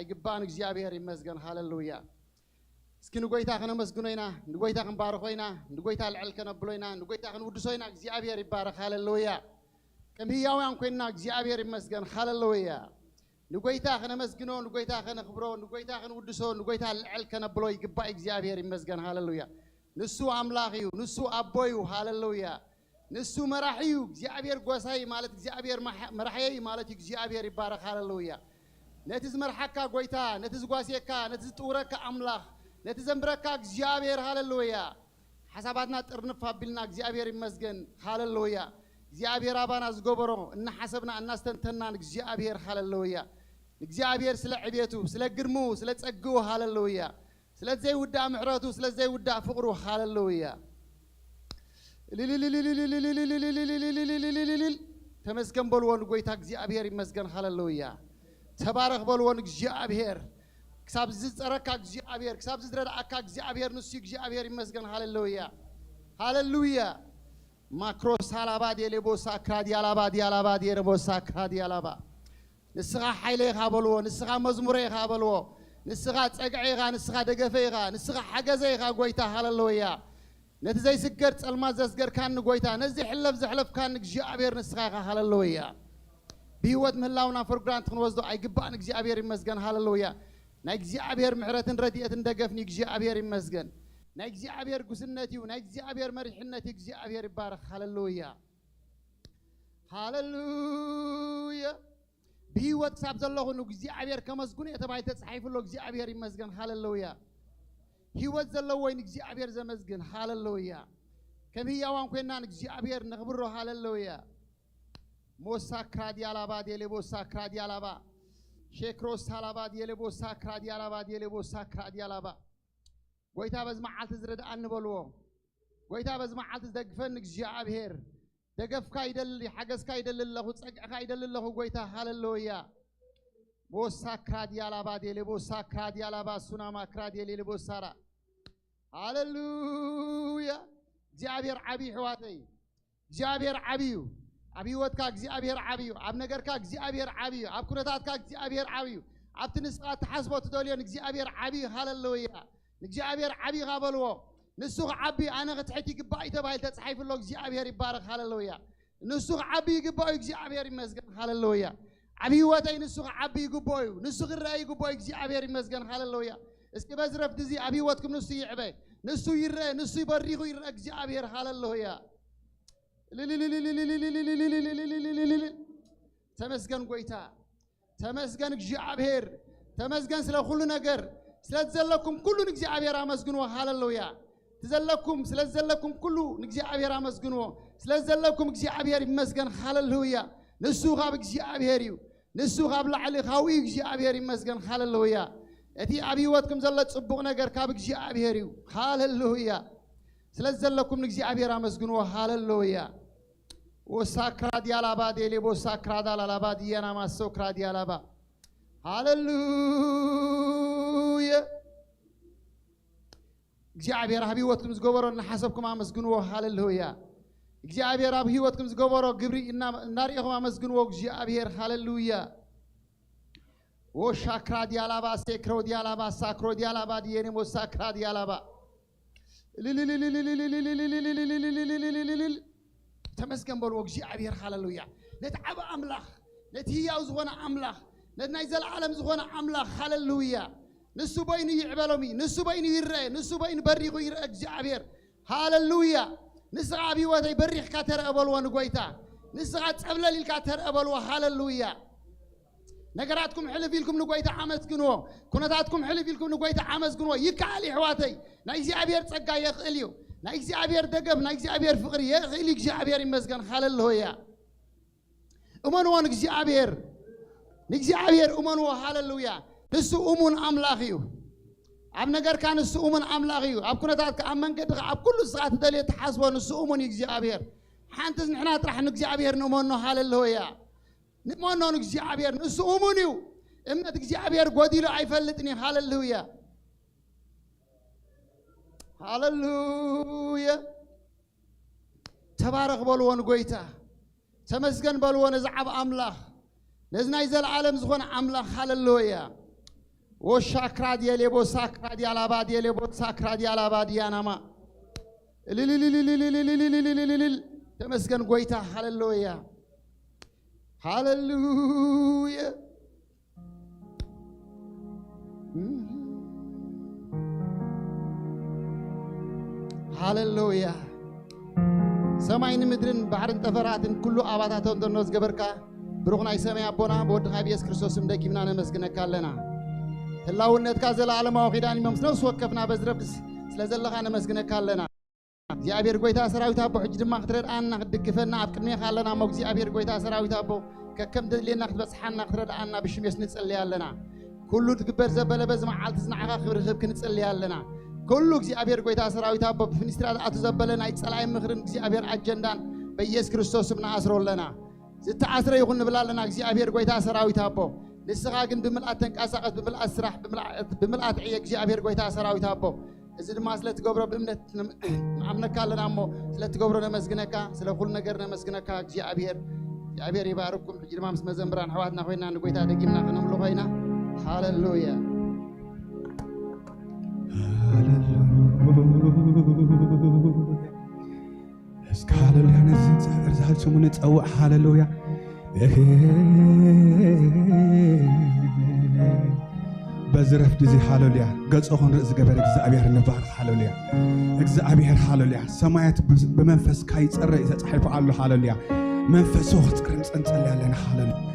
አይግባን እግዚአብሔር ይመስገን ሃሌሉያ እስኪ ንጎይታ ከነመስግኖይና ንጎይታ ከንባረኮይና ንጎይታ ልዕል ከነብሎይና ንጎይታ ከንውድሶይና እግዚአብሔር ይባረክ ሃሌሉያ ከምህያውያን ኮይና እግዚአብሔር ይመስገን ሃሌሉያ ንጎይታ ከነመስግኖ ንጎይታ ከነክብሮ ንጎይታ ከንውድሶ ንጎይታ ልዕል ከነብሎ ይግባ እግዚአብሔር ይመስገን ሃሌሉያ ንሱ አምላኽዩ ንሱ አቦዩ ሃሌሉያ ንሱ መራሕዩ እግዚአብሔር ጎሳይ ማለት እግዚአብሔር መራሕይ ማለት እግዚአብሔር ይባረክ ሃሌሉያ ነትዝ መርሐካ ጎይታ ነትዝ ጓሴካ ነትዝ ጥውረካ አምላኽ ነትዝ ዘምብረካ እግዚአብሔር ሃሌሉያ ሐሳባትና ጥርንፍ አቢልና እግዚአብሔር ይመስገን ሃሌሉያ እግዚአብሔር አባና ዝጎበሮ እና ሐሰብና እናስተንተናን እግዚአብሔር ሃሌሉያ እግዚአብሔር ስለ ዕቤቱ ስለ ግርሙ ስለ ጸግው ሃሌሉያ ስለዚህ ውዳ ምሕረቱ ስለዚህ ውዳ ፍቅሩ ሃሌሉያ ተመስገን በልወን ጎይታ እግዚአብሔር ይመስገን ሃሌሉያ ተባረክ በልወን እግዚአብሔር ክሳብ ዝጸረካ እግዚአብሔር ክሳብ ዝድረዳካ እግዚአብሔር ንሱ እግዚአብሔር ይመስገን ሃሌሉያ ሃሌሉያ ማክሮስ ሃላባ ዴሌቦሳ ክራዲያላባ ዲያላባ ዴረቦሳ ክራዲያላባ ንስኻ ኃይለኻ በልዎ ንስኻ መዝሙረኻ በልዎ ንስኻ ጸግዒኻ ንስኻ ደገፈኻ ንስኻ ሓገዘኻ ጎይታ ሃሌሉያ ነቲ ዘይስገር ጸልማት ዘስገርካን ጎይታ ነዚ ሕለፍ ዘሕለፍካን እግዚአብሔር ንስኻ ኢኻ ሃሌሉያ ብህይወት ምህላውና ፕሮግራም ክንወስዶ አይግባን እግዚአብሔር ይመስገን ሃሌሉያ ናይ እግዚአብሔር ምሕረትን ረድኤትን ደገፍኒ እግዚአብሔር ይመስገን ናይ እግዚአብሔር ጉስነት እዩ ናይ እግዚአብሔር መሪሕነት እግዚአብሔር ይባረክ ሃሌሉያ ሃሌሉያ ብህይወት ሳብ ዘለኹን እግዚአብሔር ከመስጉን የተባይ ተጻሒፍሎ እግዚአብሔር ይመስገን ሃሌሉያ ህይወት ዘለወይን እግዚአብሔር ዘመስግን ሃሌሉያ ከምህያዋን ኮይናን እግዚአብሔር ነኽብሮ ሃሌሉያ ሞሳክራ ዲያላባ ዴሌቦሳክራ ዲያላባ ሼክሮስ ሃላባ ዴሌቦሳክራ ዲያላባ ዴሌቦሳክራ ዲያላባ ጎይታ በዝማዓልት ዝረዳእን በልዎ ጎይታ በዝማዓልት ዝደግፈን እግዚአብሔር ደገፍካ ይደልል ሓገዝካ ይደልል ለኹ ጸግዕካ ይደልል ለኹ ጎይታ ሃሌሉያ ቦሳክራ ዲያላባ ዴሌቦሳክራ ዲያላባ ሱናማ ክራ ዴሌቦሳራ ሃሌሉያ እግዚአብሔር ዓቢ ሕዋተይ እግዚአብሔር ዓቢዩ ኣብ ህይወትካ እግዚአብሔር ዓቢዩ ኣብ ነገርካ እግዚአብሔር ዓቢዩ ኣብ ኩነታትካ እግዚአብሔር ዓቢዩ ኣብቲ ንስኻ ተሓስቦ ትደልዮን እግዚአብሔር ዓቢዩ ሃሌሉያ እግዚአብሔር ዓቢኻ በልዎ ንሱ ዓቢ ኣነ ክትሕቲ ይግባእ ተባሂል ተጻሒፍሎ እግዚአብሔር ይባረክ ሃሌሉያ ንሱ ዓቢ ይግባእ እግዚአብሔር ይመስገን ሃሌሉያ ዓቢ ህይወተይ ንሱ ዓቢ ይግባእ ንሱ ክረአ ይግባእ እግዚአብሔር ይመስገን ሃሌሉያ እስኪ በዝረፍት እዚ ኣብ ህይወትኩም ንሱ ይዕበ ንሱ ይረአ ንሱ ይበሪኹ ይረአ እግዚአብሔር ሃሌሉያ ተመስገን ጎይታ ተመስገን እግዚአብሔር ተመስገን ስለ ሁሉ ነገር ስለዘለኩም ኩሉን እግዚአብሔር አመስግኑ ሃሌሉያ ተዘለኩም ስለዘለኩም ኩሉ እግዚአብሔር አመስግኑ ስለዘለኩም እግዚአብሔር ይመስገን ሃሌሉያ ንሱ ካብ እግዚአብሔር እዩ ንሱ ካብ ላዕሊ ካው እግዚአብሔር ይመስገን ሃሌሉያ እቲ ኣብ ህይወትኩም ዘሎ ጽቡቕ ነገር ካብ እግዚአብሔር እዩ ሃሌሉያ ስለዘለኩም እግዚአብሔር አመስግኑ ሃሌሉያ ወሳክራ ዲያላባ ዴሌቦሳክራ ዳላላባ ዲያና ማሶክራ ዲያላባ ሃሌሉያ እግዚአብሔር ኣብ ህይወትኩም ዝገበሮ እናሓሰብኩም አመስግንዎ ሃሌሉያ እግዚአብሔር ኣብ ህይወትኩም ዝገበሮ ግብሪ እናሪእኹም አመስግንዎ እግዚአብሔር ሃሌሉያ ወሻክራ ዲያላባ ሴክሮ ዲያላባ ሳክሮ ዲያላባ ዲየኔሞሳክራ ዲያላባ ተመስገን በልዎ እግዚአብሔር ሃሌሉያ ነቲ ዓብ ኣምላኽ ነቲ ህያው ዝኾነ ኣምላኽ ነቲ ናይ ዘለዓለም ዝኾነ ኣምላኽ ሃሌሉያ ንሱ በይኑ ይዕበሎሚ ንሱ በይኑ ይረአ ንሱ በይኑ በሪኹ ይረአ እግዚአብሔር ሃሌሉያ ንስኻ ኣብ ህይወተይ በሪኽካ ተረአ በልዎ ንጎይታ ንስኻ ፀብለል ኢልካ ተረአ በልዎ ሃሌሉያ ነገራትኩም ሕልፍ ኢልኩም ንጎይታ ኣመስግንዎ ኩነታትኩም ሕልፍ ኢልኩም ንጎይታ ኣመስግንዎ ይከኣል ኣሕዋተይ ናይ እግዚአብሔር ጸጋ የኽእል እዩ ናይ እግዚአብሔር ደገፍ ናይ እግዚአብሔር ፍቅሪ የኽእል እግዚአብሔር ይመስገን ሃሌሉያ እመንዎ ንእግዚአብሔር እመንዎ ሃሌሉያ ንሱ እሙን ኣምላኽ እዩ ኣብ ነገርካ ንሱ እሙን ኣምላኽ እዩ ኣብ ኩነታትካ ኣብ መንገድኻ ኣብ ኩሉ ስኻ ትደልዮ ተሓስቦ ንሱ እሙን እዩ እግዚአብሔር ሓንቲ ንሕና ጥራሕ ንእግዚአብሔር ንእመኖ ሃሌሉያ ንእመኖ ንእግዚአብሔር ንሱ እሙን እዩ እምነት እግዚአብሔር ጎዲሉ ኣይፈልጥን እዩ ሃሌሉያ ሃሌሉያ ተባረኽ በልዎ ንጎይታ ተመስገን በልዎ ነዚ ዓብ ኣምላኽ ነዚ ናይ ዘለዓለም ዝኾነ ኣምላኽ ሃሌሉያ وشاكرا دي ليبو ساكرا دي على بادي ليبو ساكرا دي على بادي أنا ما تمسكن قويتا هاللويا هاللويا هاللويا سماين مدرن بحرن تفراتن كله آباتاتون دنوز قبركا بروخنا يسمي أبونا بود خابي يس كريستوس مدكي منا نمسكنا كالنا هلاو النتكا زل عالم وخيداني ممسنو سوكفنا بزربس سلازلخا نمسكنا كالنا زي أبير قويتا سراويتا بو حجد ما خطرد آنا دكفنا عبكرني خالنا موك زي أبير قويتا سراويتا بو ككم دلينا خد بس حنا خطرد آنا بشم يسنس اللي لنا كله تكبر زبالة بز مع عالت زنعها خبر خبك نتسلي لنا كله زي أبير قويتا سراويتا بو فنستراد أتو زبالنا يتسال عين مخرن زي أبير عجندان بيس كريستوس من عصر لنا زي تعصر يغن بلا لنا زي أبير قويتا سراويتا بو لسه بملأت تنقاسقت بملأت سرح بملأت عيق زي أبير قويتا سراويتا بو إذا ما سلت قبره بإمنة عمنا كلنا أمو سلت قبره نمسكناك سلت كل نجرنا مسكناك زي أبير يبارككم جرمام اسم زمبران حواتنا خوينا نقويتا دقيمنا خنم لغينا هاللويا هاللويا نزل زهر زهر شمون تسوع هاللويا بزرف دزي هاللويا قص أخون رأس قبر إجزابير نبار هاللويا إجزابير هاللويا سمايت بمنفس كايت الرئيس تحلف على هاللويا منفس وقت كرمس أنت اللي لنا هاللويا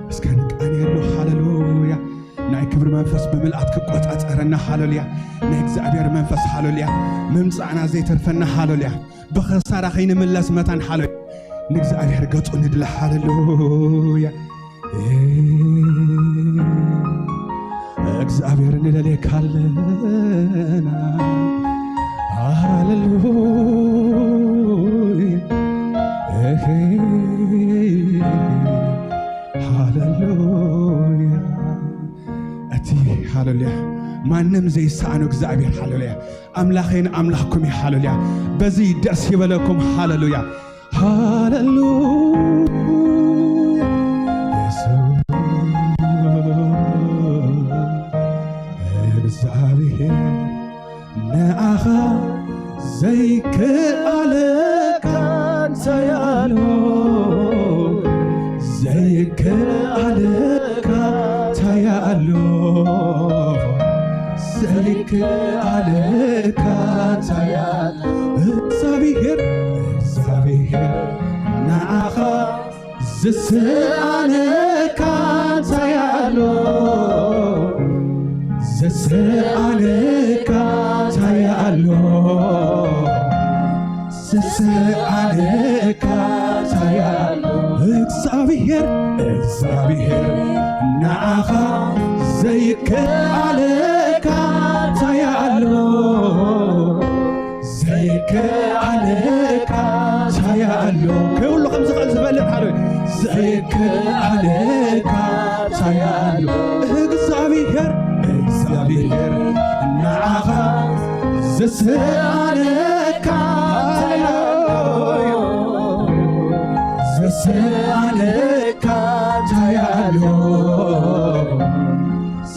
اسكنك أنا يلو هاللويا ناي كبر منفس بملأت كقوت أتقرنا هاللويا ناي إجزابير منفس هاللويا ممسعنا زي ترفنا هاللويا بخسارة خين من لازمتان هاللويا نجزابير قط وندل هاللويا እግዚአብሔር እንደሌለ ካለና ሃሌሉያ እቲ ሃሌሉያ ማንም ዘይሳአኑ እግዚአብሔር ሃሌሉያ አምላኬን አምላክኩም ሃሌሉያ በዚህ ደስ ይበለኩም ሃሌሉያ ሃሌሉያ እግዚአብሔር ነአኻ ዘይከአለካ አንተያሎ ዘይከአለካ ታያሎ ዘይከአለካ ታያሎ እግዚአብሔር ነአኻ ዝስአለካ ታያሎ زسألك تيالو زسألك تيالو እግዚአብሔር نعخا زيك عليك تيالو زيك عليك تيالو كله خمسة خمسة بلد حلو زيك عليك تيالو እግዚአብሔር نعخا زسألك تيالو زسألك تيالو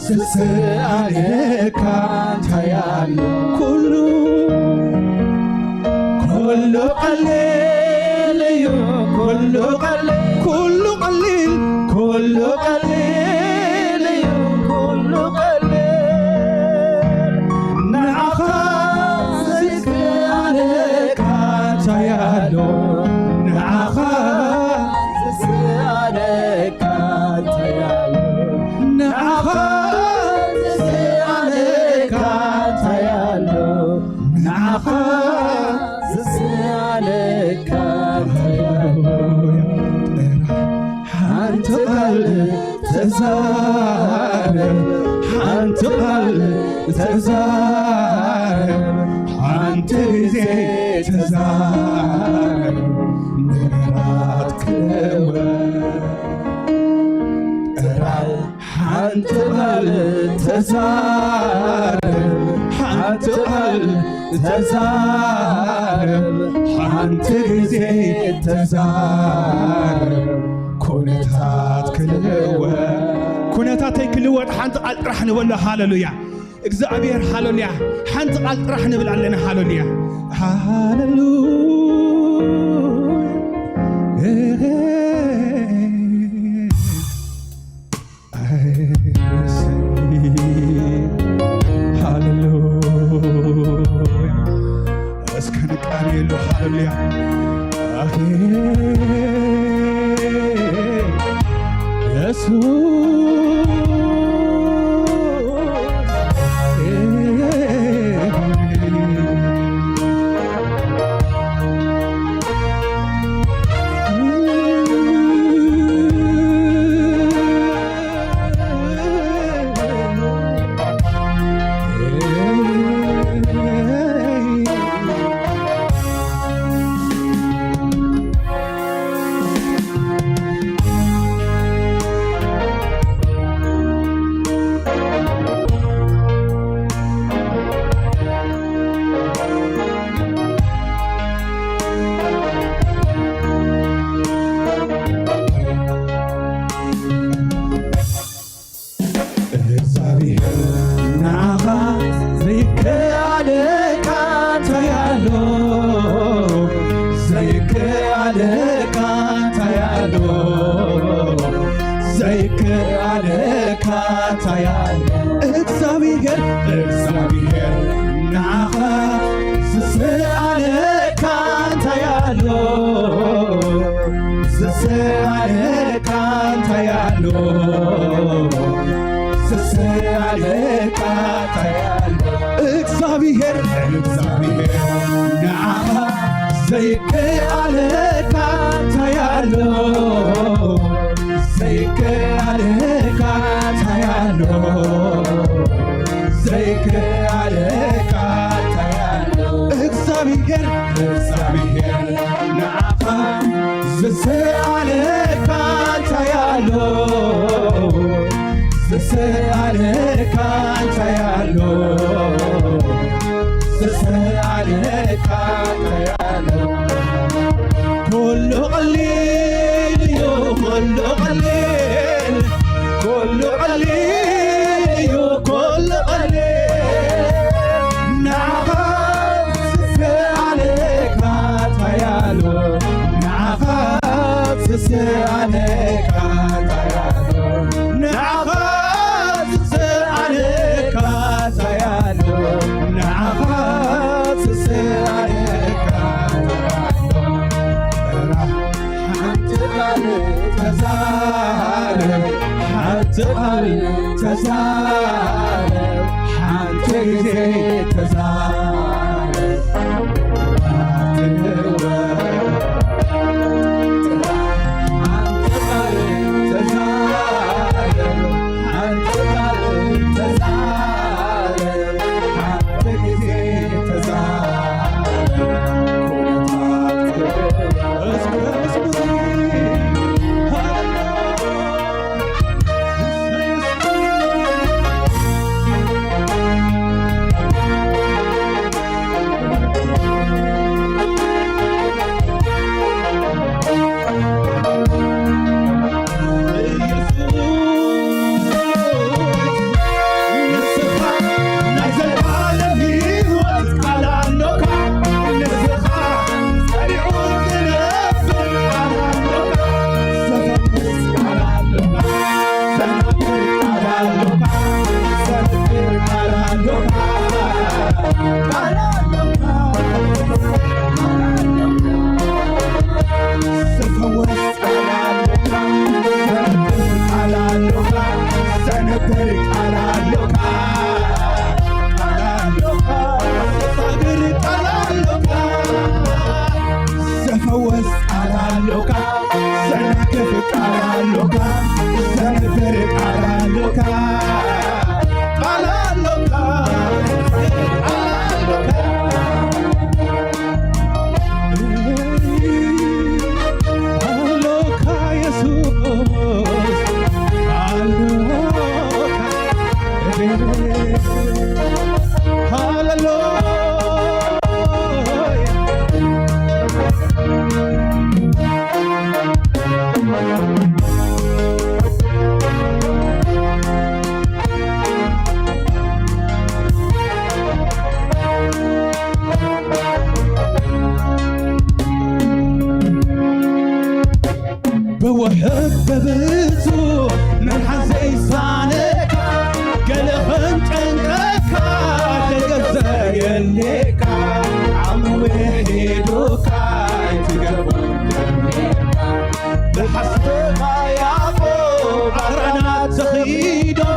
زسألك تيالو كله قليل كله قليل كله قليل كله قليل كله قليل نعخا زيك عليك تيالو نعخا زسألك تيالو نعخا زسألك تيالو نعخا زسألك تيالو حنت قلب تزارب حنت قلب تزارب حنت زي تزارب نرات كلوة حنت قلب تزارب حنت قلب تزارب حنت زي تزارب تزارب كونتات كلوة حنت قال رح نقول له هاللويا እግዚአብሔር ሃሌሉያ حنت قال رح نبل علينا هاللويا هاللويا اسكن قاني له هاللويا يسوع Hallelujah. بوحب ببزو من حزي صانك قلخن تنككا تقزا يليكا عم وحيدوكا تقربون جميكا بحسب غيابو عرنا تخيدو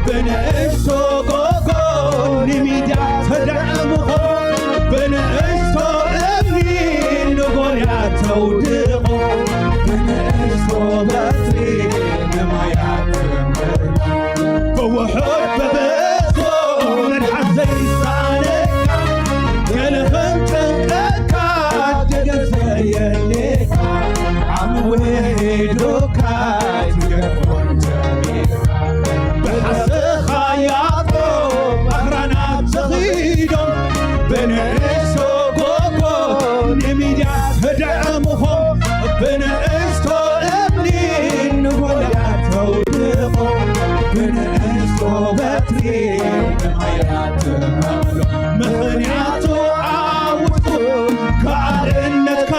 بنعشو قوقو نميديا تدعمو بنعشو ابني نقول يا تودقو بنعشو بطري نما يا تنبر بوحب ببزو من حزي صانكا يلخن تنككا تقزا يليكا عم ويدوكا تقربون جميكا بحس خياطو أهرنا تغيدو بنعيشو قوقو نميديا تدعمهم بنعيشو ابني نقول يا تودقو بنعيشو بطري نما تماملو مخنياتو عاوتو كارنك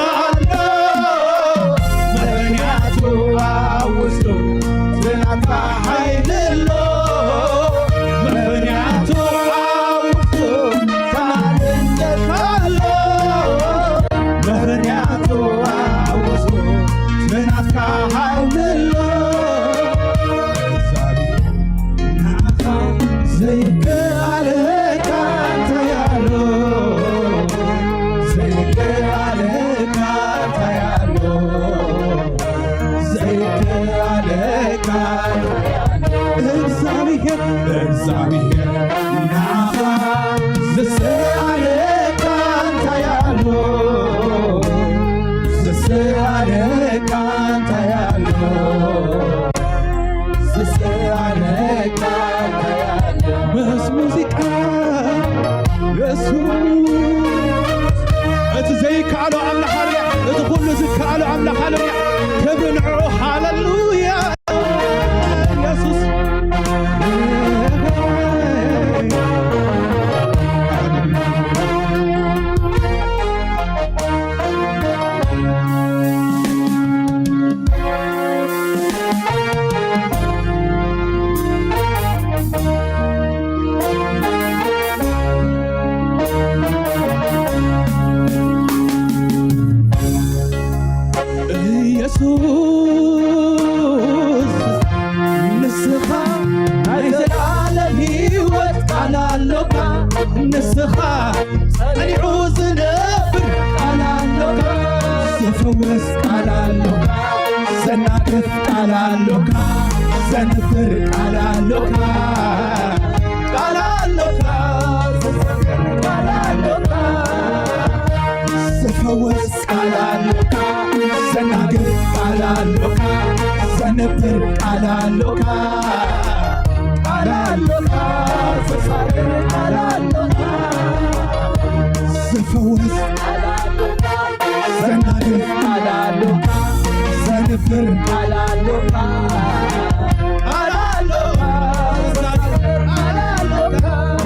نسخة أني زنبر قالالوكا سفوس قالالوكا زناكف قالالوكا زنبر قالالوكا قالالوكا زنبر قالالوكا سفوس قالالوكا زناكف قالالوكا زنبر قالالوكا قالالوكا زنبر قالالوكا سفوس زنادف على لوكا زنفر على لوكا على لوكا زنفر على لوكا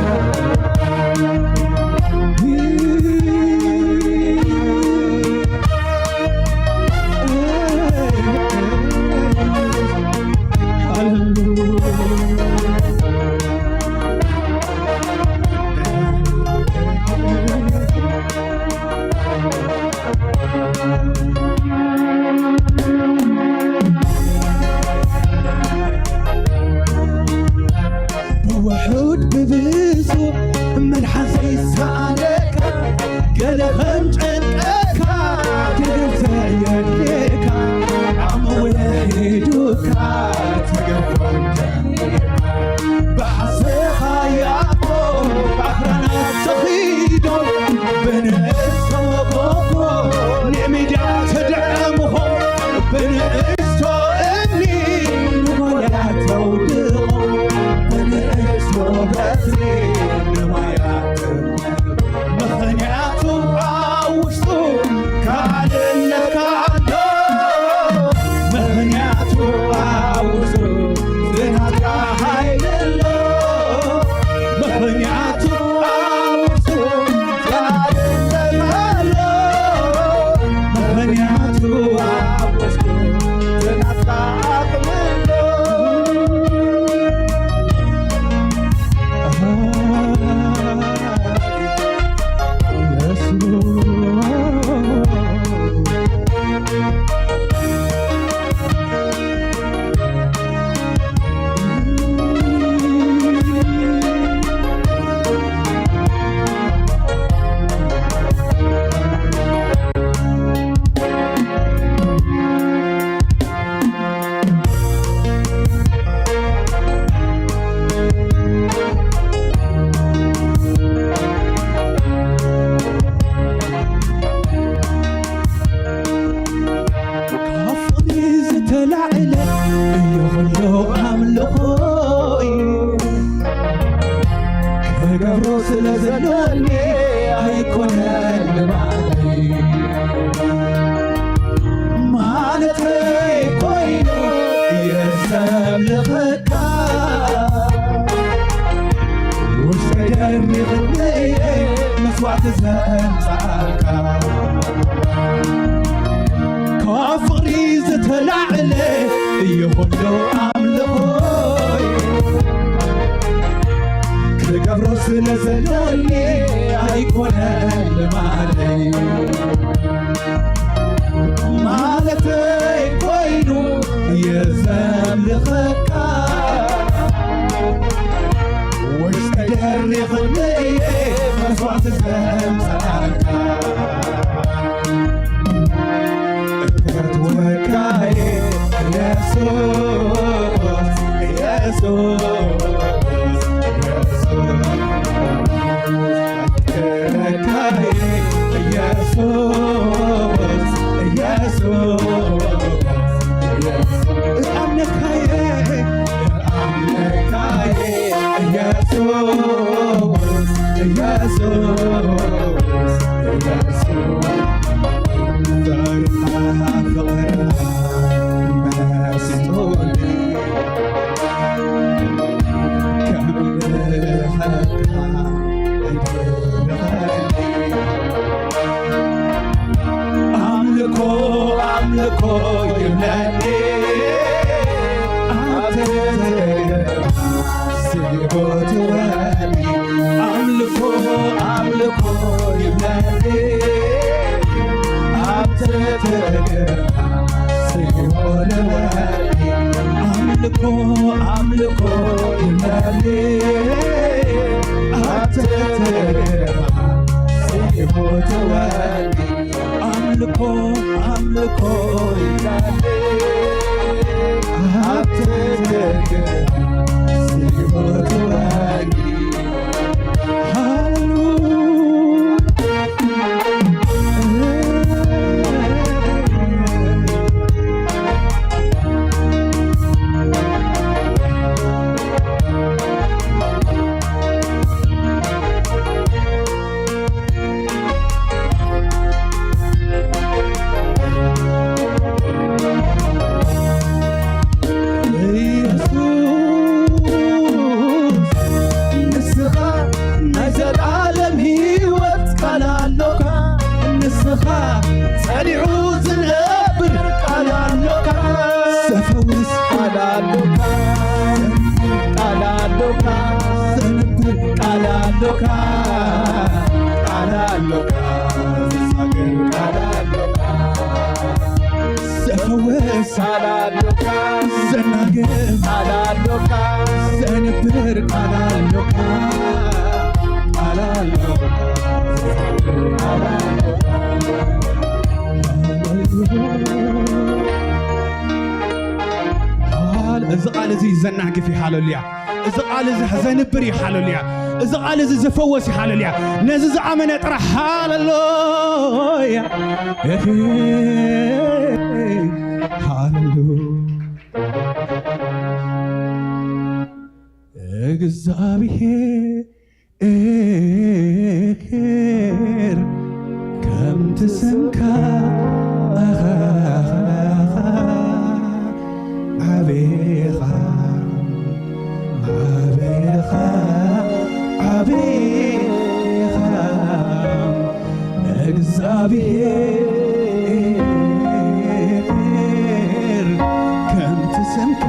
ዝተላዕለ እዩ ኩሉ ኣምልኾይ ክገብሮ ስለ ዘለኒ ኣይኮነን ልማደይ ማለተይ ኮይኑ የሰምልኸካ ውሽጠይ ደሪኽንየ መስዋዕቲ ዘምፃእካ ካብ ፍቕሪ ዝተላዕለ እዩ ኩሉ ኣምልኾይ ክገብሮ ስለ ዘለኒ ኣይኮነን ልማደይ ማለተይ ኮይኑ የዘምልኸካ ውሽጠይ ደሪኽንየ መስዋዕቲ ዘምፃእካ እትወካየ ኢየሱስ ኢየሱስ እትወካየ ኢየሱስ ኢየሱስ አምልካየ አምልካየ ኢየሱስ ኢየሱስ ፍቅርና ፍቅርና መስቶኒ ከምልኸካ አምልኮ አምልኮ ይብለኒ ሲቦትወኒ አምልኮ አምልኮ ይብለኒ አብተተገራ ሲቦትወኒ አምልኮ አምልኮ ይብለኒ አብተተገራ ሲቦትወኒ አምልኮ አምልኮ ይብለኒ አብተተገራ ሲቦትወኒ ጸኒዑ ዝነብር ቃል ኣለካ ዘፈውስ ቃል ኣለካ ቃል ኣለካ ዘንብር ቃል ኣለካ ቃል ኣለካ ዘሳግር ቃል ኣለካ ዘፈውስ ቃል ኣለካ ዘናግር ቃል ኣለካ ዘንብር ቃል ኣለካ ቃል ኣለካ ቃል ኣለካ እዚ ቃል እዚ ዘናግፍ ይሓለሉያ እዚ ቃል እዚ ዘንብር ይሓለሉያ እዚ ቃል እዚ ዘፈወስ ይሓለሉያ ነዚ ዝኣመነ ጥራሕ ሃሌሉያ ሃሌሉያ እግዚአብሔር ከምቲ ስምካ ዓቤኻ ዓቤኻ ዓቤኻ እግዚአብሔር ከምቲ ስምካ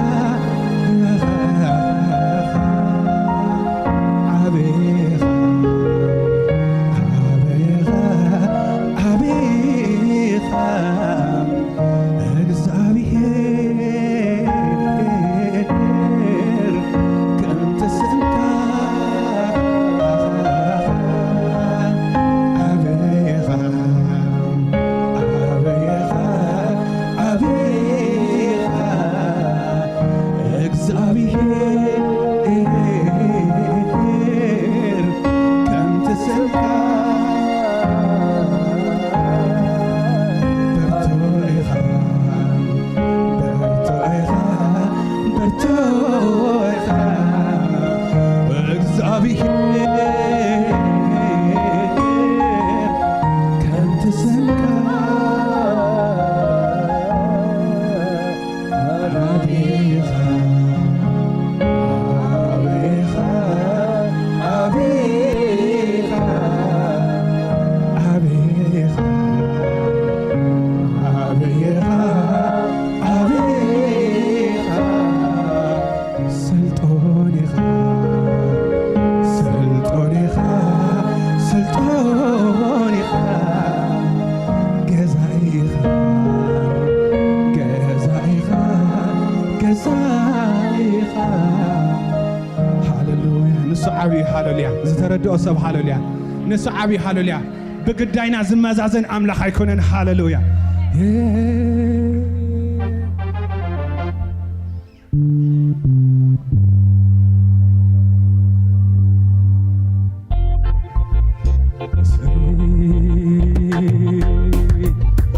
عبي هالوليا زتردو سب هالوليا نسو عبي هالوليا بقداينا زمازازن أملاح يكونن هاللويا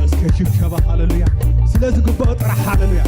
اسكشف شبه هاللويا سلازي قبا اطرح هاللويا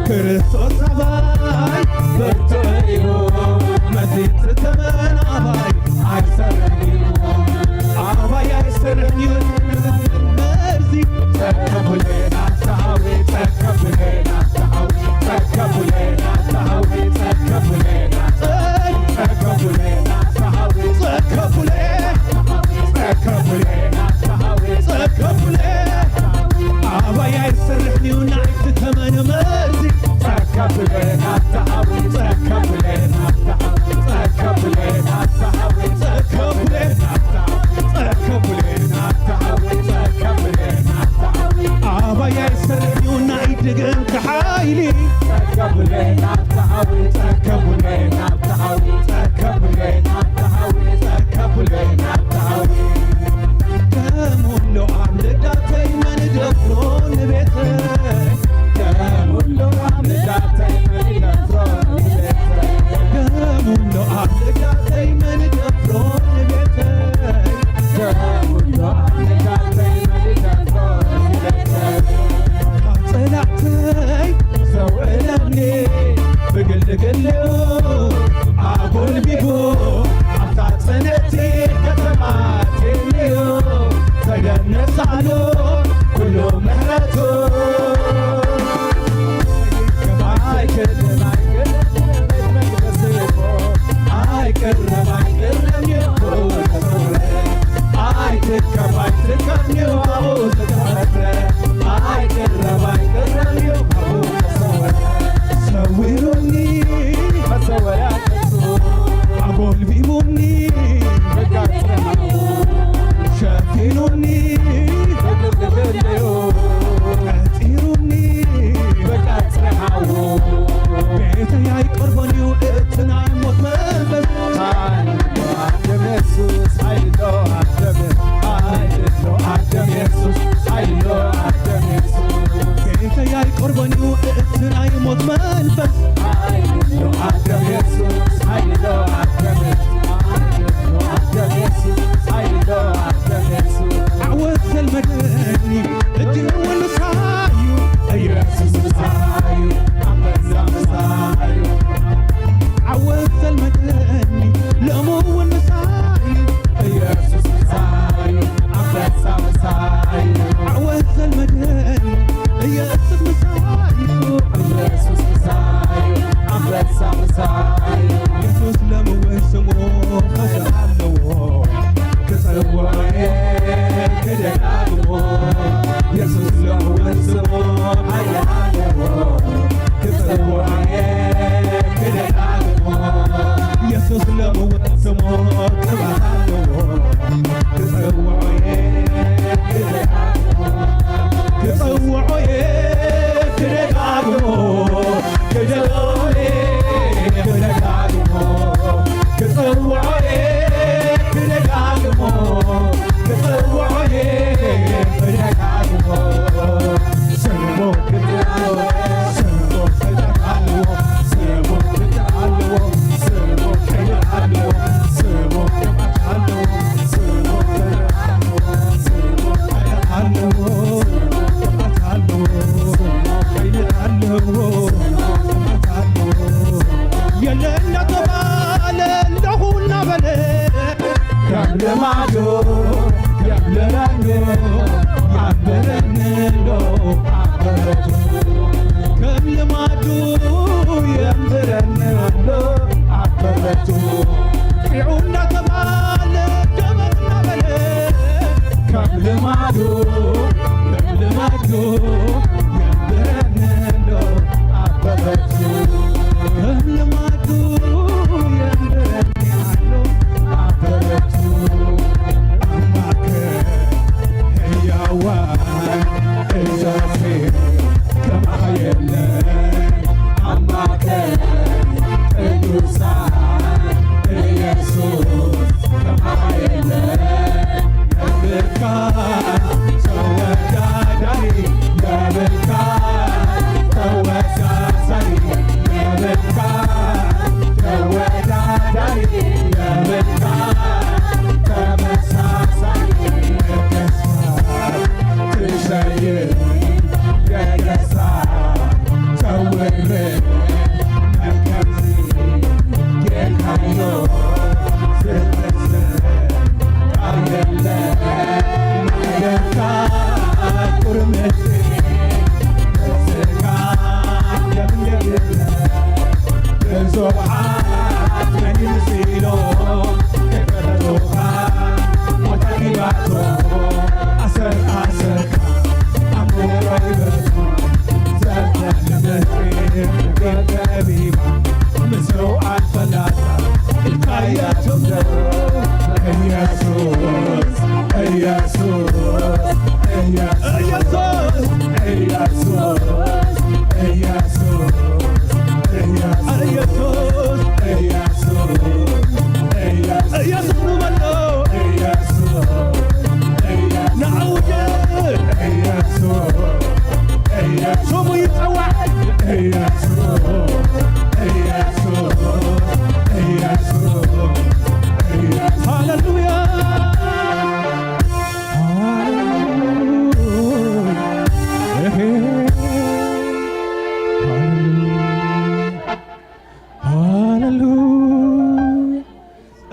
ክርስቶስ አባይ በርቶዩ መዚት ተመናባይ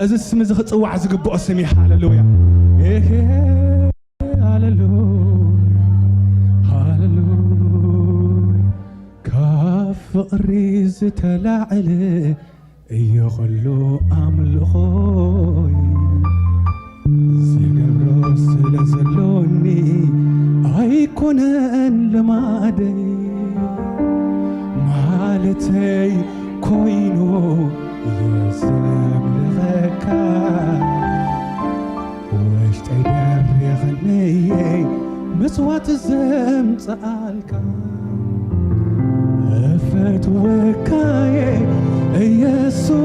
إذا اسم إذا خطوة عزق بقسمي هاللويا هاللويا هاللويا كفقري زتلاعلي يغلو أملخوي زيقبرو سلزلوني أيكونن لمادي مالتي كوينو يزم لغكا وش تقدر يغني مسوات الزم سألكا أفت وكاي يسوس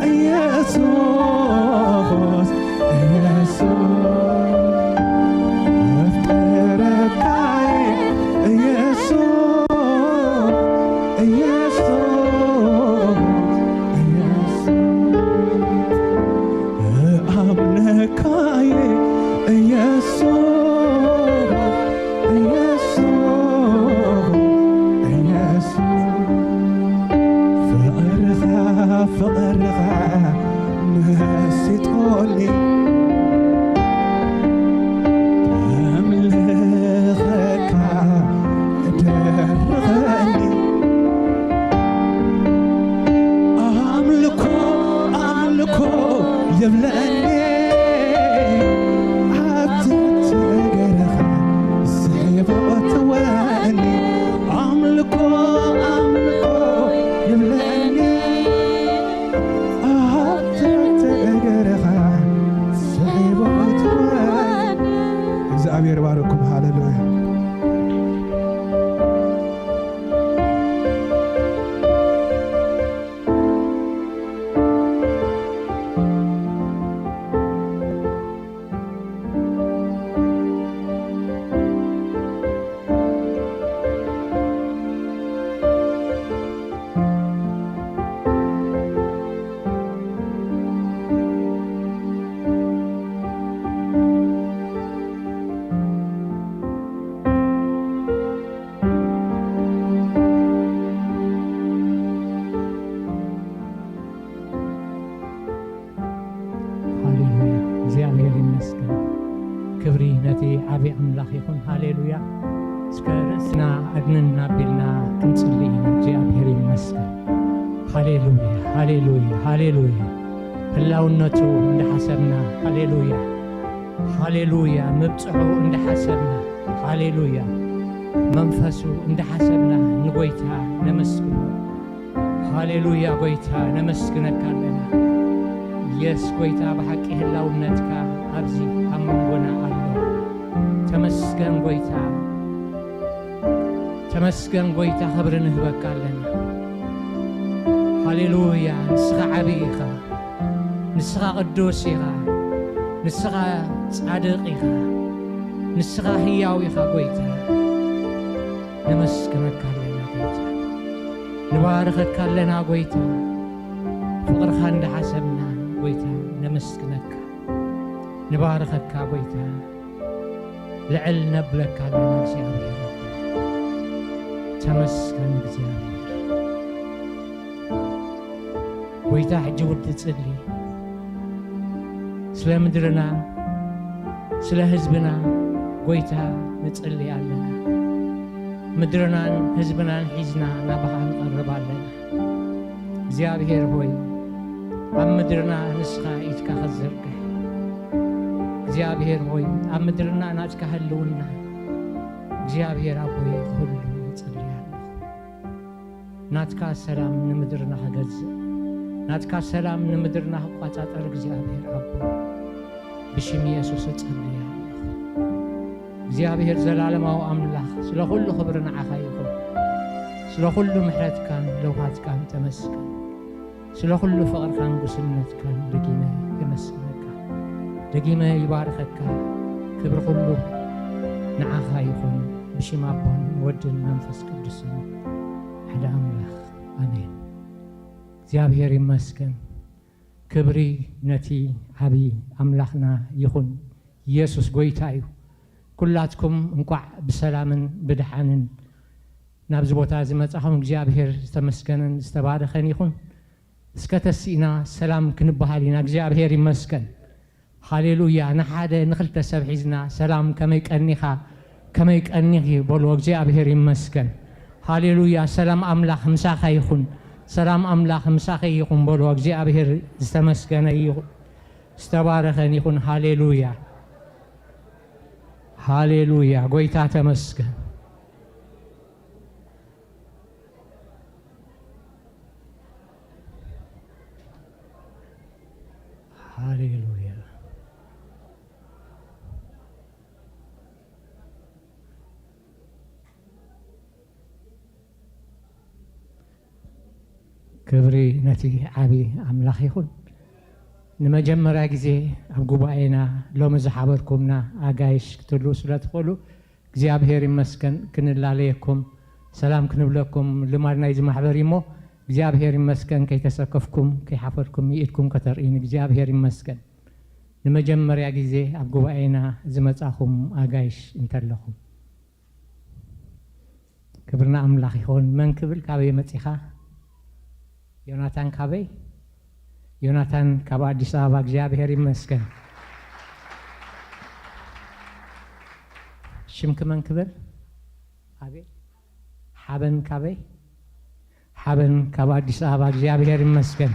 يسوس يسوس أفتركاي يسوس يسوس يسوس أمنكاي يسوس يسوس فقرها ناسي تقولي أملخك درغني أملكو يبلغني عبدت غيرها سيبوت واني أملكو يبلغني እግዚአብሔር ባርኩም ሃሌሉያ كبري نتي عبي أملاخ يكون هاليلويا سكرسنا أدننا بلنا كنصلينا እግዚአብሔር ይመስገን هاليلويا هاليلويا هاليلويا هلاونته عند حسبنا هاليلويا هاليلويا مبصحو عند حسبنا هاليلويا منفسو عند حسبنا نغويتا نمسكن هاليلويا غويتا نمسكنك لنا يس غويتا بحقي هلاونتك أبزي أمنغونا الله تمسكن غويتا تمسكن غويتا خبر نهبك لنا هاليلويا نسخة عبيخة نسخة قدوسيخة نسخة صادقيخة نسخة هياويخة غويتا نمسكنك لنا غويتا نبارخك لنا غويتا فقرخا عند حسبنا غويتا نمسكنك نبارخك غويتا لعل نبلك لنا እግዚአብሔር تمسكن እግዚአብሔር غويتا حج ود تصلي سلا مدرنا سلا حزبنا غويتا نصلي علينا مدرنا حزبنا حزنا نبها نقرب علينا እግዚአብሔር ሆይ አምድርና ንስኻ ኢትካ خزرك እግዚአብሔር ሆይ አምድርና ናጭካ ህልውና እግዚአብሔር አቦይ ሁሉ ጸልያለሁ ናትካ ሰላም ንምድርና ኸገዝ ናትካ ሰላም ንምድርና ኸቋጣጠር እግዚአብሔር አቦ ብሽም ኢየሱስ ጸልያለሁ እግዚአብሔር ዘላለማዊ አምላኽ ስለ ሁሉ ክብርና ዓኻ ይኹን ስለ ሁሉ ምሕረትካን ለውሃትካን ተመስገን ስለ ሁሉ ፍቅርካን ጉስነትካን ደጊመ ይመስገነካ ደጊመ ይባርከካ ክብር ሁሉ ንዓኻ ይኹን ብሽም አቦን ወድን መንፈስ ቅዱስ ሓደ አምላኽ አሜን እግዚአብሔር ይመስገን ክብሪ ነቲ ዓቢ አምላኽና ይኹን ኢየሱስ ጎይታ እዩ ኩላትኩም እንኳዕ ብሰላምን ብድሓንን ናብዚ ቦታ ዝመጻኹም እግዚአብሔር ዝተመስገነን ዝተባረኸን ይኹን سكتسينا سلام كنبهالينا እግዚአብሔር ይመስገን ሃሌሉያ ንሓደ ንኽልተ ሰብ ሒዝና ሰላም ከመይ ቀኒኺ በሎ እግዚአብሔር ይመስገን ሃሌሉያ ሰላም አምላኽ ምሳኻ ይኹን ሰላም አምላኽ ምሳኻ ይኹን በሎ እግዚአብሔር ዝተመስገነ ይኹን ዝተባረኸን ይኹን ሃሌሉያ ሃሌሉያ ጎይታ ተመስገን ሃሌሉያ ክብሪ ነቲ ዓቢ አምላኽ ይኹን ንመጀመርያ ግዜ ኣብ ጉባኤና ሎሚ ዝሓበርኩምና ኣጋይሽ ክትሉ ስለ ትኽእሉ እግዚአብሔር ይመስገን ክንላለየኩም ሰላም ክንብለኩም ልማድ ናይዚ ማሕበር እሞ እግዚአብሔር ይመስገን ከይተሰከፍኩም ከይሓፈርኩም ይኢድኩም ከተርእዩን እግዚአብሔር ይመስገን ንመጀመርያ ግዜ ኣብ ጉባኤና ዝመጻኹም ኣጋይሽ እንተለኹም ክብርና ኣምላኽ ይኹን መን ክብል ካበይ መጺኻ ዮናታን ካበይ ዮናታን ካብ አዲስ አበባ እግዚአብሔር ይመስገን ሽምክ መን ክብል አቤት ሓበን ካበይ ሓበን ካብ አዲስ አበባ እግዚአብሔር ይመስገን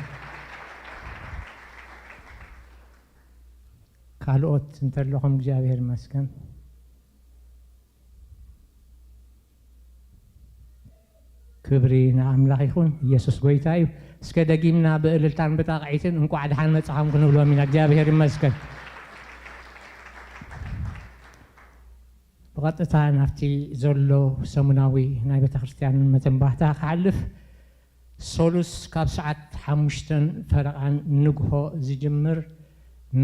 ካልኦት እንተለኹም እግዚአብሔር ይመስገን ክብሪ ንኣምላኽ ይኹን ኢየሱስ ጎይታ እዩ እስከ ደጊምና ብእልልታን ብጣቕዒትን እንኳዕ ድሓን መፅኻም ክንብሎም ኢና እግዚአብሔር ይመስገን ብቐጥታ ናብቲ ዘሎ ሰሙናዊ ናይ ቤተ ክርስቲያን መተንባህታ ክሓልፍ ሶሉስ ካብ ሰዓት 5 ፈረቓን ንግሆ ዝጅምር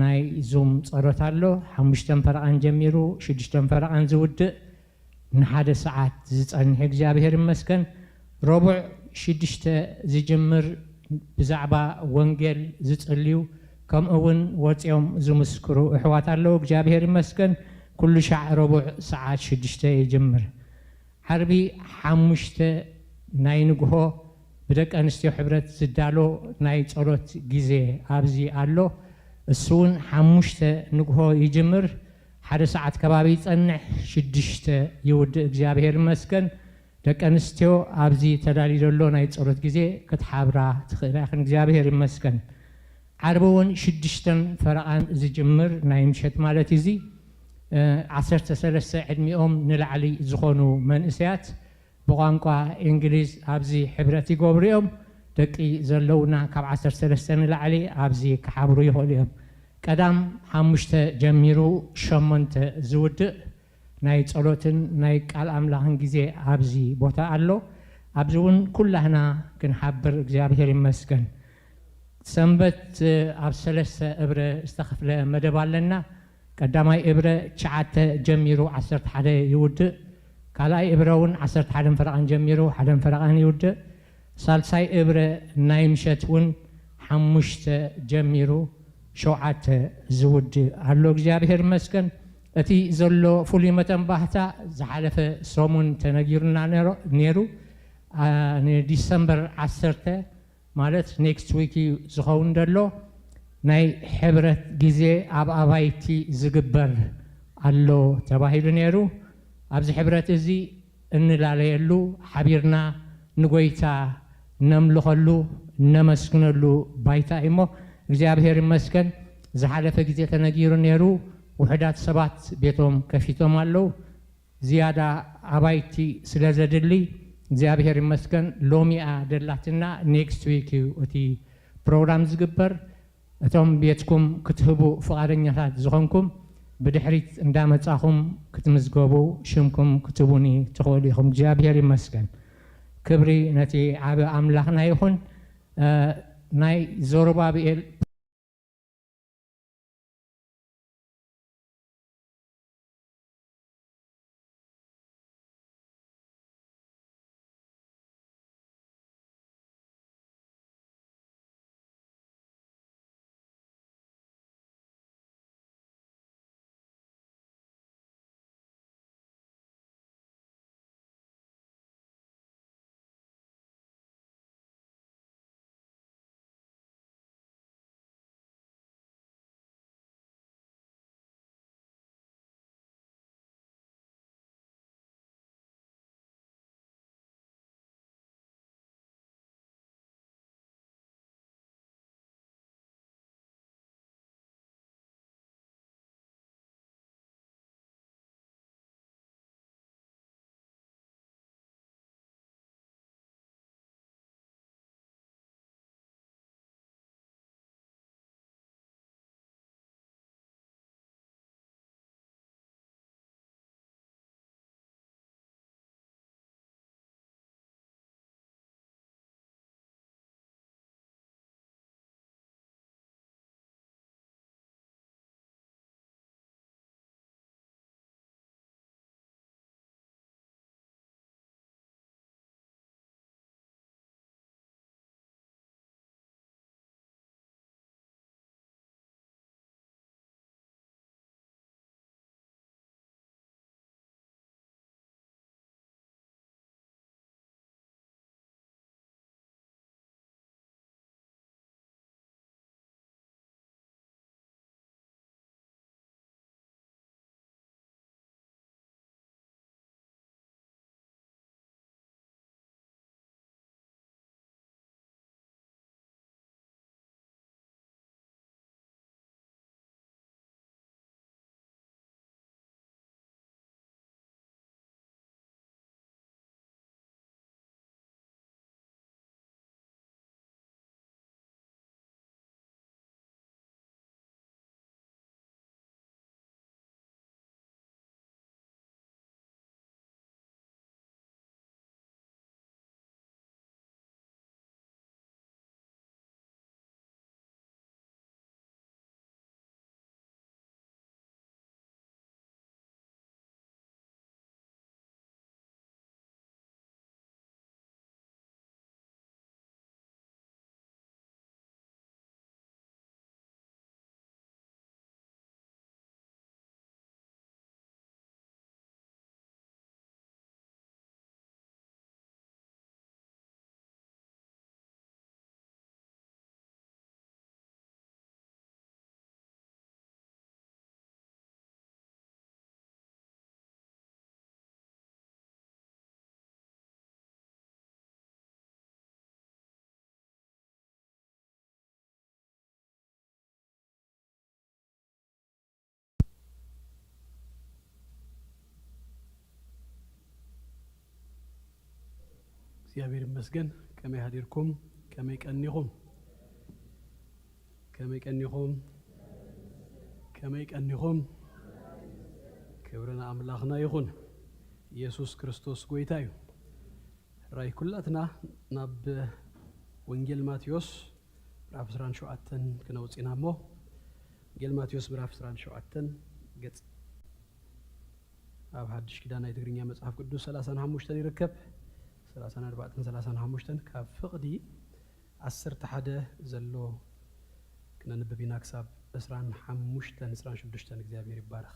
ናይ ዙም ጸሎት ኣሎ 5 ፈረቓን ጀሚሩ 6 ፈረቓን ዝውድእ ንሓደ ሰዓት ዝጸንሕ እግዚአብሔር ይመስገን ربع 6 ዝጅምር ብዛዕባ ወንጌል ዝጽልዩ ከምኡውን ወጽኦም ዝምስክሩ ኣሕዋት ኣለዉ እግዚአብሔር ይመስገን ኩሉ ሻዕ ረቡዕ ሰዓት 6 ይጅምር ዓርቢ 5 ናይ ንግሆ ብደቂ ኣንስትዮ ሕብረት ዝዳሎ ናይ ጸሎት ግዜ ኣብዚ ኣሎ እሱውን 5 ንግሆ ይጅምር ሓደ ሰዓት ከባቢ ይጸንሕ 6 ይውድእ እግዚአብሔር ይመስገን ደቂ ኣንስትዮ ኣብዚ ተዳልዩ ዘሎ ናይ ጸሎት ግዜ ክትሓብራ ትኽእላ ኢኽን እግዚአብሔር ይመስገን ዓርቢ እውን 6 ፈረቓን ዝጅምር ናይ ምሸት ማለት እዚ 13 ዕድሚኦም ንላዕሊ ዝኾኑ መንእሰያት ብቋንቋ እንግሊዝ ኣብዚ ሕብረት ይገብሩ እዮም ደቂ ዘለውና ካብ 13 ንላዕሊ ኣብዚ ክሓብሩ ይኽእሉ እዮም ቀዳም 5 ጀሚሩ 8 ዝውድእ ናይ ጸሎትን ናይ ቃል ኣምላኽን ግዜ ኣብዚ ቦታ ኣሎ ኣብዚ እውን ኩላህና ክንሓብር እግዚአብሔር ይመስገን ሰንበት ኣብ 3 እብረ ዝተኸፍለ መደብ ኣለና ቀዳማይ እብረ 9 ጀሚሩ 11 ይውድእ ካልኣይ እብረ እውን 11 ፈረቓን ጀሚሩ 1 ፈረቓን ይውድእ ሳልሳይ እብረ ናይ ምሸት እውን 5 ጀሚሩ 7 ዝውድእ ኣሎ እግዚአብሔር ይመስገን እቲ ዘሎ ፍሉይ መተንባህታ ዝሓለፈ ሰሙን ተነጊሩና ነይሩ ንዲሰምበር 10 ማለት ኔክስት ዊክ ዝኸውን ደሎ ናይ ሕብረት ግዜ ኣብ ኣባይቲ ዝግበር ኣሎ ተባሂሉ ነይሩ ኣብዚ ሕብረት እዚ እንላለየሉ ሓቢርና ንጎይታ ነምልኸሉ ነመስግነሉ ባይታ እሞ እግዚአብሔር ይመስገን ዝሓለፈ ግዜ ተነጊሩ ነይሩ ውሕዳት ሰባት ቤቶም ከፊቶም ኣለዉ ዝያዳ ኣባይቲ ስለ ዘድሊ እግዚአብሔር ይመስገን ሎሚኣ ደላትና ኔክስት ዊክ እቲ ፕሮግራም ዝግበር እቶም ቤትኩም ክትህቡ ፍቓደኛታት ዝኾንኩም ብድሕሪት እንዳመጻኹም ክትምዝገቡ ሽምኩም ክትቡኒ ትኽእሉ ኢኹም እግዚአብሔር ይመስገን ክብሪ ነቲ ዓብ ኣምላኽና ይኹን ናይ ዘሩባብኤል እግዚአብሔር ይመስገን ከመይ ሃዲርኩም ከመይ ቀኒኹም ክብርና አምላኽና ይኹን ኢየሱስ ክርስቶስ ጎይታ እዩ ራይ ኩላትና ናብ ወንጌል ማቴዎስ ምዕራፍ 27 ክነውፅና እሞ ወንጌል ማቴዎስ ምዕራፍ 27 ገጽ ኣብ ሓድሽ ኪዳን ናይ ትግርኛ መጽሓፍ ቅዱስ 35 ይርከብ 34 ካብ ፍቕዲ 11 ዘሎ ክነንብብና ክሳብ 25-26 እግዚአብሔር ይባረኽ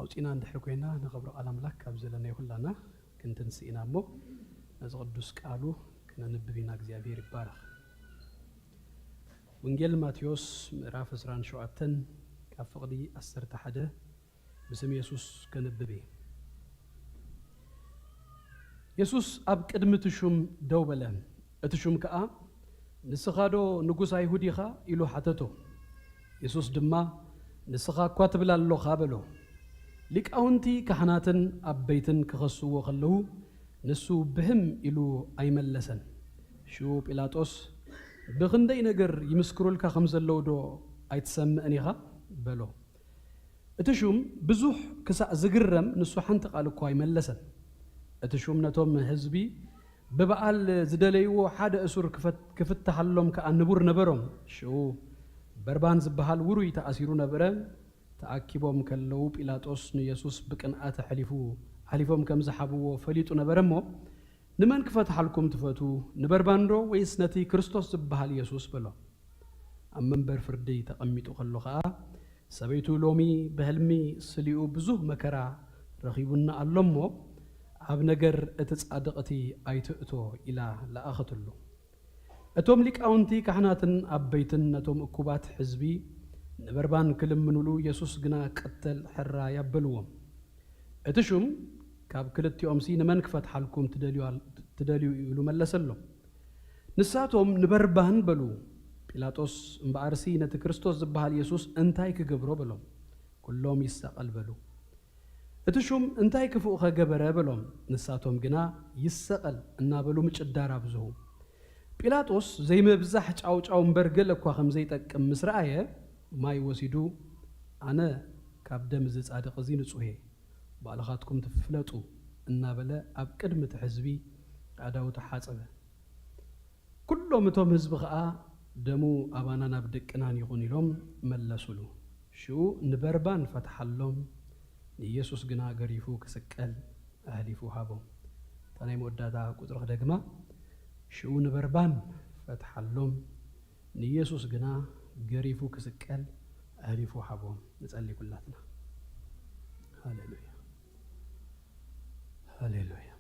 ኣውፂና እንድሕር ኮይና ንኽብሪ ቃል ኣምላክ ካብ ዘለና ይኹላና ክንትንስኢና እሞ ነዚ ቅዱስ ቃሉ ክነንብብና እግዚአብሔር ይባረኽ ወንጌል ማቴዎስ ምዕራፍ 27 ካብ ፍቕዲ 11 بسم يسوع كنببي يسوع أب قدم تشوم دوبلة أتشوم كأ نسخادو نجوس أيهودي خا إلو حتتو يسوع دما نسخا كاتب لالله خابلو لك أنتي كحناتن أب بيتن كخسو وخلوه نسو بهم إلو أيمل لسن شو بيلاطس بغندي نجر يمسكرول كخمس اللودو أيتسم أنيها بلو أتشوم بزوح كسا زجرم نسو حنت قالوا كواي ملسن أتشوم نتوم حزبي ببقال زدليو حدا أسور كفت تحلم كأنبور نبرم شو بربان زبهال وروي تأسيرو نبرم تأكيبهم كاللوب إلى توسن يسوس بكن حلفهم كم زحبوا فليتو نبرمو نمان كفت حلكم تفتو نبربان رو ويسنتي كريستوس زبهال يسوس بلو أمن برفردي تقميتو خلوخا سبيتو لومي بهلمي سليو بزوه مكرا رخيبنا اللمو عب نجر اتتصادقتي ايتؤتو الى لا اخذلو اتوم ليك اونتي كحناتن ابيتن اتوم اكوبات حزبي نبربان كلم منولو يسوس غنا قتل حرا يبلوم اتشوم كاب كلتي امسي نمن كفت حالكم تدليو يلو ملسلو نساتهم نبربان بلو بيلاطس مبارسي نت كريستوس زبحال يسوس انتاي كغبرو بلوم كلهم يسقل بلو اتشوم انتاي كفوخ غبره بلوم نساتهم غنا يسقل እና بلو مچدار ابزو بيلاطس زي مبزح ጫውጫው ምበርገለ እኮ ከም ዘይጠቅም ምስራየ ማይ ወሲዱ አነ ካብ ደም ዝጻድቅ እዚ ንጹሄ ባለኻትኩም ትፍለጡ እና በለ ኣብ ቅድምት ሕዝቢ አዳው ተሓጸበ ኩሎም እቶም ህዝብ ኸኣ دمو أبانا نبدكنا يغني لهم ملسلو شو نبربان فتح لهم يسوس جنا غريفو كسكال أهليفو هابو تاني مودادا قدرة دقما شو نبربان فتح لهم يسوس جنا غريفو كسكال أهليفو هابو نسألي كلاتنا هاليلويا هاليلويا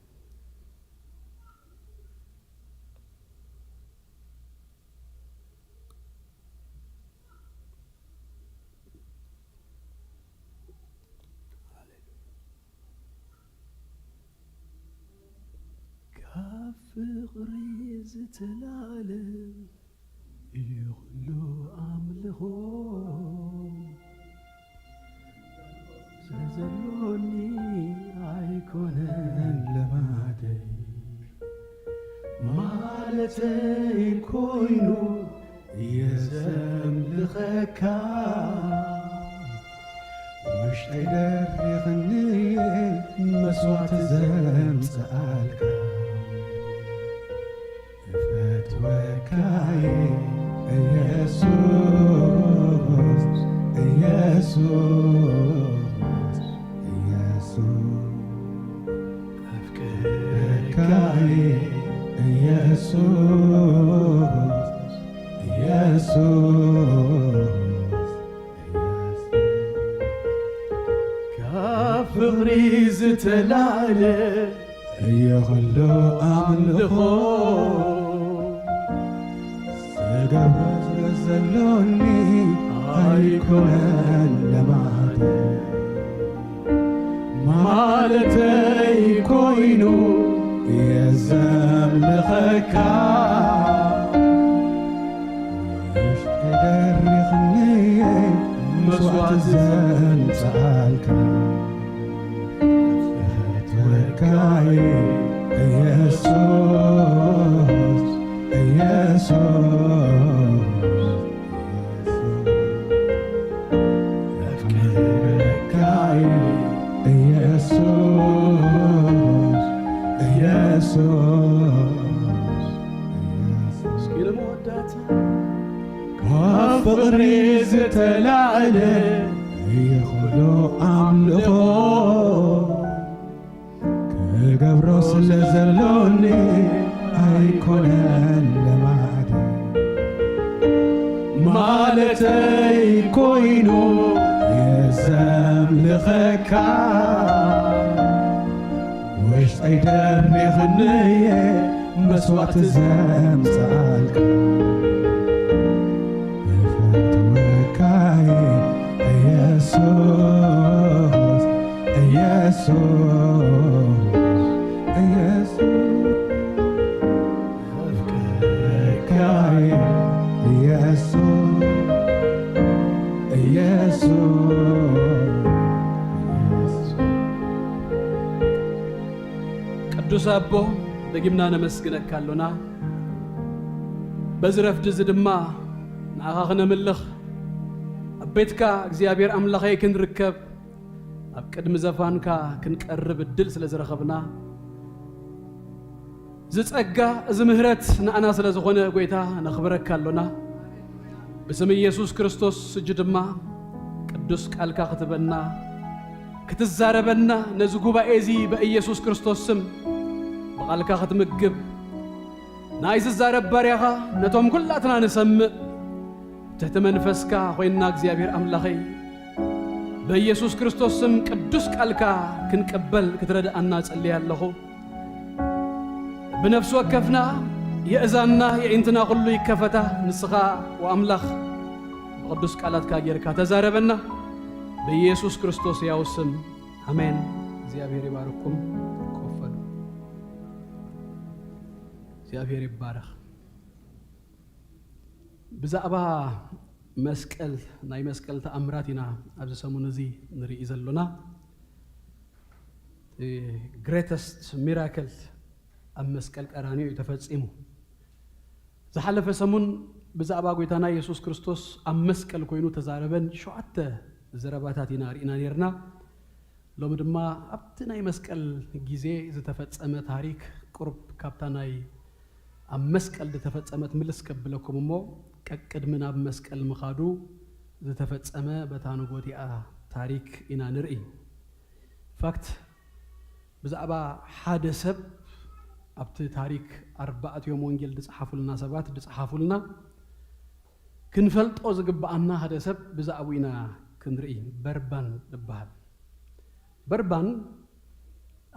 فغري زتلالم يغلو عملهم زلزلوني عيكونن لمادي مالتي كوينو يزم لخكا مش تقدر يغني مسوات زم سألك وكاي يسوس يسوس يسوس أفكاي يسوس يسوس كاف غريز تلالي يغلو أملخو قبض زلوني أيكون لمادي مالتي كوينو يزم لخكا مش تقدر يغني مسوات زن سألكا فتوكاي يسوع مسكين مودات كفقري زتلعلي يخلو عملخو كقبرو سلزلوني أيكون لمعدي مالتي كوينو يزم لخكا وش تيدري غنية مسوات زم سالكا فتوكاي يسوس يسوس يسوس فتوكاي يسوس يسوس ቅዱስ አቦ ደጊምና ነመስግነክ ካሎና በዝረፍ ድዝ ድማ ንዓኻ ክነምልኽ ኣብ ቤትካ እግዚአብሔር ኣምላኸይ ክንርከብ ኣብ ቅድሚ ዘፋንካ ክንቀርብ እድል ስለ ዝረኸብና ዝጸጋ እዚ ምህረት ንኣና ስለ ዝኾነ ጎይታ ነኽብረካ ኣሎና بسم ኢየሱስ ክርስቶስ እጅ ድማ ቅዱስ ቃልካ ክትበና ክትዛረበና ነዚ ጉባኤ እዚ በኢየሱስ ክርስቶስ ስም በቃልካ ክትምግብ ናይ ዝዛረብ ባርያኻ ነቶም ኩላትና ንሰምዕ ትሕቲ መንፈስካ ኮይንና እግዚአብሔር ኣምላኸይ በኢየሱስ ክርስቶስ ስም ቅዱስ ቃልካ ክንቀበል ክትረዳእና ጸልይ ኣለኹ بنفس وكفنا يأذنا يعنتنا كله يكفتا نسخا وأملاخ بقدس قالت كاجركا تزاربنا بيسوع كريستوس يا وسم آمين እግዚአብሔር ይባርኩም ቆፈሉ እግዚአብሔር ይባረክ ብዛዕባ መስቀል ናይ መስቀል ተአምራቲና ኣብዚ ሰሙን እዚ ንርኢ ዘለና greatest miracle ኣብ መስቀል ቀራንዮ ተፈጽሙ ዝሓለፈ ሰሙን ብዛዕባ ጎይታና ኢየሱስ ክርስቶስ ኣብ መስቀል ኮይኑ ተዛረበን ሸውዓተ ዘረባታት ኢና ነርና ሎም ድማ ኣብቲ ናይ መስቀል ጊዜ ዝተፈጸመ ታሪክ ቁርብ ካብታ ናይ ኣብ መስቀል ዝተፈጸመት ምልስ ከብለኩም እሞ ቀቅድምን ኣብ መስቀል ምኻዱ ዝተፈጸመ በታንጎቲኣ ታሪክ ኢና ንርኢ ፋክት ብዛዕባ ሓደ ሰብ ኣብቲ ታሪክ ኣርባዕትዮም ወንጌል ድጽሓፉልና ሰባት ድጽሓፉልና ክንፈልጦ ዝግባአና ሓደ ሰብ ብዛዕባ ኢና ክንርኢ በርባን ይባሃል በርባን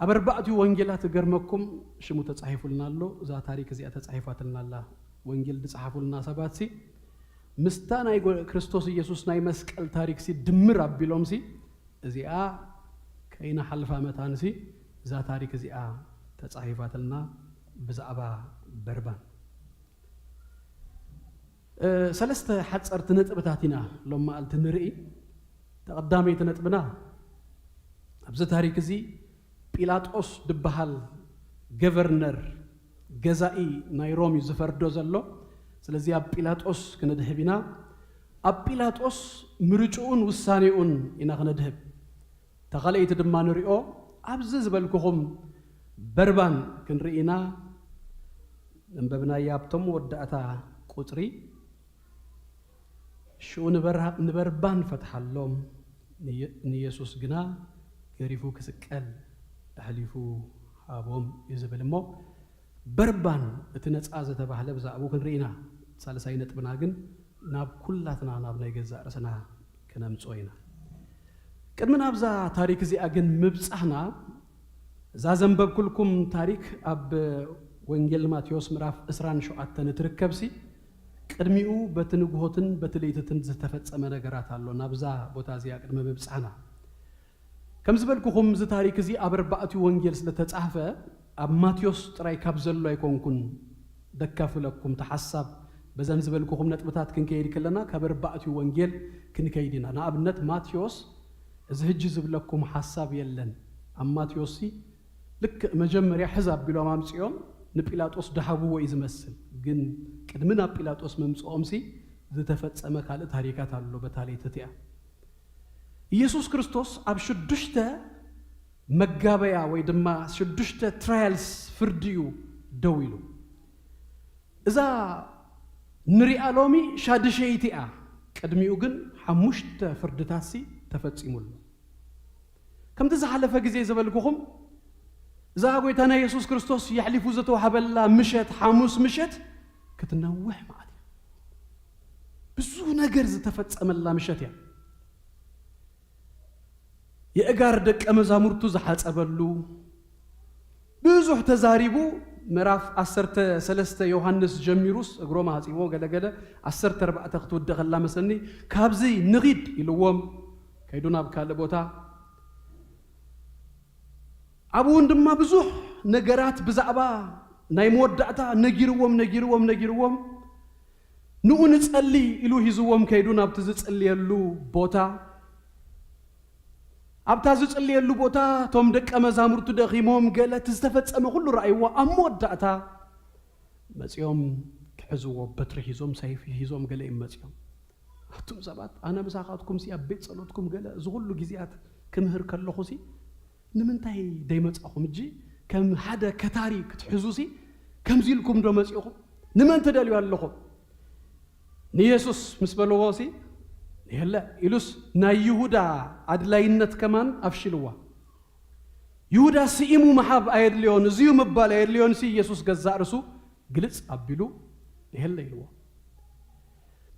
ኣብ ኣርባዕትዩ ወንጌላት ገርመኩም ሽሙ ተጻሒፉልና ኣሎ እዛ ታሪክ እዚኣ ተጻሒፋትልና ኣላ ወንጌል ድጽሓፉልና ሰባት ሲ ምስታ ናይ ክርስቶስ ኢየሱስ ናይ መስቀል ታሪክ ሲ ድምር ኣቢሎም ሲ እዚኣ ከይና ሓልፋ መታን ሲ እዛ ታሪክ እዚኣ ተጻሒፋትልና ብዛዕባ በርባን ሰለስተ ሓጸርቲ ነጥብታት ኢና ሎም ማልቲ ንርኢ ተቀዳመይቲ ነጥብና ኣብዚ ታሪክ እዚ ጲላጦስ ድበሃል ገቨርነር ገዛኢ ናይ ሮም ዝፈርዶ ዘሎ ስለዚ ኣብ ጲላጦስ ክነድህብ ኢና ኣብ ጲላጦስ ምርጩኡን ውሳኔኡን ኢና ክነድህብ ተኻልይቲ ድማ ንሪኦ ኣብዚ ዝበልኩኹም በርባን ክንርኢና እንበብናያ ኣብቶም ወዳእታ ቁጥሪ ሽኡ ንበርባን ፈትሓሎም ንኢየሱስ ግና ገሪፉ ክስቀል ኣሕሊፉ ሃቦም ይዝብል እሞ በርባን እቲ ነፃ ዝተባህለ ብዛዕባኡ ክንርኢና ሳልሳይ ነጥብና ግን ናብ ኩላትና ናብ ናይ ገዛእ ርእስና ክነምፅኦ ኢና ቅድሚ ናብዛ ታሪክ እዚኣ ግን ምብፃሕና እዛ ዘንበብኩልኩም ታሪክ ኣብ ወንጌል ማቴዎስ ምዕራፍ 27 ንትርከብሲ ቅድሚኡ በትንግሆትን በትለይትትን ዝተፈጸመ ነገራት ኣሎ ናብዛ ቦታ እዚኣ ቅድሚ ምብፃሕና ከም ዝበልኩኹም እዚ ታሪክ እዚ ኣብ ኣርባዕትዩ ወንጌል ስለተጻሕፈ ኣብ ማቴዎስ ጥራይ ካብ ዘሎ ኣይኮንኩን ደካፍለኩም ተሓሳብ በዘን ዝበልኩኹም ነጥብታት ክንከይድ ከለና ካብ ኣርባዕትዩ ወንጌል ክንከይድ ኢና ንኣብነት ማቴዎስ እዚ ሕጂ ዝብለኩም ሓሳብ የለን ኣብ ማቴዎስ ልክ መጀመርያ ሕዛብ ቢሎም ኣምፅኦም ንጲላጦስ ደሃብዎ እዩ ዝመስል ግን ቅድሚ ናብ ጲላጦስ መምፅኦም ዝተፈጸመ ካልእ ታሪካት ኣሎ በታለይት እያ ኢየሱስ ክርስቶስ ኣብ ሽዱሽተ መጋበያ ወይ ድማ ሽዱሽተ ትራያልስ فرديو دويلو إذا نريا لومي شادشيتيا قدميو جن حمشت فردتاسي تفتسيمول كم تزحلف جزء زبالكم إذا قويتنا يسوع كريستوس يحلف زتو حبلا مشت حاموس مشت كتنوح معي بزو نجر تفتسم الله مشت يعني يأجر دك أمزامرتو زحات أبلو بزوح تزاريبو مراف أسرت سلسة يوحنس جميروس أجرام هاتيمو جدا أسرت 4 تختو الدخل مسني كابزي نغيد يلوم كيدونا بكالبوتا أبوون دم بزوح نجارات بزعبا نايمود دعتا نجيروم نؤنس اللي إلو هزوم كيدونا بتزت اللي يلو بوتا أبتازج اللي يلو بوتا توم دك أمزامرتو دخيمهم قالت تستفدت أما كل رأيوا أمود دعتا مسيوم كحزوا بتري هزوم سيف هزوم قال إيه مسيوم هتم زبات أنا مساقاتكم سي أبيت صلوتكم قال زغلوا جزيات كم هر كله خسي نمنتهي دايما أخم جي كم حدا كتاري كتحزوسي كم زيلكم دو مسيوم نمن تداليو اللخم نيسوس مسبلوغوسي يلا إلوس نا يهودا عدلاينت كمان أفشلوا يهودا سيمو محاب أيد ليون زيو مبال أيد ليون سي يسوس جزاء رسو جلس أبيلو يلا يلوا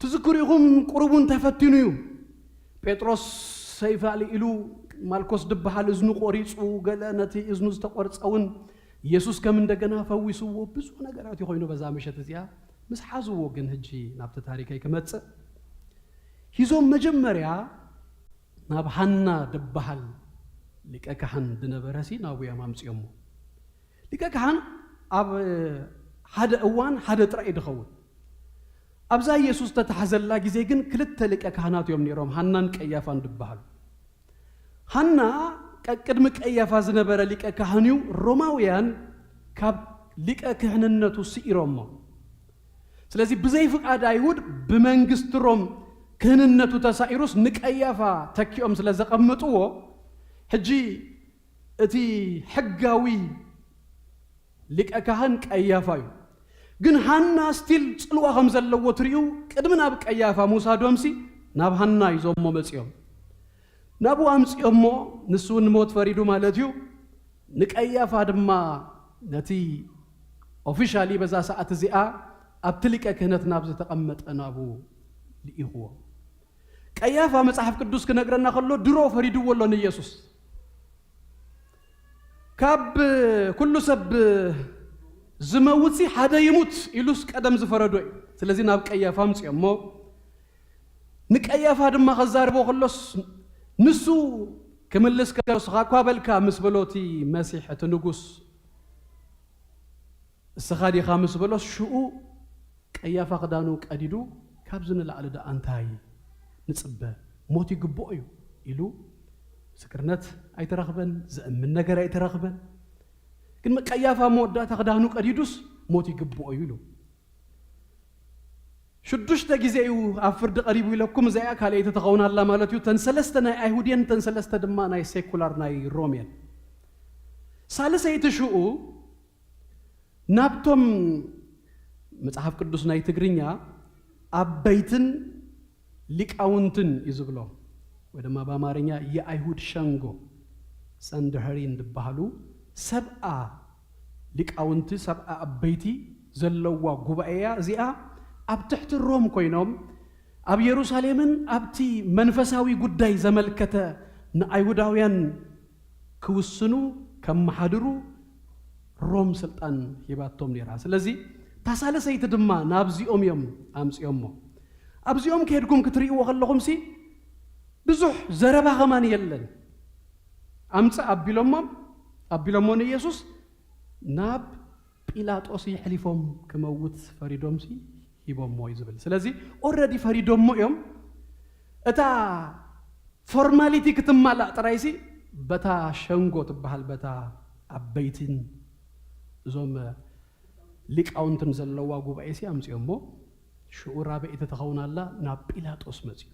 تذكرهم قربون تفتنيو بطرس سيف علي إلو مالكوس دبحال إزنو قريص وقلا نتي إزنو استقرص أون يسوس كمن دجنا فويسوا بزو نجارات يخوينو بزامشة زيا مس حازو جن هجي نبت تاريخي كمتس هيزوم مجمريا نابحنا دبحال لك أكحن دنبرسي نابويا مامس يومو لك أكحن أب حدا أوان حدا ترى دخول أبزا يسوس تتحزل لا جزيجن كلت لك أكحنات يوم نيروم حنان كأيافان دبحال حنا كقدمك أيافا زنبر لك أكحنيو روماويان كاب لك أكحننتو سيرومو سلازي بزيفك أدايود بمنجست روم كهننتو تسائروس نك أيافا تكيوم سلازق أمتوه حجي اتي حقاوي لك أكهن كأيافايو جن حنا ستيل سلوا خمسة لو تريو كدمنا بك أيافا موسى دومسي ناب حنا يزوم ممسيوم نابو أمس يومو نسون موت فريدو مالتيو نك أيافا دما نتي officially بزا ساعة زيا أبتلك أكهنت نابز تقمت أنابو لإخوة كأيافا مصحف قدوس كنقرنا خلو درو فريدو والله نيسوس كاب كل سب زموتي حدا يموت إلوس قدم زفردوي سلازي ناب كأيافا مصيامو نك أيافا دما خزار بو خلص نسو كملس كاس غاكوا بالكا مسبلوتي مسيحة نقص السخادي خامس بلوس شو كأيافا قدانو كأديدو كابزن العلى أنتاي نتصبه موتي قبوئيو إلو سكرنت أي ترغبن زأمن نجر أي ترغبن كن كأيافا مودا تقدانو كأديدوس موتي قبوئيو إلو شدوش تجزئيو أفرد قريبو لكم زيك على يتتقون الله مالتيو تنسلستنا أيهوديان تنسلست دما ناي سيكولار ناي روميان سالسة يتشوء نابتم مصحف قدوس ناي تجرينيا أبيتن لك أونتن يزبلو ودما بامارينيا يا أيهود شانغو ساندهرين دبهالو سبعة لك أونت سبعة أبيتي زلوا قبائيا زيا أب تحت الروم كوينوم أب يروساليمن أبتي منفساوي قداي زملكتا نأيوداويان كوسنو كم حدرو روم سلطان يباتوم نيراس لذي تسال سيت دما نابزي يوم أمس يومو أبزي يوم كيركم كتري وخلهم سي بزح زربا غمان يلن أمس أبيلومون يسوس ناب بيلاطوس يحلفهم كموت فريدوم سي يبوم موي زبل سلازي اوريدي فريدوم مو يوم اتا فورماليتي كتمالا طرايسي بتا شنغو تبحال بتا ابيتين زوم ليقاونتن زلوا غوبايسي امس يومو شعور رابع تتخونالا نا بيلاطوس مزي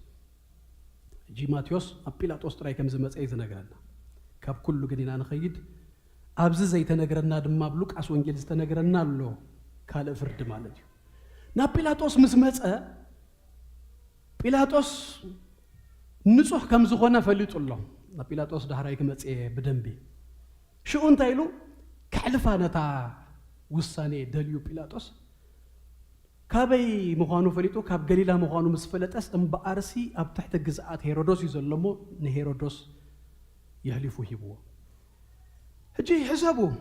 جي ماتيوس ابيلاطوس طراي كم زمصاي زنغرانا كاب كله غدينا نخيد أبز زي تنجرنا دم مبلوك أسوان جلس تنجرنا له كال فرد مالتي نا بيلاطوس مسمت بيلاطوس نصح كم زخنا فليت الله نا بيلاطوس ده هرايك مت بدنبي شو أنت يلو كحلفانة تا وصاني دليو بيلاطوس كابي مخانو فليتو كاب جليلا مخانو مسفلتس أم بأرسي أب تحت الجزءات هيرودوس يزلمو نهيرودوس يهلفو هيبوه هجي حسابه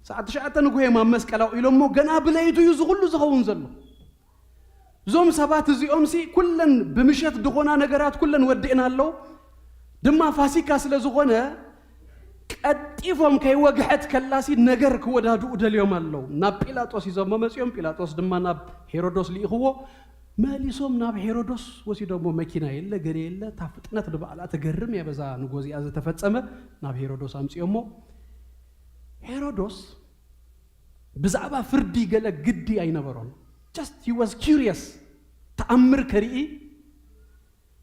ساعة شعات نقوي ما مسكلو إلمو جنا بلايتو يزغلو زخون زلو زوم سبات زي أمسي كلن بمشيت دخونا نجارات كلن ودينا له دما فاسيكا سلا زغنا قديفهم كي وجحت كلاسي نجار كودا دود اليوم الله ناب بيلاطوس يزوم مسيوم بيلاطوس دما ناب هيرودوس لي هو ماليسوم ناب هيرودوس وسي دمو ماكينا يلا غري يلا تفطنت دبعلا تجرم يا بزا نغوزي از تفصمه ناب هيرودوس امصيومو هيرودوس بزعبا فردي قال قدي اي نبرون just he was curious تأمر كريئي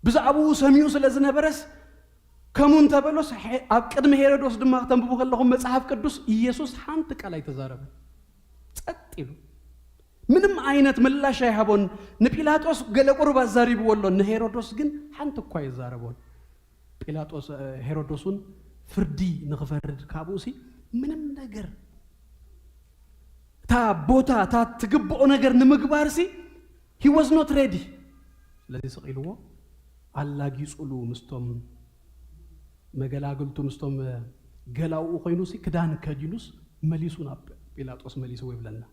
بزعبو سميو سلازنبرس كمون تبلوس قدم هيرودوس دماغ تنببو خلهم مصحف قدوس ኢየሱስ حانت قال يتزارب ጸጥ ይሉ ምንም አይነት ምላሽ አይሃቦን ንጲላጦስ ገለ ቁርባ ዛሪብ ወሎ ነሄሮዶስ ግን حانت እኮ ይዛረቦን ጲላጦስ ሄሮዶስን ፍርዲ ንخفرد ካቡሲ ምንም ነገር ታ ቦታ ታ ትግብኦ ነገር ንምግባርሲ he was not ready ስለዚህ ሰቂልዎ አላጊ ጹሉ ምስቶም መገላግልቱ ምስቶም ገላው ኮይኑሲ ክዳን ከጂኑስ መሊሱ ናብ ጲላጦስ መሊሱ ወይብለና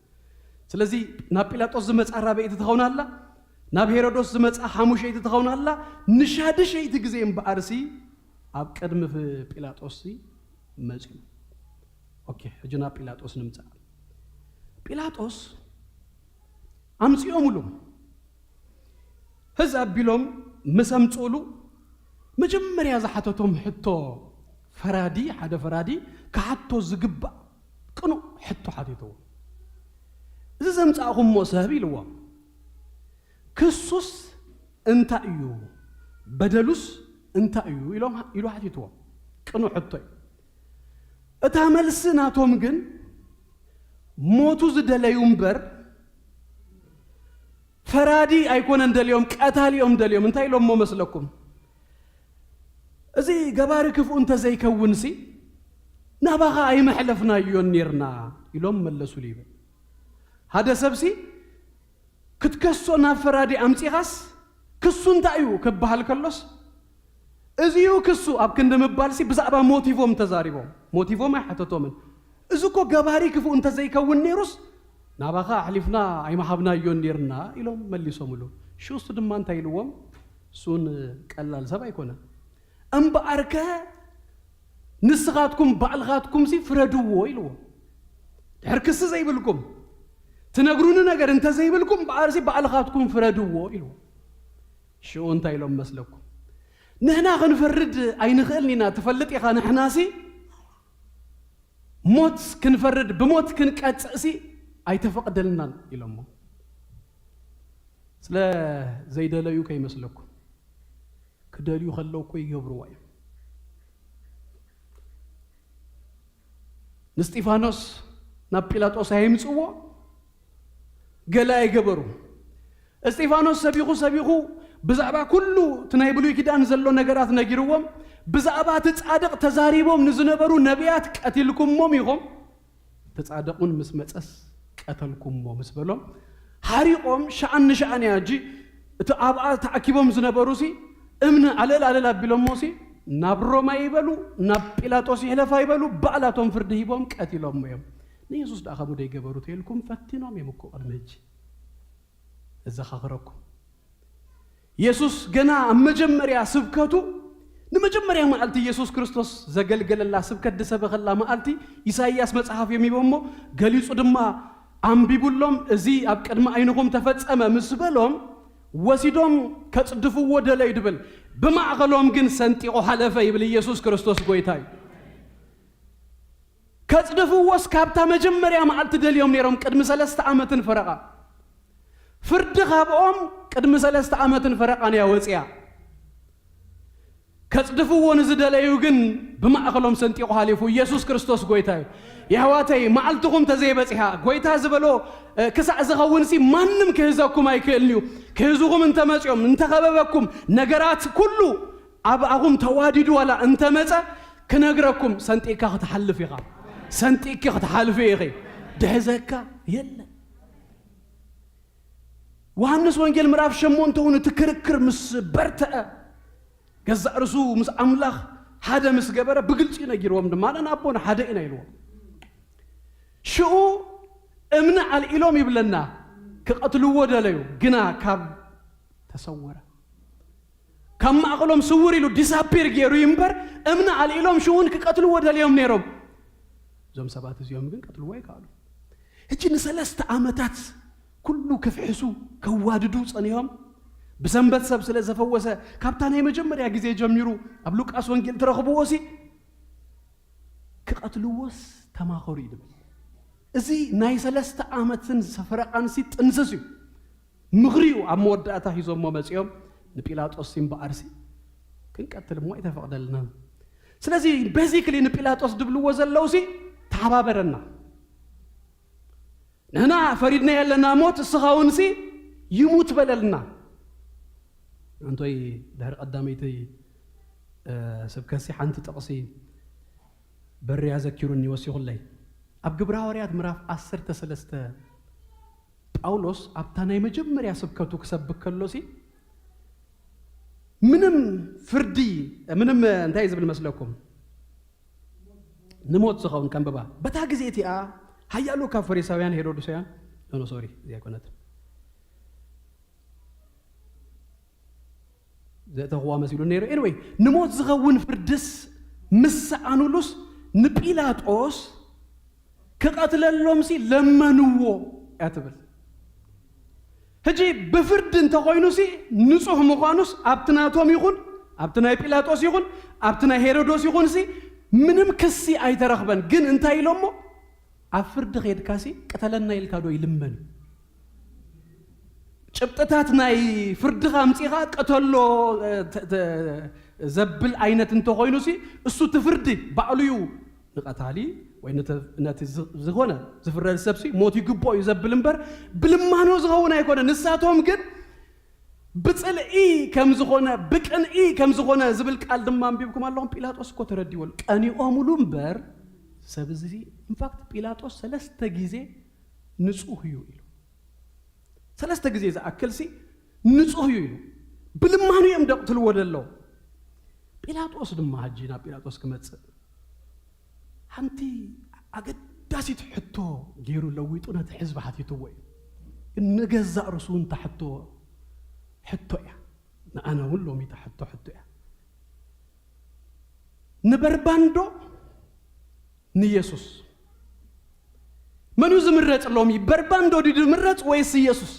ስለዚህ ናብ ጲላጦስ ዝመጻራ በእት ተኸውናላ ናብ ሄሮዶስ ዝመጻ ሐሙሸይት ተኸውናላ ንሻድሸይት ግዜም በአርሲ ኣብ ቀድም ጲላጦስ መጽ ኦኬ እጅና ጲላጦስ ንምጻ ጲላጦስ አምጽዮሙሉ ህዛብ ቢሎም መሰምጾሉ መጀመሪያ ዘሐተቶም ሕቶ ፈራዲ ሓደ ፈራዲ ከሐቶ ዝግባ ቅኑ ሕቶ ሓቲቶ እዚ ዘምጻኹም ሞሰብ ኢልዎ ክሱስ እንታ እዩ በደሉስ እንታ እዩ ኢሎም ኢሉ ሓቲቶ ቅኑ ሕቶ እታ መልስ ናቶም ግን ሞቱ ዝደለዩ እምበር ፈራዲ አይኮነ እንደልዮም ቀታልዮም እንደልዮም እንታይ ኢሎም መስለኩም እዚ ገባሪ ክፉ እንተ ዘይከውንሲ ናባኻ አይመሕለፍና ይዮኒርና ኢሎም መለሱ ሊበ ሃደ ሰብሲ ክትከሶ ናብ ፈራዲ አምጺኻስ ክሱ እንታይ እዩ ክበሃል ከሎስ እዚዩ ክሱ ኣብ ክንደ ምባልሲ ብዛዕባ ሞቲቮም ተዛሪቦም ሞቲቮም አይሐተቶምን እዝኮ ገባሪ ክፉ እንተ ዘይከውን ኔሩስ ናባኻ አሕሊፍና አይመሐብና ይዮኒርና ኢሎም መሊሶምሉ ሹስ ድማ እንታይ ኢልዎም ሱን ቀላል ሰብ አይኮነ እምበአርከ ንስኻትኩም ባዕልኻትኩም ሲ ፍረድዎ ኢልዎ ሕርክስ ዘይብልኩም ትነግሩን ነገር እንተ ዘይብልኩም በአርሲ ባዕልኻትኩም ፍረድዎ ኢልዎ ሹ እንታይ ኢሎም መስለኩም ንሕና ክንፈርድ አይንኽእልኒና ትፈልጥ ኢኻ ንሕናሲ موت كنفرد بموت كنقصسي ايتفقدلنا يلمو سلا زيدليو كيمسلكو كدليو خلوكو يغبروا نستيفانوس نا بيلاطوس هيمصو غلا يغبرو استيفانوس سبيخو بزعبا كله تنايبلو يكدان زلو نغرات نغيروم بزعبا تصادق تزاريبهم نزنبرو نبيات قتلكمم يقوم تصادقون مسمصس قتلكمم مسبلهم حريقهم شأن ياجي تابع تاكيبهم زنبروسي امن علل بيلوموسي نابرو ما يبلو ناب بيلاطوس يحلفا يبلو بعلاتهم فرد يبهم قتلهم يوم نيسوس داخبو ديغبرو تيلكم فتينوم يمكو قدمج اذا خخركم يسوس جنا مجمريا سبكتو نمجمريا مالتي يسوس كريستوس زغلغل الله سبكت دسبخ الله مالتي إساياس مصحف يميبومو غليصو دما أمبيبولهم ازي اب قدم عينكم تفصم مسبلهم وسيدهم كصدفو ودا لا يدبل بماخلهم ግን سنطيقو حلفه يبل يسوس كريستوس ጎይታይ كصدفو وس كابتا مجمريا مالت دليوم نيرم قدم 3 ዓመትን ፈረቃ فرد خابهم قدم 3 ዓመትን ፈረቃን ያወጽያ كصدفوا نزدليو جن بمأخلهم سنتيقو حالفو يسوع كريستوس قويتاي يا هواتي معلتكم تزيبتها قويتها زبلو كسع زغونسي مانم كهزاكم ايكلنيو كهزوكم انت مصيوم انت خببكم نغرات كله اباغم تواديدو ولا انت مصا كنغركم سنتيكا تحلف يغا سنتيكا تحلف يغي دهزكا يلا وحنس وانجيل مراف شمون تون تكركر مس برتا كذا رسو مس املاخ هذا مس جبره بقلتي نجيروم دمان انا ابونا هذا انا يلو شو امنا على الالوم يبلنا كقتلوا ودليو جنا كاب تصوره كم اقلهم صوري له ديسابير غيرو يمبر امنا على الالوم شون كقتلوا ودليوم نيروم زم سبات يوم ግን قتلوا ወይ قالوا እቺን 3 ዓመታት كله كفحسو كواددو صنيهم بسنبت سب سلا زفوسه كابتن የመጀመሪያ ጊዜ ጀምሩ አብ ሉቃስ ወንጌል ተረክቦሲ ከቀትሉወስ ተማኸሩ ይድም እዚ ናይ 3 ዓመትን ሰፈራቃንሲ ጥንስሱ ምግሪው አመወዳታ ሂዞሞ መጽዮም ንጲላጦስ ሲምባአርሲ ክንቀትል ሞ ይተፈቅደልና ስለዚህ ቤዚክሊ ንጲላጦስ ድብልዎ ዘለውሲ ተሓባበረና نحنا فريدنا يلنا موت السخاونسي يموت بللنا انتوي دهر قداميتي سبكسي حنت تقصي بري يذكرني وسيخ لي اب جبر حواريات مراف 10 تسلسته ጳውሎስ አብታና የመጀመሪያ ስብከቱ ከሰብከሎሲ ምንም ፍርዲ ምንም እንታይ ዝብል መስለኩም ንሞት ዝኸውን ከንበባ በታ ጊዜቲአ هيالو كفريساويان هيرودوسيان نو سوري زي كنت ذات هو مسيلو نير anyway نموت زغون فردس مسعنولوس نبيلاطوس كقتللهم سي لمنوو ياتبل هجي بفرد انت خوينوسي نصح مخانوس ابتناتوم يكون ابتنا بيلاطوس يكون ابتنا هيرودوس يكون سي منم كسي ايترخبن جن انت يلومو أفرد غير كاسي قتلنا يلكادو يلمن شبتات ناي فرد غامتيغا قتلو زبل عينة انتو غينوسي السو تفردي بعليو نقتالي وينت زغونا زفر السبسي موتي قبو يزبل انبر بلمانو زغونا يكونا نساتهم قد بتصل اي كم زغونا بكن اي كم زغونا زبل قال دمان بيبكم اللهم بيلاطوس كو تردي ول قاني اوملو انبر سبزي انفاكت بيلاطوس 3 غيزه نصوح يو يلو 3 غيزه زاكلسي نصوح يو يلو بلمانو يمدقتل ودلو بيلاطوس دما حجينا بيلاطوس كمص حنتي اقداسي تحطو غيرو لويطونا تحزب حتيتو وي انغزا رسون تحطو حطو يا انا ولو مي تحطو حطو يا نبرباندو نيسوس منو زمرت لومي برباندو دي مرت ويس يسوس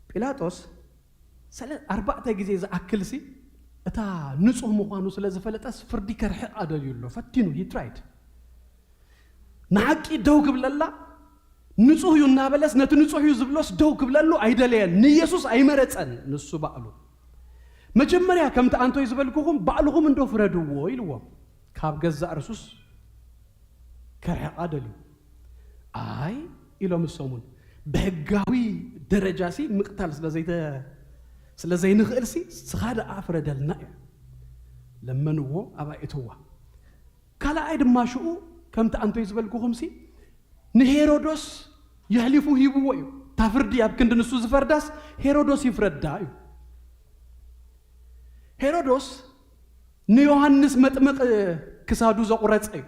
بيلاطوس 4 غيزه زاكلسي اتا نصح مخانو سلاز فلطس فردي كرح ادليلو فتينو هي ترايد ناقي دوغ بللا نصح يونا بلس نت نصح يو زبلوس دوغ بللو ايدلين نيسوس ايمرصن نسو باعلو مجمريا كمت انتو يزبلكم باعلهم اندو فردو يلو كاب جزء رسوس كرح عدلي اي الى مسومون بهغاوي درجاسي مقتال سلازي نخلسي سخاده افردلنا لمنو ابايتوا كلا ايد ما شو كمت انتو يزبلكم سي نهيرودوس يحلفوا هيبو تفردي ابكند نسو زفرداس هيرودوس يفردايو هيرودوس نيوحنس مطمق كسادو زقرصي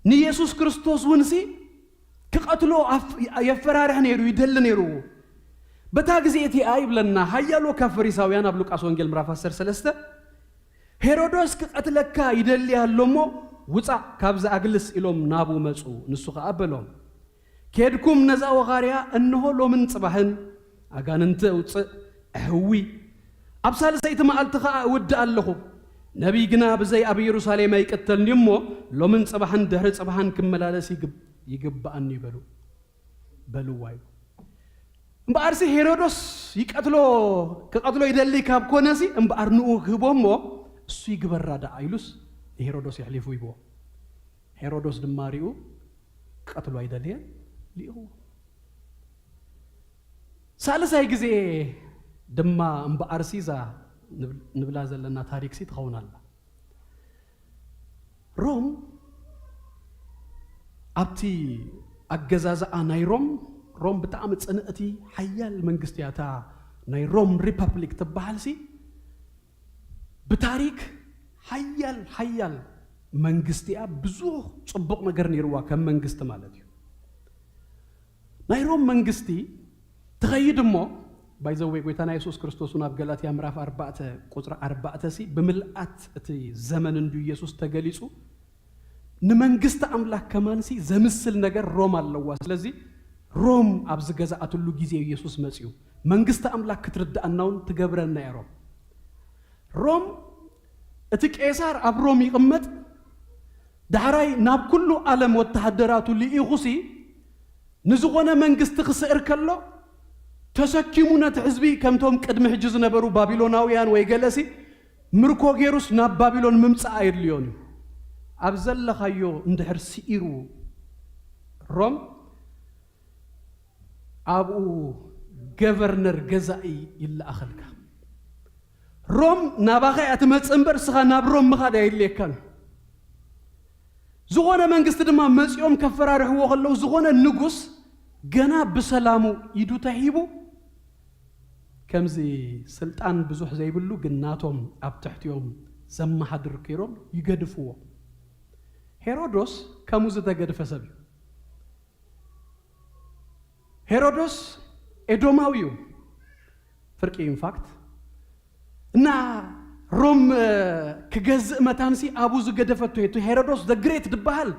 ني يسوع كريستوس ونسي كقتلو يفرارح نيرو يدل نيرو بتا غزيتي اي بلنا هيالو كفريساويان اب لوقاس وانجيل مراف 13 هيرودوس كقتلكا يدل يالومو وصا كابز اغلس الوم نابو مصو نسو قابلوم كيدكم نزا وغاريا انه لو من صباحن اغاننت وص اهوي ابسال سيت مالتخا ود الله نبي جنا بزي ابي يروساليم يقتلني مو لو من صباحن دهر صباحن كملالس يغبان يبلو بلو واي እምበኣርሲ ሄሮዶስ ከቀትሎ ይደሊ ካብ ኮነሲ እምበኣር ንኡ ክህቦሞ እሱ ይግበራ ዳኣ ኢሉስ ሄሮዶስ ይሕሊፉ ይብዎ ሄሮዶስ ድማ ሪኡ ቀትሎ አይደልየ ሊኡ ሳልሳይ ጊዜ ድማ እምበኣርሲዛ ንብላ ዘለና ታሪክ ሲ ትኸውናላ ሮም ኣብቲ ኣገዛዝኣ ናይ ሮም ብጣዕሚ ፅንእቲ ሓያል መንግስቲ እያ እታ ናይ ሮም ሪፐብሊክ ትበሃል ሲ ብታሪክ ሓያል መንግስቲ እያ ብዙሕ ፅቡቕ ነገር ነይርዋ ከም መንግስቲ ማለት እዩ ናይ ሮም መንግስቲ ትኸይድ እሞ ባይዘወይ ጎይታና ኢየሱስ ክርስቶስ ናብ ገላትያ ምዕራፍ 4 ቁጥሪ 4 ሲ ብምልኣት እቲ ዘመን እንዱ ኢየሱስ ተገሊጹ ንመንግስቲ ኣምላክ ከማንሲ ዘምስል ነገር ሮም ኣለዋ ስለዚ ሮም ኣብ ዝገዛኣትሉ ጊዜ ኢየሱስ መጽኡ መንግስቲ ኣምላክ ክትርዳእናውን ትገብረና እያ ሮም እቲ ቄሳር ኣብ ሮም ይቕመጥ ዳሕራይ ናብ ኩሉ ዓለም ወተሃደራቱ ልኢኹሲ ንዝኾነ መንግስቲ ክስዕር ከሎ ተሰኪሙ ነቲ ህዝቢ ከምቶም ቅድሚ ሕጂ ዝነበሩ ባቢሎናውያን ወይ ገለሲ ምርኮ ጌሩስ ናብ ባቢሎን ምምጻእ የድልዮን ኣብ ዘለኻዮ እንድሕር ሲኢሩ ሮም ኣብኡ ገቨርነር ገዛኢ ይለኣኸልካ ሮም ናባኸ እትመጽእ እምበር ስኻ ናብ ሮም ምኻድ ኣይድልየካን ዝኾነ መንግስቲ ድማ መጽኦም ከፈራርሕዎ ከለዉ ዝኾነ ንጉስ ገና ብሰላሙ ኢዱ ተሂቡ ከምዚ ስልጣን ብዙሕ ዘይብሉ ግን ናቶም ኣብ ትሕቲኦም ዘመሓድር ከይሮም ይገድፍዎ ሄሮዶስ ከምኡ ዝተገድፈ ሰብ እዩ ሄሮዶስ ኤዶማዊ እዩ ፍርቂ ኢንፋክት እና ሮም ክገዝእ መታንሲ ኣቡ ዝገደፈቶ እዩ ሄሮዶስ ዘ ግሬት ድበሃል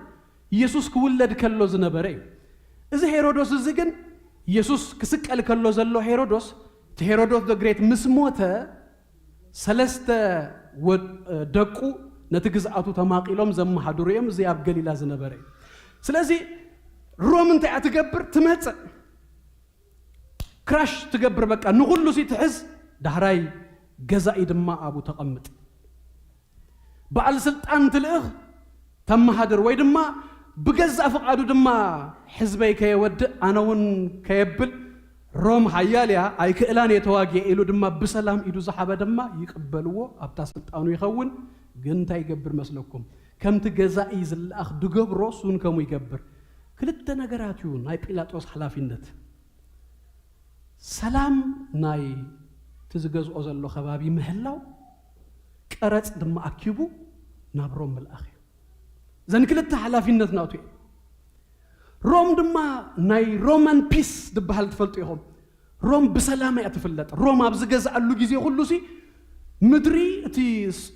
ኢየሱስ ክውለድ ከሎ ዝነበረ እዩ እዚ ሄሮዶስ እዚ ግን ኢየሱስ ክስቀል ከሎ ዘሎ ሄሮዶስ ሄሮዶስ ዘ ግሬት ምስ ሞተ ሰለስተ ደቁ ነቲ ግዝኣቱ ተማቂሎም ዘመሓድሩ እዮም እዚ ኣብ ገሊላ ዝነበረ እዩ ስለዚ ሮም እንታይ እያ ትገብር ትመጽእ ክራሽ ትገብር በቃ ንኹሉ ሲ ትሕዝ ዳሕራይ ገዛኢ ድማ ኣቡ ተቐምጥ በዓል ስልጣን ትልእኽ ተመሓድር ወይ ድማ ብገዛእ ፍቓዱ ድማ ሕዝበይ ከየወድእ ኣነ እውን ከየብል ሮም ሓያል እያ ኣይክእላን የተዋግየ ኢሉ ድማ ብሰላም ኢዱ ዝሓበ ድማ ይቅበልዎ ኣብታ ስልጣኑ ይኸውን ግን እንታይ ይገብር መስለኩም ከምቲ ገዛኢ ዝለኣኽ ድገብሮ ሱን ከምኡ ይገብር ክልተ ነገራት እዩ ናይ ጲላጦስ ሓላፊነት ሰላም ናይ ትዝገዝኦ ዘሎ ከባቢ ምህላው ቀረጽ ድማ ኣኪቡ ናብ ሮም ምልኣኽ እዩ ዘን ክልተ ሓላፊነት ናቱ እዩ ሮም ድማ ናይ ሮማን ፒስ ድበሃል ትፈልጡ ኢኹም ሮም ብሰላም እያ ትፍለጥ ሮም ኣብ ዝገዝኣሉ ጊዜ ኩሉ ሲ ምድሪ እቲ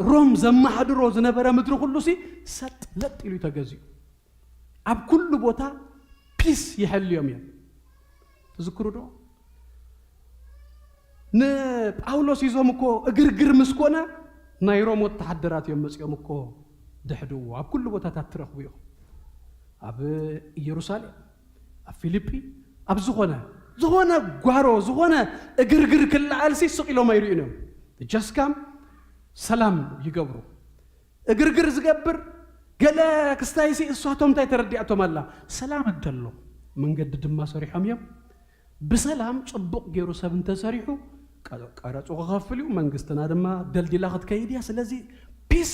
ሮም ዘመሓድሮ ዝነበረ ምድሪ ኩሉ ሲ ሰጥ ለጥ ኢሉ ተገዝኡ ኣብ ኩሉ ቦታ ፒስ ይሕልዮም እዮም ትዝክሩ ዶ ንጳውሎስ ይዞም እኮ እግርግር ምስኮነ ናይ ሮም ወተሓደራት እዮም መጽኦም እኮ ድሕድዎ ኣብ ኩሉ ቦታታት ትረኽቡ ኢኹም ኣብ ኢየሩሳሌም ኣብ ፊልጵ ኣብ ዝኾነ ጓሮ ዝኾነ እግርግር ክለዓልሲ ስቂሎም ኣይርኡን እዮም ጀስካም ሰላም ይገብሩ እግርግር ዝገብር ገለ ክስታይሲ እሷቶም እንታይ ተረዲኣቶም ኣላ ሰላም እንተሎ መንገዲ ድማ ሰሪሖም እዮም ብሰላም ጽቡቕ ገይሩ ሰብ እንተሰሪሑ ቀረጹ ክኸፍል እዩ መንግስትና ድማ ደልዲላ ክትከይድ እያ ስለዚ ፒስ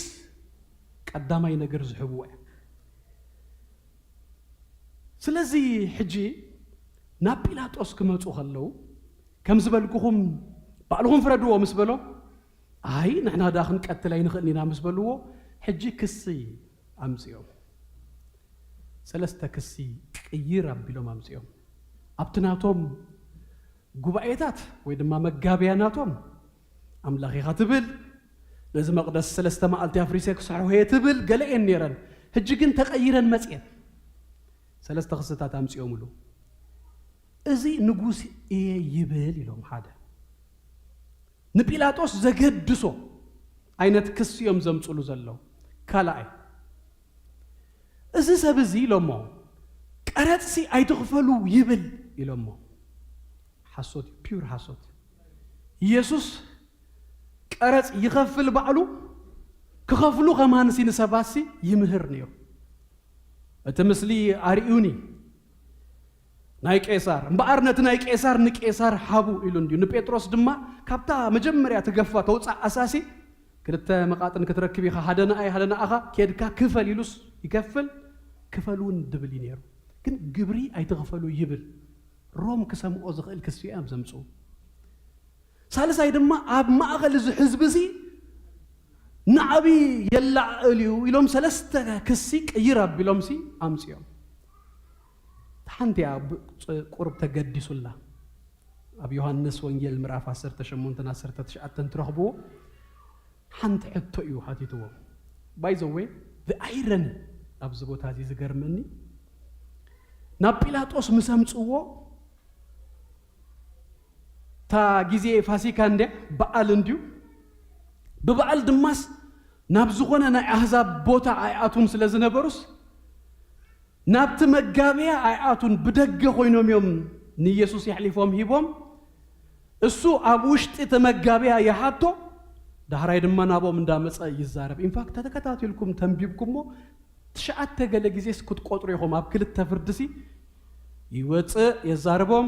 ቀዳማይ ነገር ዝሕብዎ እያ ስለዚ ሕጂ ናብ ጲላጦስ ክመጹ ከለዉ ከም ዝበልኩኹም ባዕልኹም ፍረድዎ ምስ በሎ ኣይ ንሕና ዳ ክንቀትል ኣይንኽእል ኢና ምስ በልዎ ሕጂ ክሲ ኣምፅኦም ሰለስተ ክሲ ቅይር ኣቢሎም ኣምፅኦም ኣብቲ ናቶም ጉባኤታት ወይ ድማ መጋብያናቶም ኣምላኽ ኢኻ ትብል ነዚ መቕደስ ሰለስተ መዓልቲ ኣፍሪሰ ክስሕሖ እየ ትብል ገለ እየን ነይረን ሕጂ ግን ተቐይረን መፅአን ሰለስተ ክስታት ኣምፅኦምሉ እዚ ንጉስ እየ ይብል ኢሎም ሓደ ንጲላጦስ ዘገድሶ ዓይነት ክስ እዮም ዘምፅሉ ዘለው ካልኣይ እዚ ሰብ እዚ ኢሎሞ ቀረፅሲ ኣይትኽፈሉ ይብል ኢሎሞ حسوت بيور حسوت يسوس قرص يخفل بعلو كخفلو كمان سين سباسي يمهرنيو اتمسلي اريوني ناي قيصر مبارنت ناي قيصر نقيصر حابو يلو انديو نبيتروس دما كابتا مجمريا تغفا توصا اساسي كلتا مقاطن كتركبي حدنا اي حدنا اخا كيدكا كفل يلوس يكفل كفلون دبلي نيرو كن غبري اي تغفلو يبل روم كسمو زخيل كسيام زمصو سالساي دما اب ماخل ز حزبسي نعبي يلا اليو يلوم سلسته كسي قيراب بلومسي امسيو حنتي قرب تقدسولا اب يوحنس وانجيل مراف 10 8 10 9 ترخبو حنت حتو يو حاتيتو باي ذا واي ذا ايرن ابزبوت هذه زغرمني نا بيلاطوس مسمصو تا غيزي فاسيكا اند بقال انديو ببقال دماس نابزخونه نا احزاب بوتا اياتون سلازنبروس نابت مغابيا اياتون بدغ خوينوم يوم ني يسوع يحلفهم هيبوم اسو ابوشت تمغابيا يحاتو دهراي دما نابوم اندامص يزارب ان فاكت تتكتاتلكم تنبيبكمو تشعت ገለ ጊዜ ስኩትቆጥሩ ይሆም አብክል ተፍርድሲ ይወጽ የዛርቦም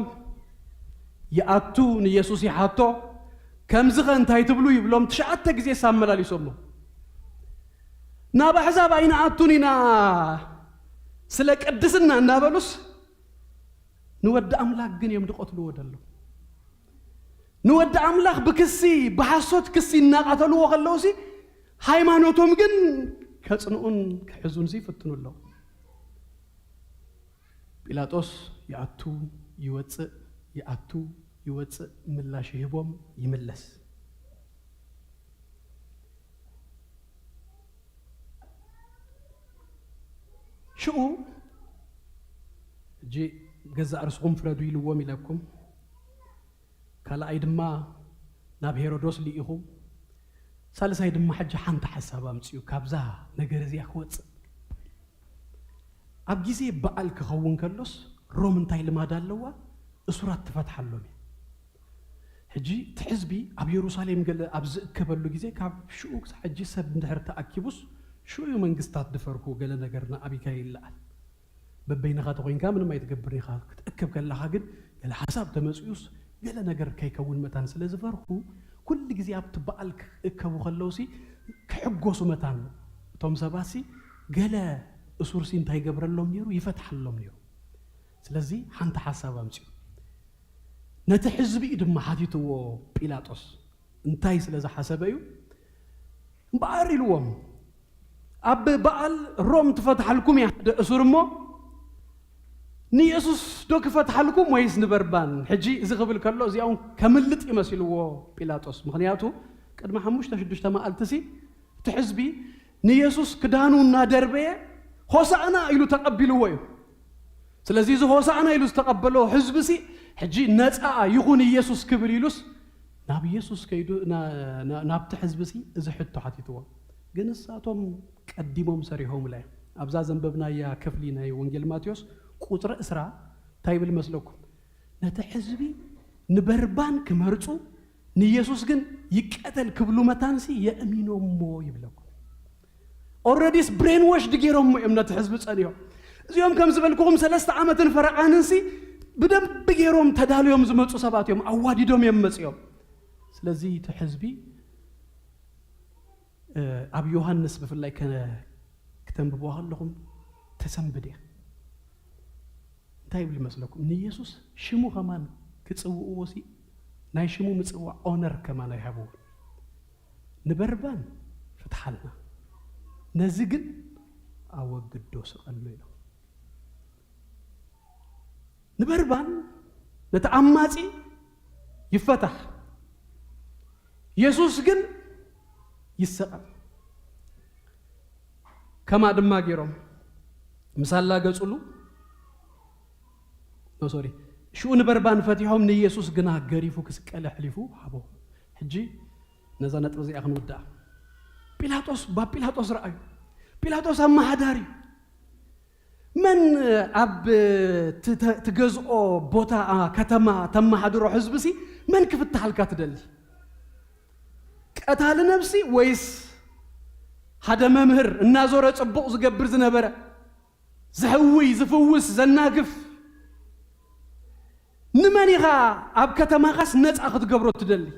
ያአቱ ኢየሱስ ይሐቶ ከምዝኸ እንታይ ትብሉ ይብሎም ትሽዓተ ጊዜ ሳመላል ይሶሞ ና በሕሳብ አይና አቱኒና ስለ ቅድስና እናበሉስ ንወድ አምላክ ግን የምድቆትሉ ወደሉ ንወድ አምላክ በክሲ በሐሶት ክሲ እናቃተሉ ወኸለውሲ ሃይማኖቶም ግን ከጽኑን ከሕዙን ሲ ፍትኑለው ጲላጦስ ያአቱ ይወጽ ያአቱ ይወጽ ምላሽ ይቦም ይመለስ شو جي جزء رسقهم فردو يلوم لكم كلا أيدما ناب هيرودوس ليهم سالس أيدما حاجة حنت حسابا مسيو كابزا نجرزي أخوات أبجيزي بقال كخون كلوس رومن تايل ما دالوا الصورة تفتح اللومي هجي تحزبي أب يروساليم قال أبز كبرلو جيزي كاب شو حجي سب ندهر تأكيبوس شو يوم انقستات دفركو قال نجرنا أبي كايل لا ببين خاطر وين كامل ما يتقبرني خاطر تأكب قال لها قد قال حساب تمسيوس قال نجر كي كون متان سلازفركو كل جزء أبتبقالك كابو خلوسي كحجوسو متان توم سباسي قال أسورسين تاي قبر اللهم يرو يفتح اللهم يرو سلازي حنت حساب أمسيو نتحزبي إدم حديثو بيلاطوس انتاي سلازا حسابيو باري الوم أب بقال روم تفتح لكم يا أسرمو ني يسوس دوك فتح لكم ويس نبربان حجي إذا قبل كله زيهم كملت يمثلوا بيلاطوس مخنياتو قد ما حموش تشدش تما قالتسي تحزبي ني يسوس كدانو نادربيه هوسانا يلو تقبلوا ويو سلازي زو هوسانا يلو تقبلوا حزبسي حجي نصا يخون يسوس كبر يلوس ناب يسوس كيدو ناب تحزبسي اذا حتو حتيتوا جنساتهم قديمهم سريهم لا ابزا زنببنا يا كفلينا وانجيل ماتيوس قطر اسرا تايبل مسلكم نتحزبي نبربان كمرصو نيسوس ግን ይቀተል ክብሉ መታንሲ የእሚኖሞ ይብለኩ ኦሬዲስ ብሬን ዋሽ ድጌሮም እምነት ህዝብ ጸልዮ እዚዮም ከም ዝበልኩም 3 ዓመትን ፈረቃንሲ በደንብ ጌሮም ተዳልዮም ዝመጹ ሰባትዮም አዋዲዶም የመጽዮም ስለዚህ ተህዝቢ أب يوحنس بفلاي كان كتب بوهالهم تسمبدي تايب لمسلكم ني يسوس شمو كمان كتصوو وسي ناي شمو متصوع اونر كمان يحبو نبربان فتحلنا نزقن اوغدو سقلو يلو نبربان نتعماصي يفتح يسوس جن يسقل كما دما غيروم مسالا غصلو نو سوري شو نبربان فتيهم ني يسوس غنا غريفو كسقل حليفو حبو حجي نزا نطب زي اخن ودا بيلاطوس رأي بيلاطوس اما حداري من أب تجزء بوتا كتما تم حضره حزبسي من كيف التحلقات دلي قتال نفسي ويس هذا ممهر النازورة صبوق زقبر زنبرة زهوي زفوس زناقف نمانيغا أب كتما غاس نت أخذ قبرو تدلي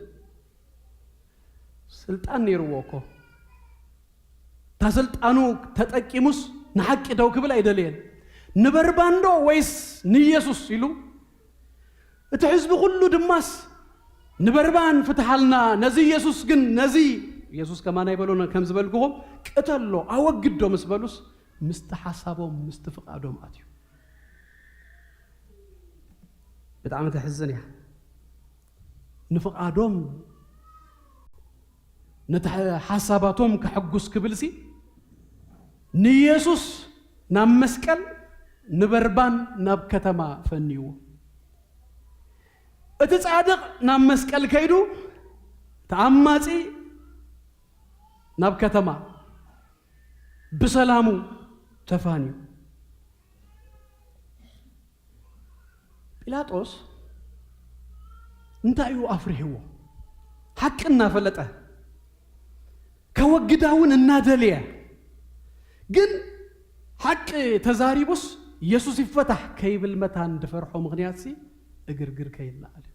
سلطان يرووكو تسلطانو تتأكيموس نحق دوك بلا يدلين نبرباندو ويس نيسوس يلو اتحزب كله دماس نبربان فتحلنا نزي يسوس جن نزي يسوس كمان يبلون كم زبالكم قتلوا أوجدوا مسبلوس مستحسبهم مستفقادهم أتيو بتعمل تحزني نفقادهم نتحسباتهم كحجوس كبلسي نيسوس نام مسكال نبربان ناب كتما فنيو اتتصادق نام مسكال كيدو تعماتي ناب كتما بسلامو تفانيو بيلاطوس انتايو افرهو حقنا فلطه كوجداون النادليه جن حق تزاريبوس يسوس يفتح كيبل متان دفرحو مغنياتسي اغرغر كيلا على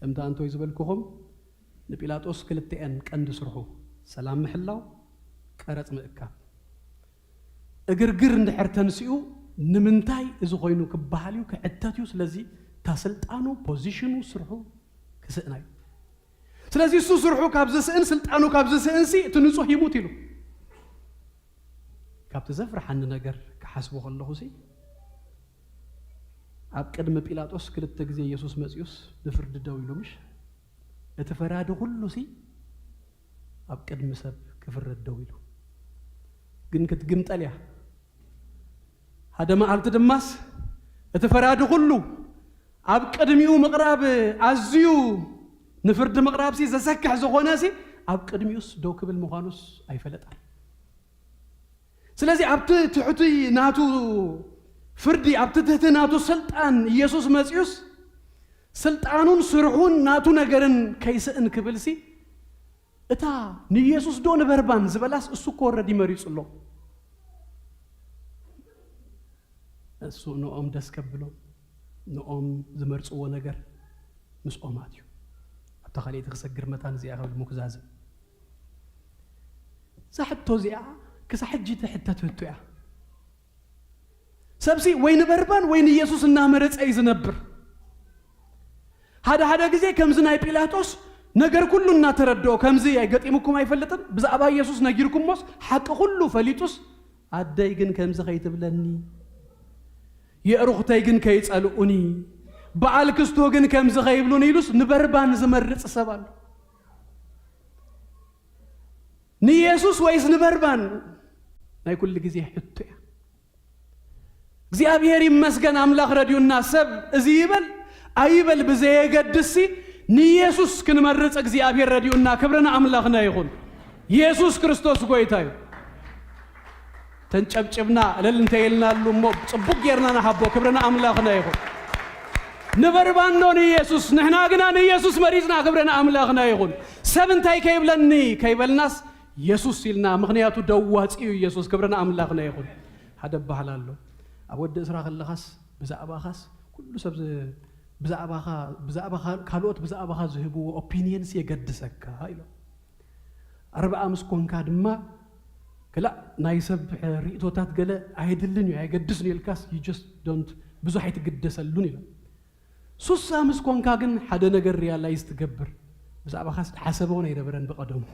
كم تانتو يزبلكم نبيلاطوس كلتين قند سرحو سلام محلاو قرص مئكا اغرغر اندحرتنسيو نمنتاي اذ خوينو كبحاليو كعتاتيو سلازي تاسلطانو بوزيشنو سرحو كسئناي سلازي سو سرحو كابز سئن سلطانو كابز سئنسي تنصح يموت يلو كابت زفر حن نجر كحسبه الله سي أبقدم بيلاطوس كلت تجزي يسوس مسيوس نفرد داويلو مش اتفراد كله سي أبقدم سب كفرد داويلو جن كتجمت عليها هذا ما قلت دماس اتفراد كله أبقدميو مقراب عزيو نفرد مقراب سي زسكح زخوناسي أبقدميوس دوكب المغانوس أي فلتان سلازي عبت تحتي ناتو فردي عبت تحتي ناتو سلطان يسوس مسيوس سلطانون سرحون ناتو نجرن كيسئن كبلسي اتا ني يسوس دون بربان زبلاس اسو كوردي مريص الله اسو نوم دسكبلو نوم زمرصو نجر مسقوماتيو ابتخليت تخسجر متان زي اخو المكزاز صحتو زيا كسحجي تحتته تويا سبسي وين بربان وين يسوس النامرص اي زنبر هذا غزي كمزنا بيلاطوس ነገር ሁሉ እናተረዳው ከምዚ አይገጥሙኩም አይፈልጥን ብዛባ ኢየሱስ ነጊርኩምስ ሐቅ ሁሉ ፈሊጡስ አዳይ ግን ከምዚ ኸይትብለኒ የሩኽታይ ግን ከይጸልኡኒ በዓል ክስቶ ግን ከምዚ ኸይብሉኒ ይሉስ ንበርባን ዝመርጽ ሰባል ንኢየሱስ ወይስ ንበርባን ናይ ኩል ጊዜ ሕቱያ እግዚአብሔር ይመስገን አምላክ ረዲውና ሰብ እዚ ይበል አይበል በዘየገድሲ ንኢየሱስ ክንመርጽ እግዚአብሔር ረዲውና ክብረና አምላክና ይሁን ኢየሱስ ክርስቶስ ጎይታዩ ተንጨብጭብና ለልንተይልናሉ ጽቡቅ የርናና ሐቦ ክብረና አምላክና ይሁን ንበርባን ነው ኢየሱስ ነህና ግና ኢየሱስ መሪጽና ክብረና አምላክና ይሁን ሰብንታይ ከይብለኒ ከይበልናስ ኢየሱስ ሲልና ምክንያቱ ደዋጽዩ ኢየሱስ ክብረና አምላክና ይሁን ሐደባህላሉ አወደ እስራ خلخاس بزعباخاس كل سب بزعباخ كالوت بزعباخ زهبو opinions يقدسك هايلو 45 كونكا دما كلا نايسب ريتوتات قال አይደልኝ አይገድስኝ الكاس you just don't ብዙ አይተገደሰሉን ይላል 35 ኮንካ ግን ሓደ ነገር ሪያላይዝ ትገብር بزعباخاس حسبونه يدبرن بقدمه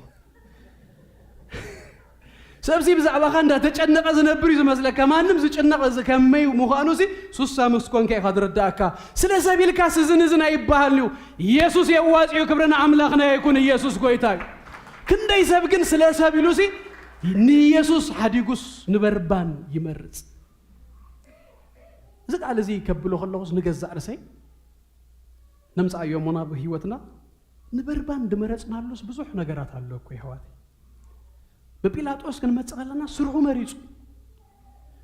سبسي بزعبا خاندا تጨነቀ ዝነብር ይመስለ ከማንም ዝጨነቀ ከመይ ሙኻኑሲ 35 ኮንካ ይخدرداካ ስለ ሰቢልካ ስዝንዝና ይባሃሉ ኢየሱስ የዋጽዩ ክብረና አምላክና ይኩን ኢየሱስ ጎይታይ ክንደይ ሰብ ግን ስለ ሰቢሉሲ ኢየሱስ ሐዲጉስ ንበርባን ይመርጽ ዝቃለ እዚ ከብሎ خلوስ ንገዛዕ ረሰይ ነምጻዮ ሞና በህይወትና ንበርባን ድመረጽናሉስ ብዙሕ ነገራት አለው እኮ ይህዋት በጲላጦስ ግን መጽቀለና ስርሁ መሪጹ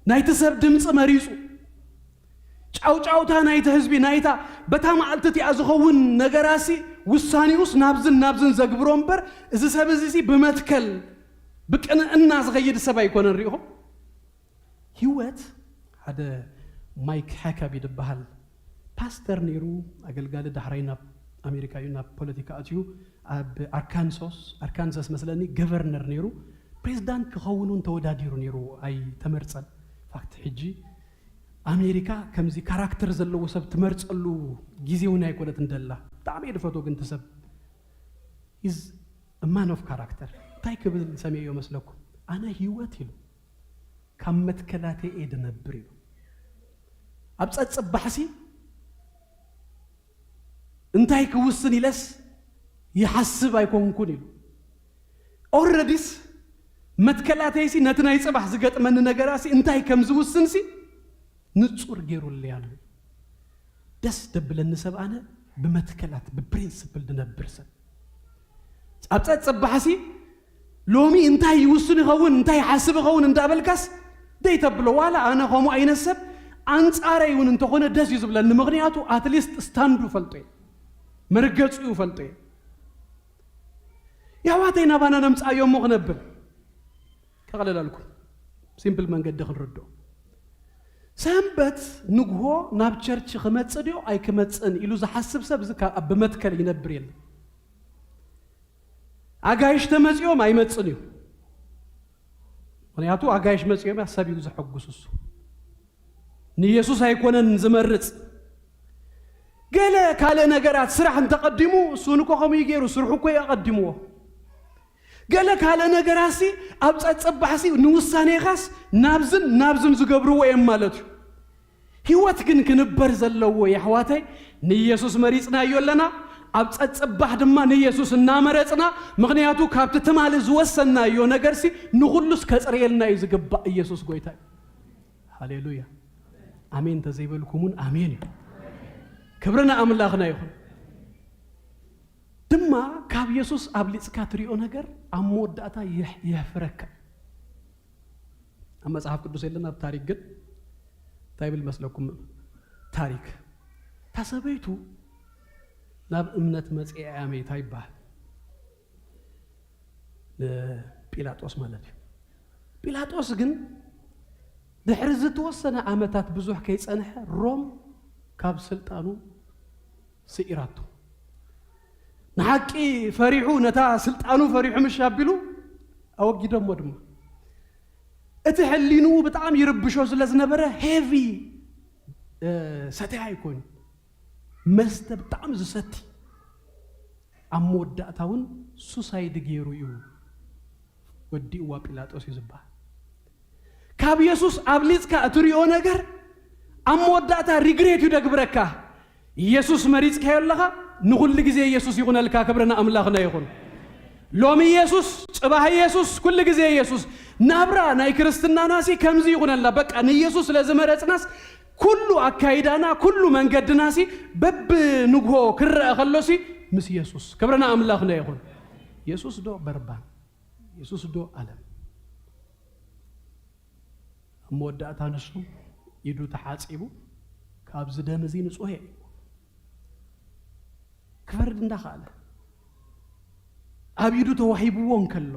ናይተሰብ ድምጽ መሪጹ ጫውጫውታ ናይተ ህዝቢ ናይታ በታማዓልተቲ አዝኸውን ነገራሲ ውሳኔውስ ናብዝን ዘግብሮ እምበር እዚ ሰብ እዚ ብመትከል ብቅንዕና ዝኸይድ ሰብ ኣይኮነን ሪኢኹም ህይወት ሓደ ማይክ ሓካቢ ይበሃል ፓስተር ነይሩ አገልጋሊ ዳሕራይ ናብ አሜሪካ እዩ ናብ ፖለቲካ ኣትዩ ኣብ አርካንሳስ መስለኒ ገቨርነር ነይሩ ፕሬዝዳንት ክኸውኑን ተወዳዲሩ ነይሩ ኣይ ተመርፀን ፋክት ሕጂ አሜሪካ ከምዚ ካራክተር ዘለዎ ሰብ ትመርፀሉ ጊዜውን ኣይኮነት እንደላ ብጣዕሚ ድፈቶ ግን ተሰብ is a man of character ታይ ክብል ሰሚዮ መስለኩም ኣነ ህይወት ኢሉ ካብ መትከላቴ እድነብር ኢሉ ኣብ ጸጽባሕሲ እንታይ ክውስን ኢለስ ይሐስብ ኣይኮንኩን ኢሉ ኦልሬዲስ መትከላቴሲ ነትናይ ጽባሕ ዝገጥመን ነገራሲ እንታይ ከም ዝውስንሲ ንጹር ገይሩልያል ደስ ደብለኒ ሰብ ኣነ ብመትከላት ብፕሪንሲፕል ድነብር ሰብ ኣብ ጸጽባሕሲ ሎሚ እንታይ ይውስን ይኸውን እንታይ ይሐስብ ይኸውን እንዳበልካስ ደይተብሎ ዋላ ኣነ ኸሙ ዓይነት ሰብ አንጻረ ይሁን እንተኾነ ደስ ይዝብለኒ ምክንያቱ አትሊስት ስታንዱ ፈልጦ መርገጹ ፈልጦ ያዋተይና ባና ነምጻዮ ሞኽነብል ከቀለላልኩ ሲምፕል መንገድ ደኽንርዶ ሰንበት ንግሆ ናብ ቸርች ክመጽድዮ አይ ክመጽን ኢሉ ዝሐስብ ሰብ ዝካ በመትከል ይነብር የለ አጋይሽ ተመጽዮም አይመጽን እዩ ምክንያቱ አጋይሽ መጽዮም ያሰብ ይሉ ዝሐጉሱሱ ንኢየሱስ አይኮነን ዝመርጽ ገለ ካለ ነገራት ስራሕ እንተቀድሙ እሱን እኮ ከም ይገሩ ስርሑ እኮ ያቀድሙዎ ገለ ካለ ነገራሲ ኣብ ጸጽባሕሲ ንውሳኔ ኻስ ናብዝን ዝገብርዎ እዮም ማለት እዩ ህይወት ግን ክንበር ዘለዎ ያህዋተይ ንኢየሱስ መሪጽና ይለና ኣብ ጸጽባሕ ድማ ንኢየሱስ እናመረጽና ምክንያቱ ካብቲ ተማለ ዝወሰና ዮ ነገርሲ ንኹሉስ ከጽርየልና ይዝግባ ኢየሱስ ጎይታ ሃሌሉያ አሜን ተዘይበልኩሙን አሜን ክብርና አምላኽና ይሁን ድማ ካብ ኢየሱስ ኣብ ሊጽካ ትሪኦ ነገር ኣብ መወዳእታ ይሕፍረካ ኣብ መጽሐፍ ቅዱስ የለና ኣብ ታሪክ ግን ታይብል መስለኩም ታሪክ ታሰበይቱ ናብ እምነት መጽያ አሜታ ይባል ጲላጦስ ማለት እዩ ጲላጦስ ግን ድሕሪ ዝተወሰነ ዓመታት ብዙሕ ከይጸንሐ ሮም ካብ ስልጣኑ ስኢራቱ ንሓቂ ፈሪሑ ነታ ስልጣኑ ፈሪሑ ምሻቢሉ ኣወጊዶሞ ድማ እቲ ሕሊኑ ብጣዕሚ ይርብሾ ስለዝነበረ ሄቪ ሰተያ ይኮን መስተ ብጣዕሚ ዝሰቲ ኣብ መወዳእታውን ሱሳይድ ገይሩ እዩ ወዲእዋ ጲላጦስ ይዝባል ካብ ኢየሱስ ኣብ ሊጽካ እትሪኦ ነገር ኣብ መወዳእታ ሪግሬት ይደግብረካ ኢየሱስ መሪጽካ የለኻ ንኹል ጊዜ ኢየሱስ ይኹነልካ ክብርና አምላኽና ይኹን ሎሚ ኢየሱስ ጽባህ ኢየሱስ ኩል ጊዜ ኢየሱስ ናብራ ናይ ክርስትና ናሲ ከምዚ ይኹነላ በቃ ንኢየሱስ ለዝመረጽናስ ኩሉ አካይዳና ኩሉ መንገድናሲ በብ ንግሆ ክረአ ከሎሲ ምስ ኢየሱስ ክብርና አምላኽና ይኹን ኢየሱስ ዶ በርባን ኢየሱስ ዶ ዓለም መወዳእታ ነሱ ይዱ ተሓጺቡ ካብ ዝደምዚ ንጹህ ክፈርድ እንዳኻለ ኣብ ይዱ ተዋሂብዎን ከሎ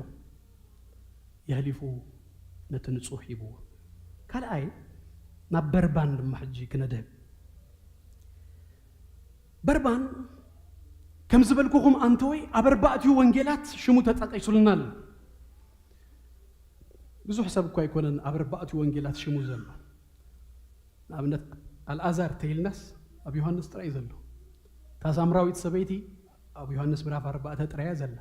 يهلف نتنصح يبو قال اي ما بربان محجي كندب بربان كم زبلكم انتوي ابرباتيو وانجيلات شمو تطقيسلنال ብዙ حساب እኮ አይኮነን ابرباتيو وانجيلات شمو ዘሎ አብነት አልአዛር ተይልናስ አብ ዮሐንስ ጥራይ ዘሎ ታሳምራዊት ሰበይቲ አብ ዮሐንስ ምዕራፍ 4 ጥራይ ዘላ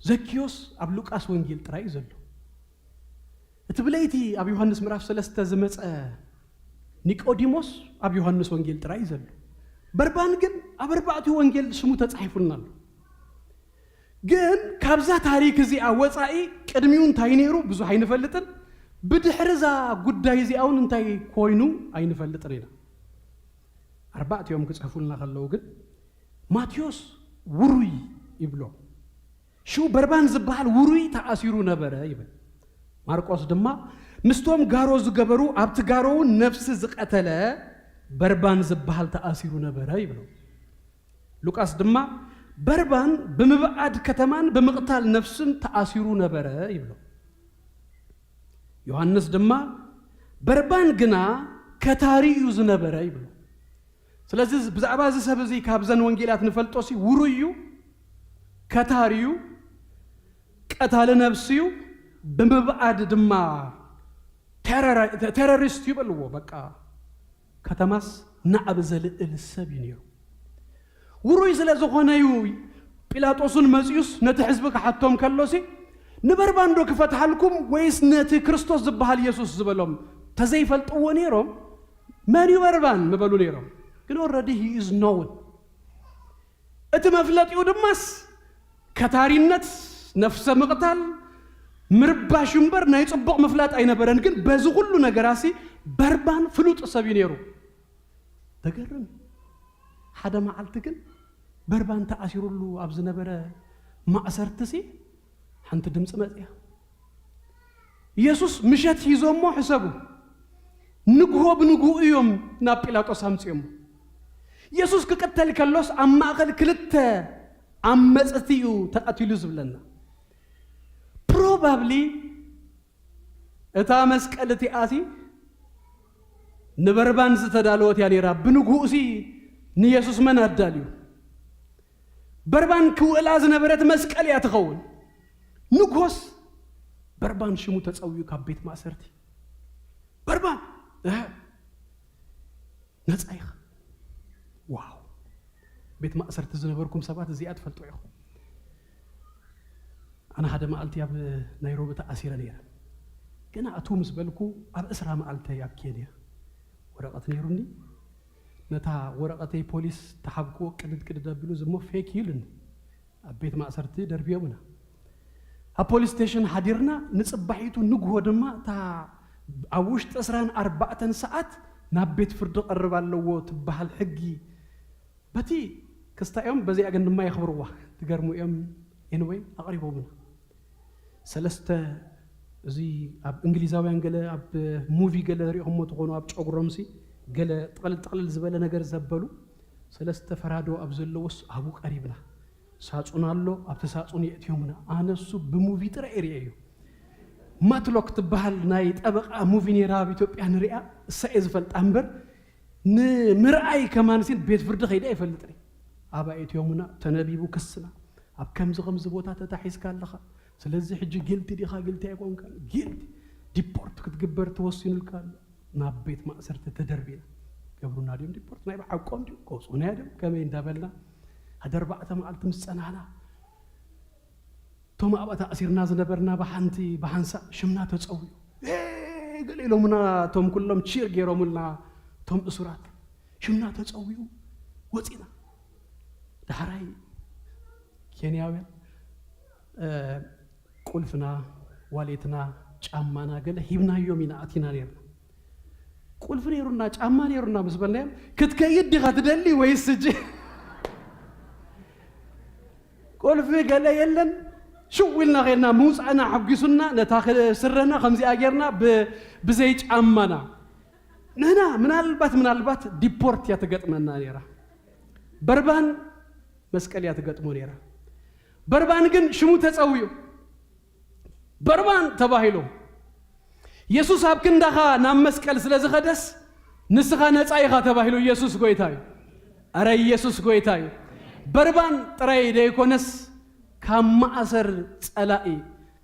ዘኪዮስ አብ ሉቃስ ወንጌል ጥራይ ዘሎ እትብለይቲ አብ ዮሐንስ ምዕራፍ 3 ዝመጸ ኒቆዲሞስ አብ ዮሐንስ ወንጌል ጥራይ ዘሎ بربان ግን አበርባዕቲው ወንጌል ስሙ ተጻሒፉልናል ግን ካብዛ ታሪክ እዚ አወጻኢ ቅድሚውን ታይኔሩ ብዙ አይንፈልጥን بدحرزا ጉዳይ ዚአውን እንታይ ኮይኑ አይንፈልጥን ኢና አርባዕቲውም ከጻፉልና ከለው ግን ማቴዎስ ውሩይ ይብሎ ሹ በርባን ዝባል ውሩይ ተአሲሩ ነበረ ይበል ማርቆስ ድማ مستوم غارو زغبرو ابت غارو نفس زقتله بربان زبحال تأثيرو نبره يبلو لوقاس دما بربان بمبعد كتمان بمقتال نفسن تأثيرو نبره يبلو يوحنس دما بربان غنا كتاريو زنبره يبلو ስለዚህ ብዛዕባ ዝሰብዚ ካብዘን ወንጌላት ንፈልጦሲ ውሩዩ ከታሪዩ ቀታለ ነፍስዩ በመብዓድ ድማ ቴሮሪስት ይበልዎ በቃ ከተማስ ናዕብ ዘልእል ሰብ ይነሩ ውሩይ ስለዝኾነዩ ጲላጦስን መጽዩስ ነቲ ሕዝቢ ከሓቶም ከሎሲ ንበርባንዶ ክፈትሓልኩም ወይስ ነቲ ክርስቶስ ዝበሃል ኢየሱስ ዝበሎም ተዘይፈልጥዎ ነይሮም መን ይበርባን ምበሉ ነይሮም ግን already he is known እቲ መፍለጥዩ ድማስ ከታሪነት ነፍሰ መቅታል ምርባሽ እምበር ናይ ጽቡቕ መፍላጥ አይነበረን ግን በዚ ሁሉ ነገራሲ በርባን ፍሉጥ ሰብ ይነሩ ተገረም ሓደ መዓልቲ ግን በርባን ተኣሲሩሉ ኣብ ዝነበረ ማእሰርትሲ ሓንቲ ድምጽ መጽያ ኢየሱስ ምሸት ሂዞሞ ሕሰቡ ንግሆ ብንግሁ እዮም ናብ ጲላጦስ ኣምጽዮሞ ኢየሱስ ከቀተል ከሎስ አማኸል ክልተ አመጽቲዩ ተቀትሉ ዝብለና probably እታ መስቀልቲ አሲ ንበርባን ዝተዳለወት ያኔራ ብንጉሲ ንኢየሱስ መን አዳልዩ በርባን ክውላ ዝነበረት መስቀል ያትኸውን ንጉስ በርባን ሽሙ ተጸውዩ ካብ ቤት ማእሰርቲ በርባን ነጻይኽ واو بيت ما أسرت زنبركم سبات زياد فلتوعه أنا هذا ما قلت يا نيروبي تأثير ليه كنا أتومس بالكو أب أسرع ما قلت يا كينيا ورقة نيروني نتا ورقة بوليس تحبكو كده دبلو زمو فيك يلن بيت ما أسرت دربيه منا هالبوليس ستيشن حديرنا نصبحيتو نجهو دما تا عوش تسران 4 ساعات نبيت فرد قرب على لو تبها الحقي بتي كستايم بزي أجن ما يخبروه تجرموا يوم anyway أقربوا منها سلسته زي أب إنجليزاوي أنجلا أب موفي جلا ريهم متقونوا أب شعور رمسي جلا تقلل زبالة نجار زبالو سلسته فرادو أب زلوس أبوك قريبنا ساعون الله أب تساعون يأتيهمنا أنا سو بموفي ترى إريايو ما تلوك تبهال نايت أبقى موفي نيرابي توب يعني رئة سائز فلت أمبر مرأي كمان سين بيت فرد خيدا يفلتري أبا يومنا تنبيبو كسنا أب كم زغم زبوتات تحيز كان لخا سلزي حجي قلتي دي خا قلتي يكون كان قلتي ديبورت كتقبر توصين الكال نابيت ما أسرت تدربينا قبلنا ديم ديبورت نايب حقوم ديم قوصونا ديم كمين دابلنا هذا 4 معلت مسأنا توما أبا تأثيرنا زنبرنا بحانتي بحانسا شمنا تتصوي قليلو منا توم كلهم تشير جيرو منا توم أسرات شمنا تتصويو وزينا دحراي كينياوي قلفنا واليتنا جامانا قال هيبنا يومنا أتينا نيرنا قلف نيرنا جاما نيرنا بسبلهم كتكيد دي غتدلي ويسجي قلف قال يلن شو ولنا غيرنا موس أنا حقيسنا نتاخذ سرنا 5 أجرنا بزيج أمنا هنا من البات ديبورت يتقطمنا نيرا بربان مسكال يتقطمو نيرا بربان جن شمو تسويو بربان تباهيلو يسوس هابكن دخا نام مسكال سلازي خدس نسخا نصايخا تباهيلو يسوس غويتاي اري يسوس غويتاي بربان تراي ديكونس كما أسر صلائي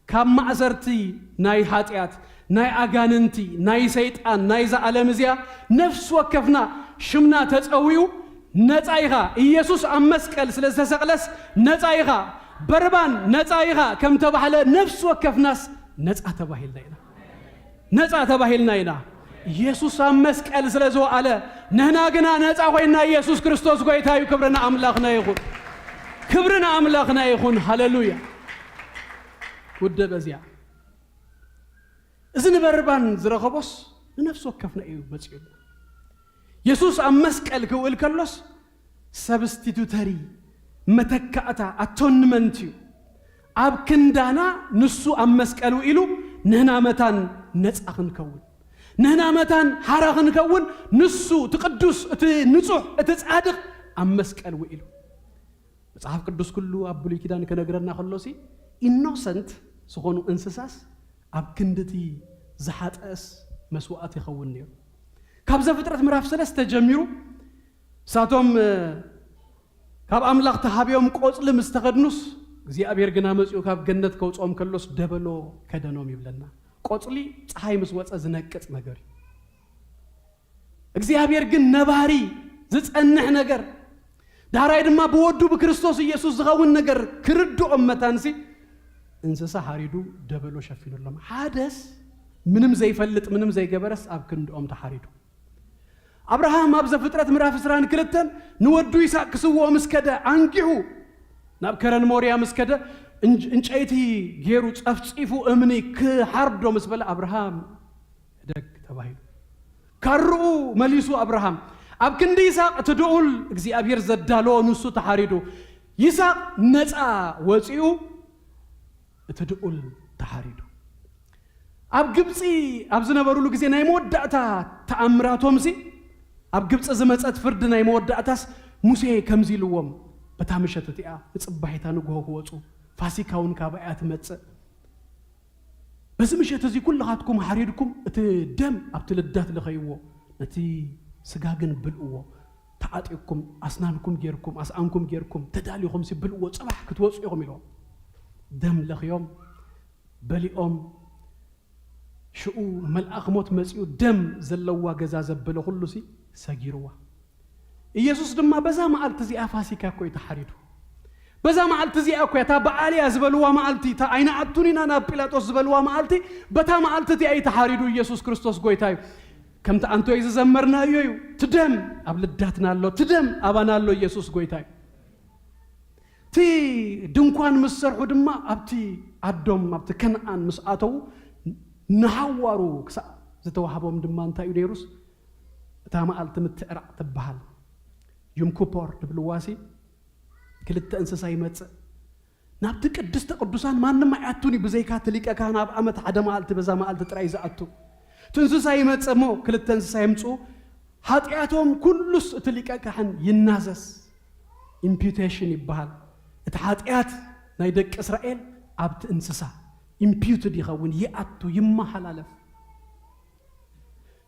كما أسرتي ناي حاتيات ناي أغاننتي ناي سيطان ناي زعلم زيا نفس وكفنا شمنا تتصويو نصايخا يسوس أمسكال سلازي نصايخا بربان نصايخا كم تبحله نفس وكفناس نصا تباهلنا ينا يسوس أمسكال سلازو على نهنا غنا نصا خوينا يسوس كريستوس غويتايو كبرنا أملاخنا يقول كبرنا أملاخنا يخون هاللويا ود بزيا إذن بربان زرخبوس نفسه كفنا إيو بتشيل يسوس أمسك الكويل كلوس سبستيتوتري متكأتا أتونمنتيو أب كندانا نسو أمسك الو إلو نهنا متان نصح نكون نهنا متان حرق نكون نسو تقدس نصح تصادق ام مسقل ويلو مصحف قدس كله ابلي كيدان كنغرنا خلوسي ኢኖሰንት ዝኾኑ እንስሳስ ኣብ ክንድቲ ዝሓጠስ መስዋዕት ይኸውን ነይሩ ካብ ዘፍጥረት ምዕራፍ 3 ጀሚሩ ሳቶም ካብ ኣምላኽ ተሃብዮም ቆጽሊ ምስተኸድኑስ እግዚአብሔር ግና መጽኡ ካብ ገነት ከውጾም ከሎስ ደበሎ ከደኖም ይብለና ቆጽሊ ፀሐይ ምስ ወፀ ዝነቅጽ ነገር እግዚአብሔር ግን ነባሪ ዝጸንሕ ነገር ዳራይ ድማ በወዱ በክርስቶስ ኢየሱስ ዝኸውን ነገር ክርድኦም መታንሲ እንስሳ ሓሪዱ ደበሎ ሸፊኑሎም ሓደስ ምንም ዘይፈልጥ ምንም ዘይገበረስ ኣብ ክንድኦም ተሓሪዱ አብርሃም ኣብ ዘፍጥረት ምዕራፍ 22 ንወዱ ይስሐቅ ክስውኦ ምስከደ አንቂሁ ናብ ከረን ሞሪያ ምስከደ እንጨይቲ ጌሩ ጸፍጽፉ እምኒ ክሓርዶ ምስበለ አብርሃም ደግ ተባሂሉ ካርኡ መሊሱ አብርሃም ኣብ ክንዲ ይስሐቅ ትድኡል እግዚአብሔር ዘዳሎ ንሱ ተሓሪዱ ይስሐቅ ነፃ ወፂኡ ትድኡል ተሓሪዱ ኣብ ግብጺ ኣብ ዝነበሩሉ ግዜ ናይ መወዳእታ ተኣምራቶምሲ ኣብ ግብጽ ዝመጸት ፍርድ ናይ መወዳእታስ ሙሴ ከምዚ ኢልዎም በታ ምሸት እቲኣ ጽባሒታ ንግሆ ክወጹ ፋሲካውን ካብኣያት መጽ በዚ ምሸት እዚ ኩላኻትኩም ሓሪድኩም እቲ ደም ኣብቲ ልዳት ለኸይዎ ነቲ ስጋግን ብልእዎ ተዓጢኩም ኣስናንኩም ጌርኩም ኣስኣንኩም ጌርኩም ተዳሊኹም ሲብልእዎ ጽባሕ ክትወጹ ኢኹም ኢሎም ደም ለኽዮም በሊኦም ሽኡ መልአኽ ሞት መጽኡ ደም ዘለዋ ገዛ ዘበለ ሁሉሲ ሰጊርዋ ኢየሱስ ድማ በዛ መዓልቲ እዚኣ ፋሲካ ኮይ ተሓሪዱ በዛ መዓልቲ እዚኣ ኮይ ታ በዓልያ ዝበልዋ መዓልቲ ታ አይና አቱኒና ናብ ጲላጦስ ዝበልዋ መዓልቲ በታ መዓልቲ እቲኣ ተሓሪዱ ኢየሱስ ክርስቶስ ጎይታ እዩ ከምታ አንቶ ይዘመርናዮ እዩ ትደም ኣብ ልዳትና ኣሎ ትደም አባና ኣሎ ኢየሱስ ጎይታ እዩ ቲ ድንኳን መስርሑ ድማ ኣብቲ አዶም ኣብቲ ከነአን መስአተው ነሐዋሩ ክሳ ዝተዋሃቦም ድማ እንታይ እዩ ነይሩስ እታ መዓልቲ ምትዕራቅ ትበሃል ዮም ኩፖር ድብልዋሲ ክልተ እንስሳ ይመጽእ ናብቲ ቅድስተ ቅዱሳን ማንም ኣያቱኒ ብዘይካ ትሊቀ ካህን ኣብ ዓመት ሓደ መዓልቲ በዛ መዓልቲ ጥራይ ዝኣቱ ትንስሳ ይመጽእ ሞ ክልተ እንስሳ ይምጹ ኃጢአቶም ኩሉስ ትሊቀ ካህን ይናዘስ ኢምፒዩቴሽን ይበሃል እቲ ኃጢአት ናይ ደቂ እስራኤል ኣብቲ እንስሳ ኢምፒዩትድ ይኸውን ይኣቱ ይመሓላለፍ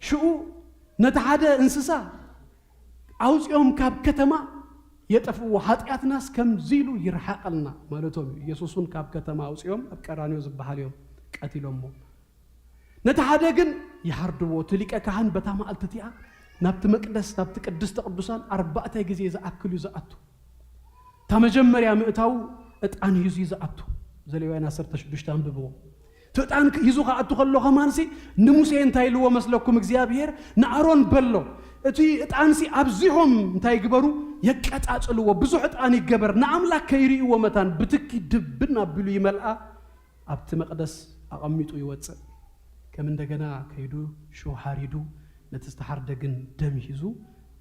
ሽኡ ነቲ ሓደ እንስሳ አውጽዮም ካብ ከተማ የጠፍዎ ኃጢአትናስ ከምዚሉ ይርሐቀልና ማለቶም ኢየሱስን ካብ ከተማ አውጽዮም ኣብ ቀራንዮ ዝባሃልዮም ቀቲሎሞ ነቲ ሓደ ግን ይሓርድዎ ትሊቀ ካህን በታ መዓልቲ እቲኣ ናብቲ መቅደስ ናብቲ ቅድስተ ቅዱሳን 4 ግዜ ዝኣክሉ ዝኣቱ ታ መጀመርያ ምእታው ዕጣን ሂዙ ዝኣቱ ዘሌዋውያን 16 አንብብዎ ዕጣን ሂዙ ከኣቱ ከሎ ኸማንሲ ንሙሴ እንታይ ኢልዎ መስለኩም እግዚአብሔር ንኣሮን በሎ እቲ ዕጣንሲ ኣብዚሖም እንታይ ይግበሩ የቀጣጽልዎ ብዙሕ ዕጣን ይገበር ንኣምላክ ከይሪእዎ መታን ብትኪ ድብና ብሉ ይመልኣ ኣብቲ መቅደስ ኣቐሚጡ ይወጽእ ከም እንደገና ከይዱ ሾ ሓሪዱ ነቲ ዝተሓርደ ግን ደም ሂዙ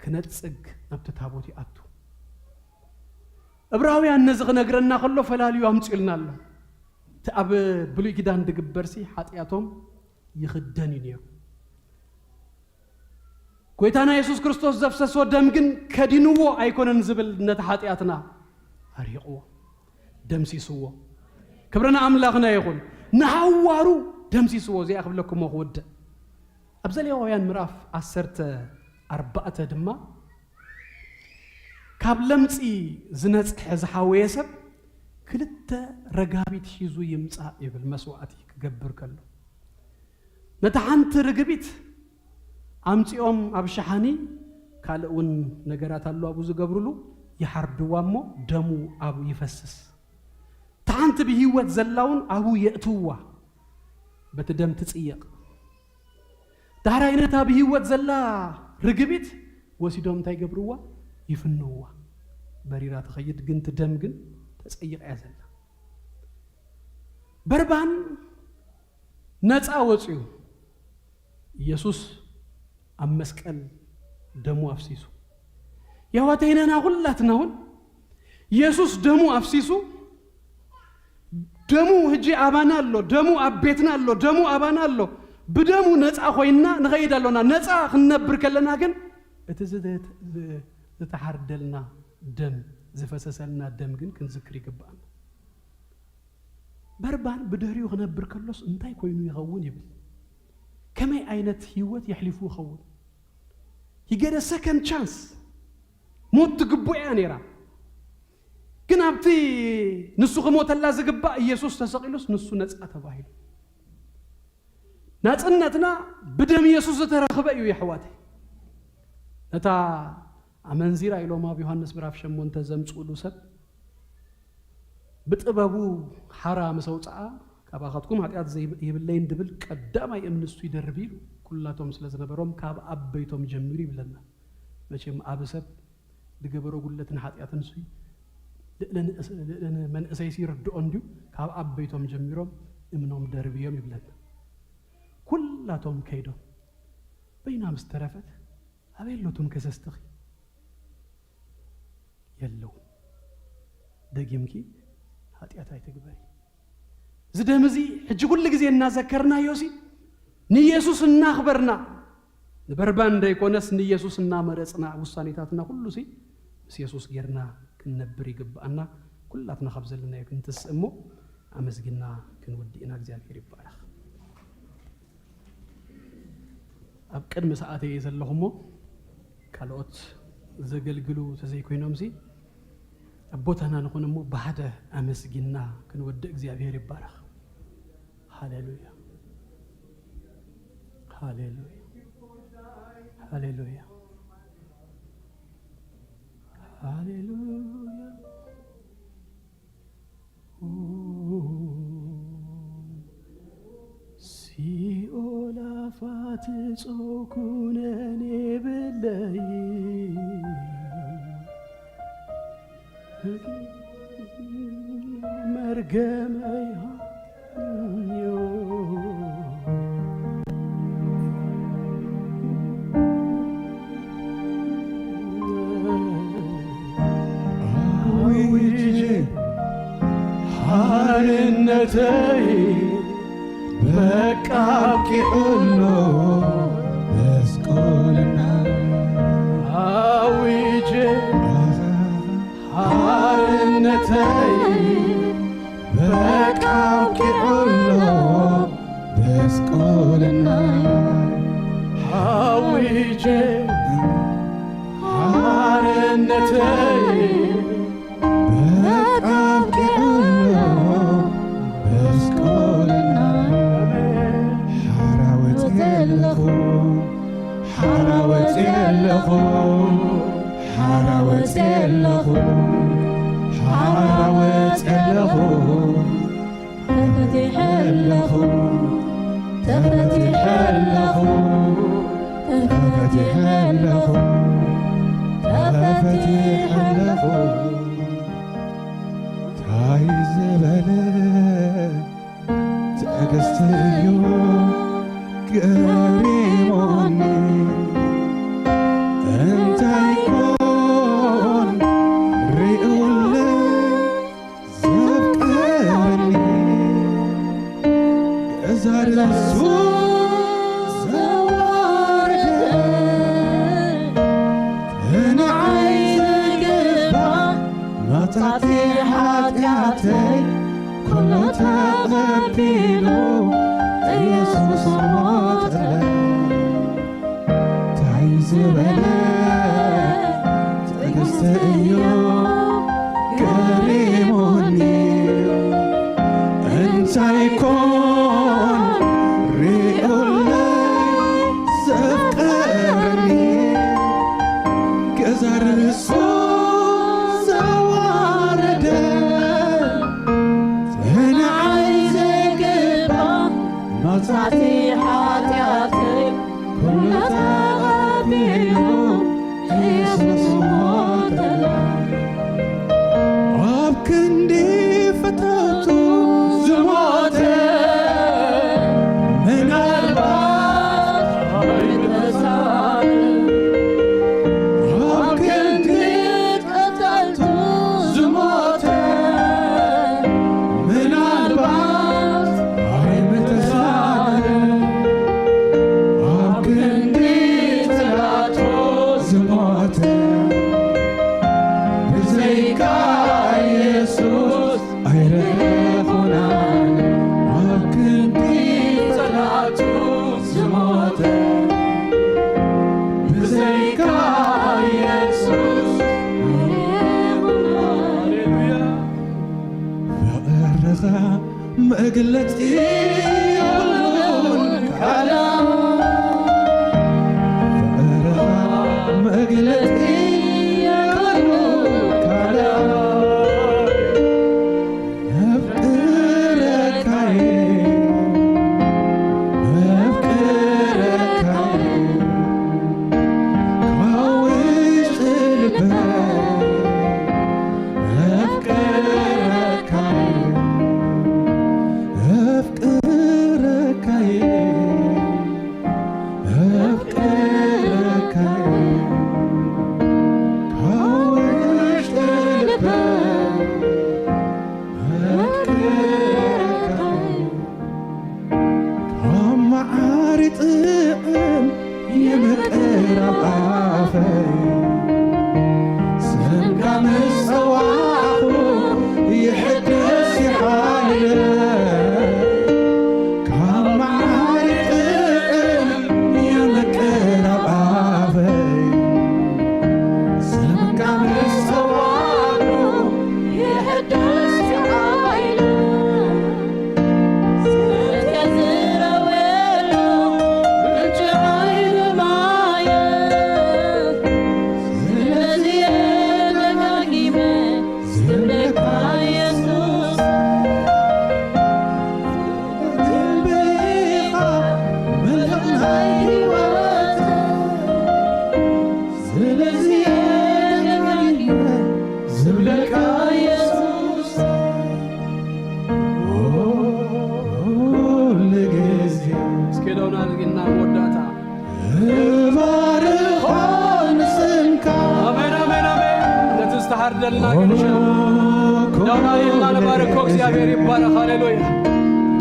ክነጽግ ናብቲ ታቦት ይኣቱ ዕብራውያን ነዚ ክነግረና ከሎ ፈላልዩ ኣምጽኢልና ኣሎ እቲ ኣብ ብሉይ ኪዳን ድግበርሲ ኃጢአቶም ይኽደን እዩ ነይሩ ጎይታና ኢየሱስ ክርስቶስ ዘፍሰሶ ደም ግን ከዲንዎ ኣይኮነን ዝብል ነቲ ኃጢአትና ኣሪቕዎ ደምሲስዎ ክብረና ኣምላኽና ይኹን ንሃዋሩ ደምሲስዎ እዚኣ ክብለኩም ክወደ ኣብ ዘሌዋውያን ምዕራፍ 14 ድማ ካብ ለምጺ ዝነጽሕ ዝሓወየ ሰብ ክልተ ረጋቢት ሒዙ ይምጻእ ይብል መስዋዕቲ ክገብር ከሎ ነታ ሓንቲ ርግቢት ኣምጺኦም ኣብ ሸሓኒ ካልእውን ነገራት ኣሉ ኣብኡ ዝገብርሉ ይሓርድዋ እሞ ደሙ ኣብኡ ይፈስስ ታሓንቲ ብሂወት ዘላውን ኣብኡ የእትውዋ በቲ ደም ትጽየቕ ዳሕራይ ነታ ብሂወት ዘላ ርግቢት ወሲዶም እንታይ ይገብርዋ ይፍንውዋ በሪራ ትኸይድ ግን ቲ ደም ግን ተጸይቕ እያ ዘላ በርባን ነፃ ወጽዩ ኢየሱስ ኣብ መስቀል ደሙ ኣፍሲሱ ያዋተይነና ሁላትናውን ኢየሱስ ደሙ ኣፍሲሱ ደሙ ህጂ አባና አሎ ደሙ አቤትና አሎ ደሙ አባና አሎ بدمو نصا خوينا نغيد لنا نصا خنبر كلنا كن تتحردلنا دم زفسسلنا دم كن كنذكر يقبأنا بربان بدهريو خنبر كلوس انتاي كوينو يغون يبل كما عينت هيوت يحلفو خون he get a second chance موت تقبو يانيرا كنا بتي نسو خموت الله زقبا يسوس تسقيلوس نسو نصا تباهيل ناصنتنا بدم يسوس ترخبا يو يحواتي نتا امنزيرا يلوما بيوحنس ምዕራፍ 8 ተዘምጽሉ ሰብ بطبابو حرام سوصا كاباخاتكم ኃጢአት ዘይብለይ ድብል ቀዳማይ እምንሱ ይደርቢሉ ኩላቶም ስለዘነበሮም ካብ አበይቶም ጀምሪ ይብለና መቼም አብሰብ ድገበሮ ጉለትን ኃጢአትን ሱይ ለነ መንእሰይ ሲርድኦ እንዲው ካብ አበይቶም ጀምሮም እምኖም ደርቢዮም ይብለና ኩላቶም ከይዶ በይና መስተረፈት አቤሎቱም ከሰስተኺ يلو دقيمكي ኃጢአት አይተግበሪ ዝደምዚ እጅ ሁሉ ጊዜ እናዘከርና ዮሲ ንኢየሱስ እናخبرنا በርባን እንዳይቆነስ ንኢየሱስ እናመረጽና ውሳኔታትና ሁሉ ሲ ኢየሱስ ገርና ክንነብር ይገባና ኩላትና ኸብዘልና ይክንተስእሞ አመስግና ክንወዲና እግዚአብሔር ይባረክ አብቀድም ሰዓቴ የዘለሁሞ ካልኦት ዘገልግሉ ተዘይኮይኖም ሲ أبوتنا نكون مو بعد أمسجنا كنود إخزيابير يبارك هاليلويا هاليلويا هاليلويا هاليلويا سيولا فاتسوكونني بالليل مرجميها ويجي حارنتي بكاكي قلو بس قولنا ويجي حارنتي بكاكي قلو بس قولنا حويجي حارنتي بكاكي قلو بس قولنا حراوتي اللخو حراوتي اللخو حراوتي اللخو حراوتي اللخو تفتح اللخو تفتح اللخو تفتح اللخو تفتح اللخو تعيز بلا تأكستيو كريموني أنت يكون رئولي زفكرني أزار السوس زواردي أنا عايز أقبع ما تعطي حاجاتي كله تغبيلو يسوس موتلي تعيز بلا تقستيو كريموني انت يكون ريولي زفقرني كزر السوس زواردي انا عايز اقبع ما تعطي حاجاتي كلها تغبيلو يسوس موتلي ኢየሱስ ሃሌሉያ ፍቅርኻ መግለጺ የብሉን ቃላት ፍቅርኻ መግለጺ የብሉን ቃላት አፍቅረካዬ ከውስጥ ልቤ ተሐርደልና ገንሽ ዳውናይና ለባረኮ እግዚአብሔር ይባረክ ሃሌሉያ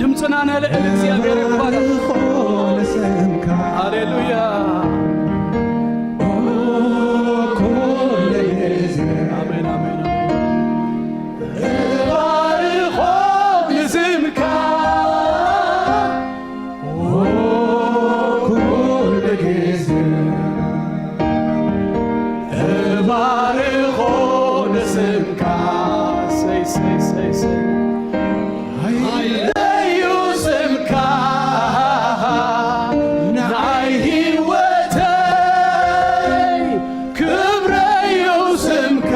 ድምጽና ነልዕ እግዚአብሔር ይባረክ ሃሌሉያ አሜን አሜን ባረኮ ንስምካ ኩል ጊዜ ባረኮ ንስምካ ሰይ ሰይ ሰይ ሰይ ሃይለዩ ስምካ ናይ ህይወተይ ክብረዩ ስምካ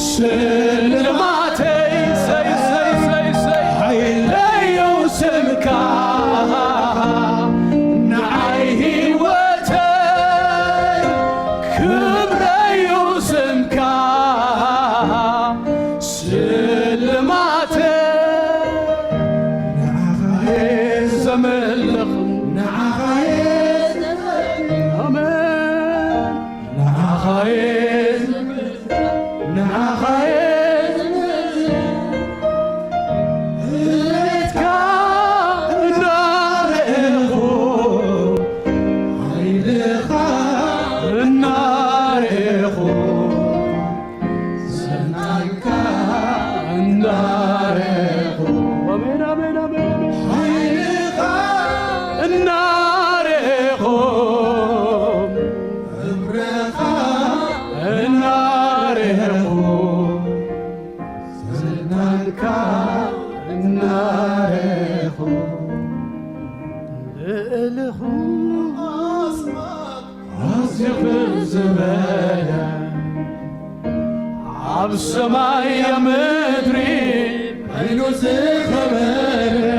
ሽልማተይ ሰይ ሰይ ሰይ ሰይ ሃይለዩ ስምካ ናይ ህይወተይ ክብረዩ ስምካ ሽልማተይ ዘመልኽ ንዓኻየ አሜን ንዓኻየ ንዓኻየ እትካ እናርአኹ ሃይልኻ እናርአኹ ሰናይካ እናርአኹ አሜን አሜን አሜን ሃይልኻ እናርአኹ እምረኻ እናርአኹ ሰናይካ እናርአኹ ልእልኹ አስማት ዝበለ ኣብ ሰማይ ምድሪ ዓይኑ ዝኸበረ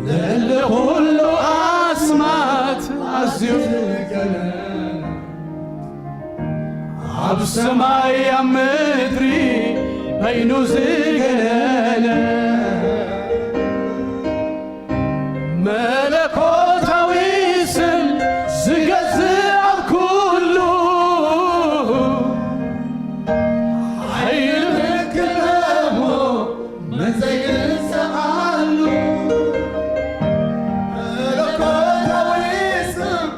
ልዕሊ ኩሉ ኣስማት ኣዝዩ ዝገነነ ኣብ ሰማይ ኣብ ምድሪ ዓይኑ ዝገነነ መለኮታዊ ስም ዝገዝእ ኣብ ኩሉ ሓይሊ ክለሞ መዘይግዝኣሉ መለኮታዊ ስም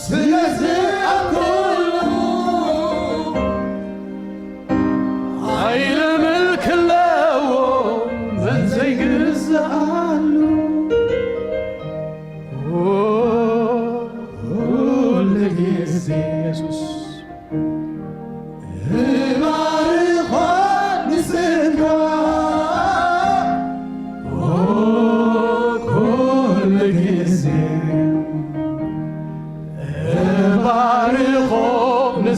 ዝገዝእ ኣብ ኩሉ ሓይሊ ምልክ ኣለዎ መዘይግዝኣሉ Oh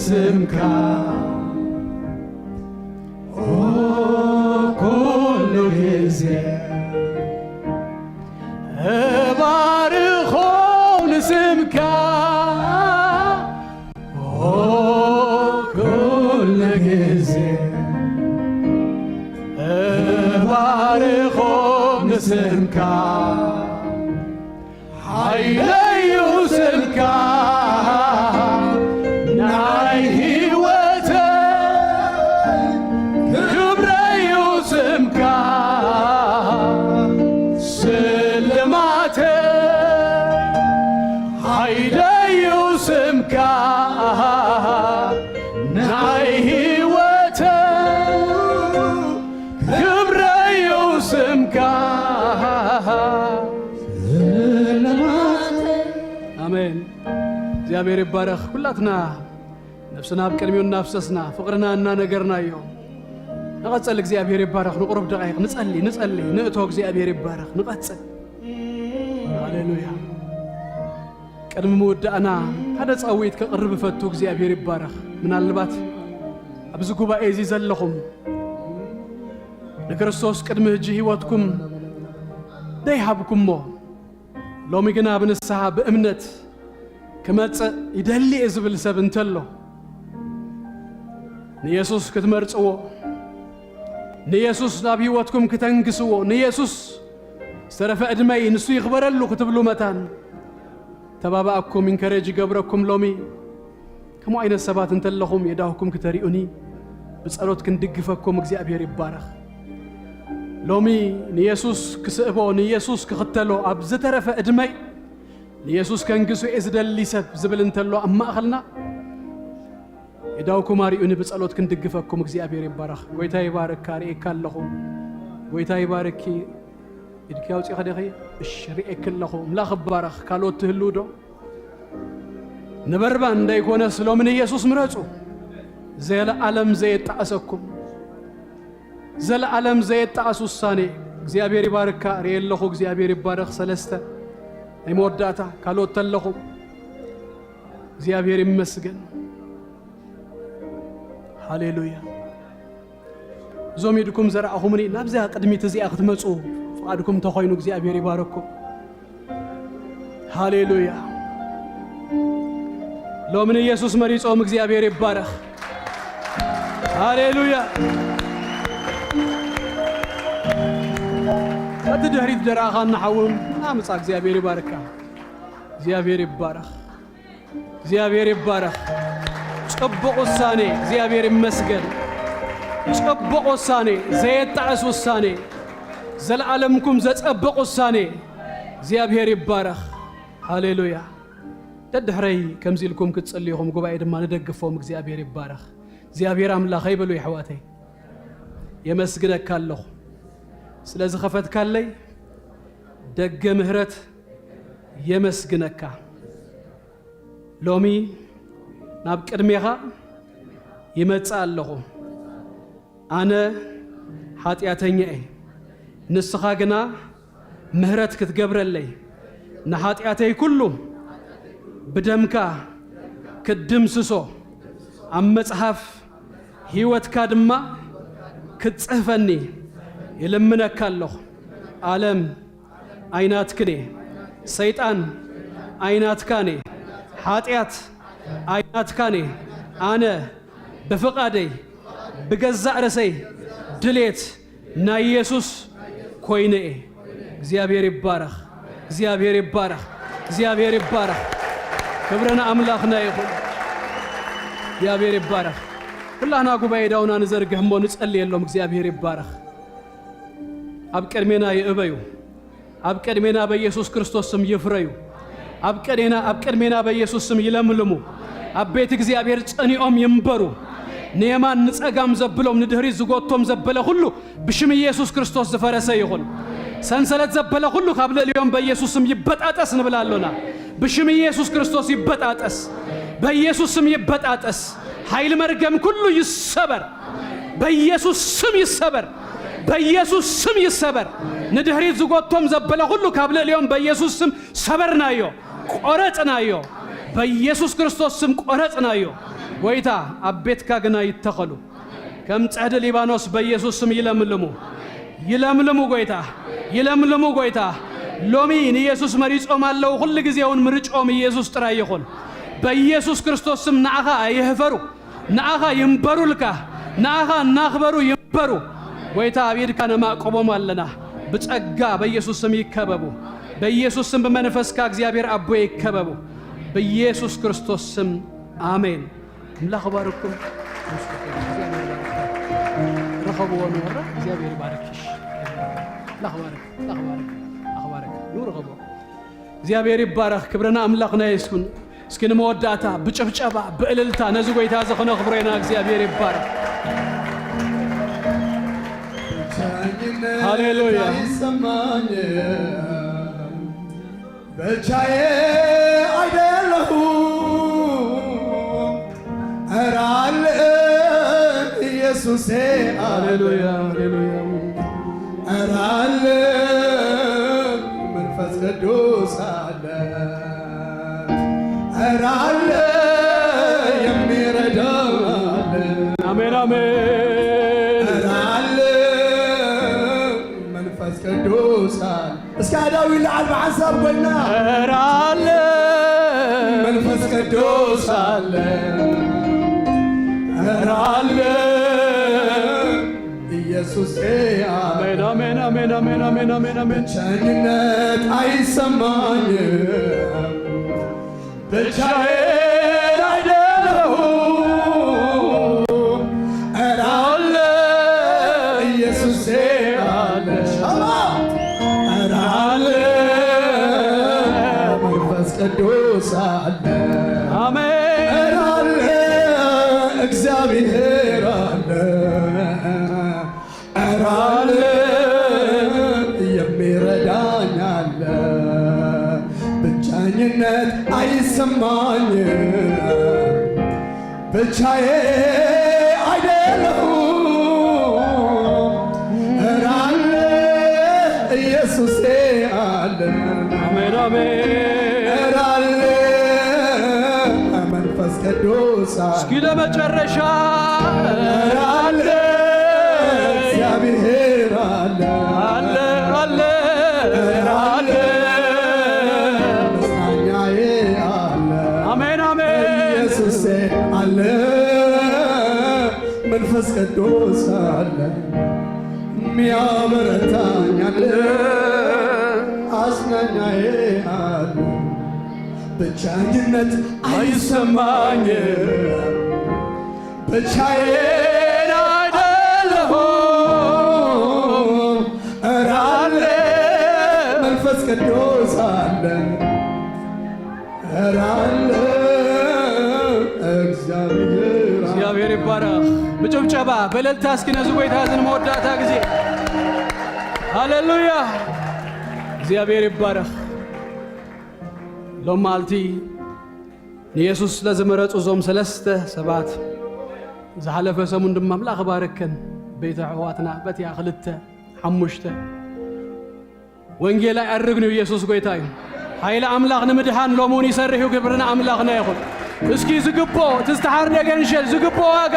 نسمك كل جزء بارخو نسمك كل جزء بارخو نسمك حيلي يسمك ناي هيوته كبري يسمك سلماته حيلي يسمك ناي هيوته كبري يسمك آمين እግዚአብሔር ይባረክ ሁላትና ነፍስና በቀድሚው እናፍሰስና ፍቅርና እና ነገርና ይሁን نقصل እግዚአብሔር ይባረክ ንቁርብ ደቂቅ ንጸልይ ንእቶ እግዚአብሔር ይባረክ ንቀጽል ሃሌሉያ ቀድም ወዳና ሓደ ጻዊት ከቅርብ ፈቱ እግዚአብሔር ይባረክ ምናልባት አብዙ ጉባኤ እዚ ዘለኹም ንክርስቶስ ቅድም እጅ ህይወትኩም ደይሃብኩምሞ ሎሚ ግና ብንስሓ በእምነት ከመጽእ ይደሊ ዝብል ሰብ እንተሎ ንኢየሱስ ክትመርጽዎ ንኢየሱስ ናብ ህይወትኩም ክትንግስዎ ንኢየሱስ ዝተረፈ ዕድመይ ንሱ ይኽበረሉ ክትብሉ መታን ተባባእኩም ኢንከሬጅ ይገብረኩም ሎሚ ከምኡ ዓይነት ሰባት እንተለኹም የዳህኩም ክተሪኡኒ ብጸሎት ክንድግፈኩም እግዚአብሔር ይባረኽ ሎሚ ንኢየሱስ ክስእቦ ንኢየሱስ ክኽተሎ ኣብ ዝተረፈ ዕድመይ ንኢየሱስ ከንግሱ ዝደሊ ሰብ ዝብል እንተሎ ኣብ ማእኸልና የዳውኩም አሪኡኒ ብጸሎት ክንድግፈኩም እግዚአብሔር ይባረኽ ጎይታ ይባረክ ካሪእካ ኣለኹ ጎይታ ይባረኪ ኢድኪ ኣውፂኻ ዲኺ እሺ ሪእክ ኣለኹ ምላኽ ይባረኽ ካልኦት ትህልው ዶ ነበርባ እንዳይኮነስ ሎሚ ንኢየሱስ ምረፁ ዘለዓለም ዘየጣእሰኩም ዘለዓለም ዘየጣእስ ውሳኔ እግዚአብሔር ይባርካ ሪእ ኣለኹ እግዚአብሔር ይባረኽ ሰለስተ ናይ መወዳእታ ካልኦት ኣለኹ እግዚአብሔር ይመስገን ሃሌሉያ ዞሚድኩም ዘርአኹምኒ ናብዛ ቅድሚት እዚኣ ክትመፁ ፍቃድኩም ተኾይኑ እግዚአብሔር ይባረኩም ሃሌሉያ ሎሚ ኢየሱስ መሪጾም እግዚአብሔር ይባረኽ ሃሌሉያ ድህሪት ደራኻ ንሓውም ናምፃ እግዚአብሔር ይባርካ እግዚአብሔር ይባረኽ እግዚአብሔር ይባረኽ ጽቡቕ ውሳኔ እግዚአብሔር ይመስገን ጽቡቕ ውሳኔ ዘየጣዕስ ውሳኔ ዘለዓለምኩም ዘጸብቕ ውሳኔ እግዚአብሔር ይባረኽ ሃሌሉያ ደድሕረይ ከምዚ ኢልኩም ክትጸልዩኹም ጉባኤ ድማ ንደግፎም እግዚአብሔር ይባረኽ እግዚአብሔር አምላኽ ይበሉ ይሕዋተይ የመስግነካ ኣለኹ ስለዚህ ኸፈትካለይ ደገ ምህረት የመስግነካ ሎሚ ናብ ቅድሜኻ ይመጽእ ኣለኹ ኣነ ኃጢአተኛ እየ ንስኻ ግና ምህረት ክትገብረለይ ንኃጢአተይ ኩሉ ብደምካ ክትድምስሶ ኣብ መጽሓፍ ሕይወትካ ድማ ክትጽሕፈኒ ይለምነካ ኣለኹ ዓለም ዓይናትክኔ ሰይጣን ዓይናትካኔ ኃጢአት ዓይናትካኔ ኣነ ብፍቓደይ ብገዛእ ርእሰይ ድሌት ናይ ኢየሱስ ኮይነ እየ እግዚአብሔር ይባረኽ እግዚአብሔር ይባረኽ እግዚአብሔር ይባረኽ ክብረና አምላኽና ይኹን እግዚአብሔር ይባረኽ ሁላና ጉባኤ ዳውና ንዘርግህ እሞ ንጸልየሎም እግዚአብሔር ይባረኽ ኣብ ቅድሜና ይእበዩ ኣብ ቅድሜና በኢየሱስ ክርስቶስ ስም ይፍረዩ ኣብ ቅድሜና በኢየሱስ ስም ይለምልሙ ኣብ ቤት እግዚአብሔር ጸኒኦም ይንበሩ ንየማን ንጸጋም ዘብሎም ንድህሪት ዝጎቶም ዘበለ ሁሉ ብሽም ኢየሱስ ክርስቶስ ዝፈረሰ ይኹን ሰንሰለት ዘበለ ሁሉ ካብ ልዕሊኦም በኢየሱስ ስም ይበጣጠስ ንብላሎና ብሽም ኢየሱስ ክርስቶስ ይበጣጠስ በኢየሱስ ስም ይበጣጠስ ኃይል መርገም ሁሉ ይሰበር በኢየሱስ ስም ይሰበር በኢየሱስ ስም ይሰበር ንድህሪት ዝጎቶም ዘበለ ሁሉ ካብ ልዕሊኦም በኢየሱስ ስም ሰበርናዮ ቆረጽናዮ በኢየሱስ ክርስቶስ ስም ቆረጽናዮ ጎይታ ኣብ ቤትካ ግና ይተኸሉ ከም ጸህዲ ሊባኖስ በኢየሱስ ስም ይለምልሙ ይለምልሙ ጎይታ ይለምልሙ ጎይታ ሎሚ ኢየሱስ መሪጾም አለው ሁሉ ጊዜውን ምርጮም ኢየሱስ ጥራይ ይኹን በኢየሱስ ክርስቶስ ስም ናአኻ ይህፈሩ ናአኻ ይንበሩልካ ናአኻ ናኽበሩ ይንበሩ ጎይታ አብይድካ ነማቆቦም አለና በጸጋ በኢየሱስ ስም ይከበቡ በኢየሱስ ስም በመንፈስካ እግዚአብሔር አቦ ይከበቡ በኢየሱስ ክርስቶስ ስም አሜን አምላክ ባርኩም ረኸቡ ወንወራ እግዚአብሔር ባርክሽ ለኸባረክ አኽባረክ ኑር ረኸቡ እግዚአብሔር ይባረክ ክብርና አምላክና ይስኩን እስኪ ንመወዳታ በጭብጨባ በእልልታ ነዚ ጎይታ ዘኸነ ክብሬና እግዚአብሔር ይባረክ ሃሌሉያ ይሰማኝ ብቻዬ አይደለሁ አራል ኢየሱስ ሃሌሉያ ሃሌሉያ አራል መንፈስ ቅዱስ አለ አራል የሚረዳው አለ አሜን አሜን አራል መንፈስ ቅዱስ አለ እስከ ዳዊት ለዓል በሐሳብ ቆይና አራል መንፈስ ቅዱስ አለ አራል ኢየሱስ አሜን አሜን አሜን አሜን አሜን አሜን አሜን ብቸኝነት አይሰማኝም ብቻዬን አይደለሁም አለ ኢየሱስ አለ አለ መንፈስ ቅዱስ አለ አሜን አለ እግዚአብሔር አለ አለ የሚረዳኝ አለ ብቸኝነት አይሰማኝም ብቻዬ አይደለሁም አለ ኢየሱስ አለ አሜን አሜን አለ መንፈስ ቅዱስ እስኪ ለመጨረሻ አለ እግዚአብሔር አለ አለ አለ አለ መጽናኛዬ አለ አሜን አሜን ኢየሱስ አለ መንፈስ ቅዱስ አለ ሚያበረታኝ አለ አጽናኛዬ አለ ብቸኝነት አይሰማኝም ብቻዬን አይደለሁም አለ መንፈስ ቅዱስ አለ አለ እግዚአብሔር ይባረክ በጭብጨባ በእልልታ እስኪ ነዚ ጎይታ ዝን መወዳታ ጊዜ ሃሌሉያ እግዚአብሔር ይባረክ ሎማልቲ ኢየሱስ ለዘመረጹ ዞም ሰለስተ ሰባት ዝሓለፈ ሰሙን ድማ አምላኽ ባረከን ቤተ ኣሕዋትና በቲያ ክልተ ሓሙሽተ ወንጌል ኣይዕርግን ኢየሱስ ጎይታ እዩ ኃይለ አምላኽ ንምድሓን ሎሙን ይሰርሕ ግብርና አምላኽና ይኹን እስኪ ዝግቦ ትስተሓርደ ገንሸል ዝግቦ ዋጋ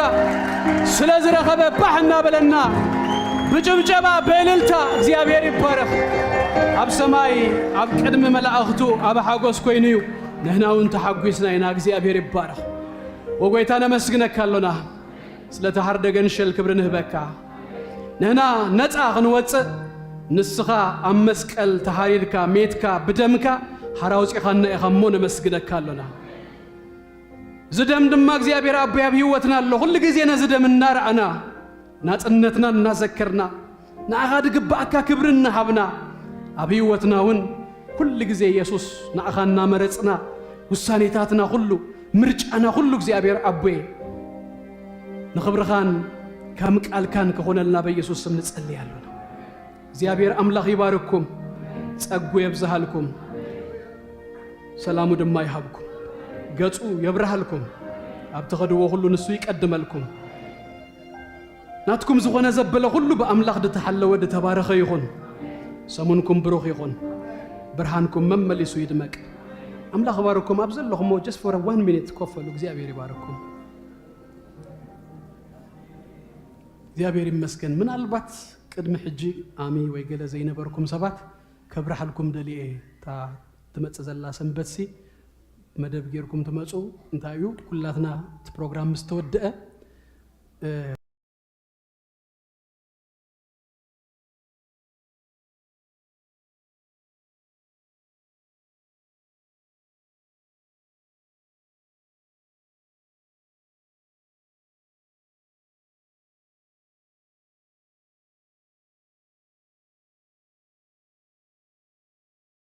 ስለ ዝረኸበ ባሕ እናበለና ብጭብጨባ በእልልታ እግዚአብሔር ይባረክ ኣብ ሰማይ ኣብ ቅድሚ መላእኽቱ ኣብ ሓጎስ ኮይኑ እዩ ንሕና እውን ተሓጒስና ኢና እግዚአብሔር ይባረክ ወጎይታ ነመስግነካ ኣሎና ስለ ተሓርደ ገንሸል ክብሪ ንህበካ ንሕና ነፃ ክንወፅእ ንስኻ ኣብ መስቀል ተሓሪድካ ሜትካ ብደምካ ሓራውፂኻና ኢኻ እሞ ነመስግነካ ኣሎና ዝደም ድማ እግዚአብሔር ኣቦይ ኣብ ህይወትና ኣሎ ኩሉ ግዜ ነዚ ደም እናረኣና ናጽነትና እናዘከርና ንኣኻ ድግባእካ ክብሪ እናሃብና ኣብ ህይወትና እውን ኩሉ ግዜ ኢየሱስ ንኣኻ እናመረፅና ውሳኔታትና ኩሉ ምርጫና ኩሉ እግዚአብሔር ኣቦይ ንኽብርኻን ከም ቃልካን ክኾነልና በኢየሱስ ስም ንጸልይ ኣለና እግዚአብሔር አምላኽ ይባርክኩም ጸጉ የብዛሃልኩም ሰላሙ ድማ ይሃብኩም ገጹ የብራሃልኩም ኣብ ተኸድዎ ሁሉ ንሱ ይቀድመልኩም ናትኩም ዝኾነ ዘበለ ሁሉ በአምላኽ ድተሓለወ ድተባረኸ ይኹን ሰሙንኩም ብሩኽ ይኹን ብርሃንኩም መመሊሱ ይድመቅ አምላኽ ይባርክኩም ኣብ ዘለኹም just for 1 minute ኮፈሉ እግዚአብሔር ይባርክኩም እግዚአብሔር ይመስገን ምናልባት ቅድም ሕጂ አሚ ወይ ገለ ዘይነበርኩም ሰባት ከብርሃልኩም ደሊኤ ታ ትመጽ ዘላ ሰንበትሲ መደብ ጌርኩም ትመጹ እንታዩ ኩላትና ፕሮግራም ምስተወደአ